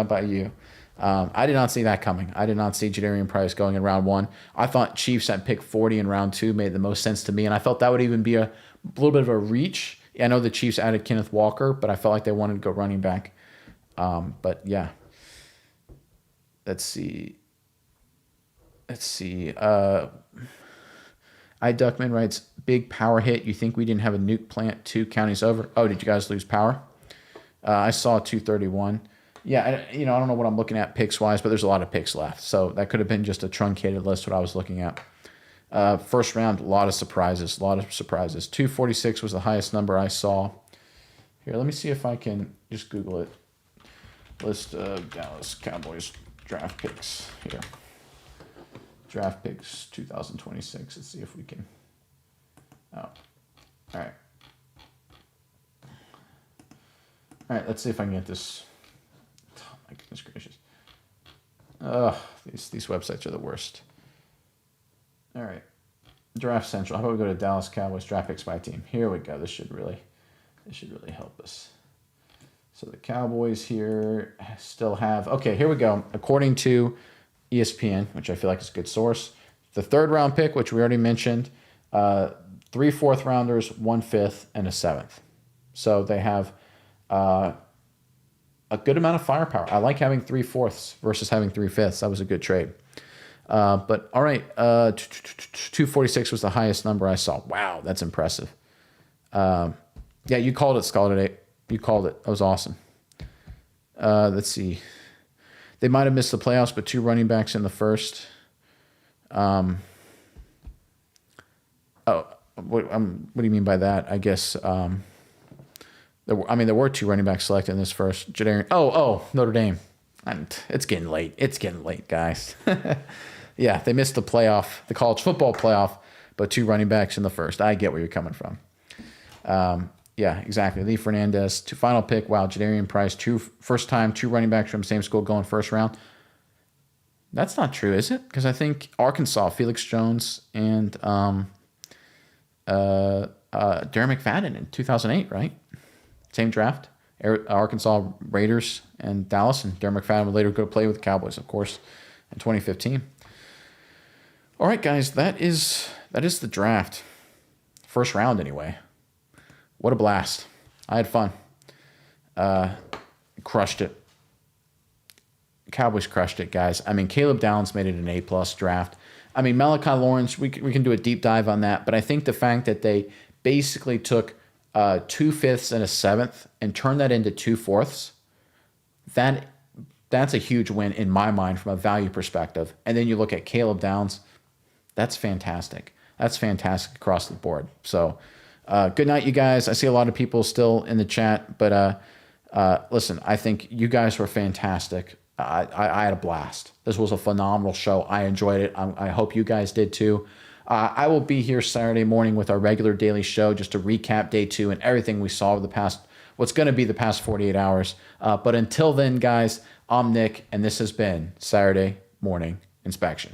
by you. I did not see that coming. I did not see Jadarian Price going in round 1. I thought Chiefs at pick 40 in round 2 made the most sense to me, and I felt that would even be a little bit of a reach. I know the Chiefs added Kenneth Walker, but I felt like they wanted to go running back. But yeah. Let's see. Duckman writes, big power hit. You think we didn't have a nuke plant 2 counties over? Oh, did you guys lose power? I saw 231. Yeah, I don't know what I'm looking at picks-wise, but there's a lot of picks left. So that could have been just a truncated list, what I was looking at. First round, a lot of surprises. 246 was the highest number I saw. Here, let me see if I can just Google it. List of Dallas Cowboys draft picks here. Draft picks 2026. Let's see if we can Oh, all right. All right, let's see if I can get this. Oh, my goodness gracious. Ugh, these websites are the worst. All right. Draft Central. How about we go to Dallas Cowboys draft picks by team? Here we go. This should really help us. So the Cowboys here still have, okay, here we go. According to ESPN, which I feel like is a good source, the 3rd round pick, which we already mentioned, 3 4th rounders, 1 5th, and a 7th. So they have a good amount of firepower. I like having 3 4ths versus having 3 5ths. That was a good trade. But all right, 246 was the highest number I saw. Wow, that's impressive. Yeah, you called it, Scholar. You called it. That was awesome. Let's see. They might have missed the playoffs, but 2 running backs in the first. What do you mean by that? I guess there were 2 running backs selected in this first. Notre Dame. It's getting late. It's getting late, guys. Yeah, they missed the college football playoff, but 2 running backs in the first. I get where you're coming from. Yeah, exactly. Lee Fernandez, 2 final pick. Wow, Jadarian Price, first time 2 running backs from the same school going first round. That's not true, is it? Because I think Arkansas, Felix Jones, and Darren McFadden in 2008, right? Same draft. Arkansas Raiders and Dallas, and Darren McFadden would later go play with the Cowboys, of course, in 2015. All right, guys, that is the draft. First round, anyway. What a blast. I had fun. Crushed it. Cowboys crushed it, guys. I mean, Caleb Downs made it an A+ draft. I mean, Malachi Lawrence, we can do a deep dive on that, but I think the fact that they basically took 2 5ths and a 7th and turned that into 2 4ths, that's a huge win in my mind from a value perspective. And then you look at Caleb Downs, that's fantastic. That's fantastic across the board. So good night, you guys. I see a lot of people still in the chat, but listen, I think you guys were fantastic. I had a blast. This was a phenomenal show. I enjoyed it. I hope you guys did too. I will be here Saturday morning with our regular daily show just to recap day 2 and everything we saw over what's going to be the past 48 hours. But until then, guys, I'm Nick, and this has been Saturday Morning Inspection.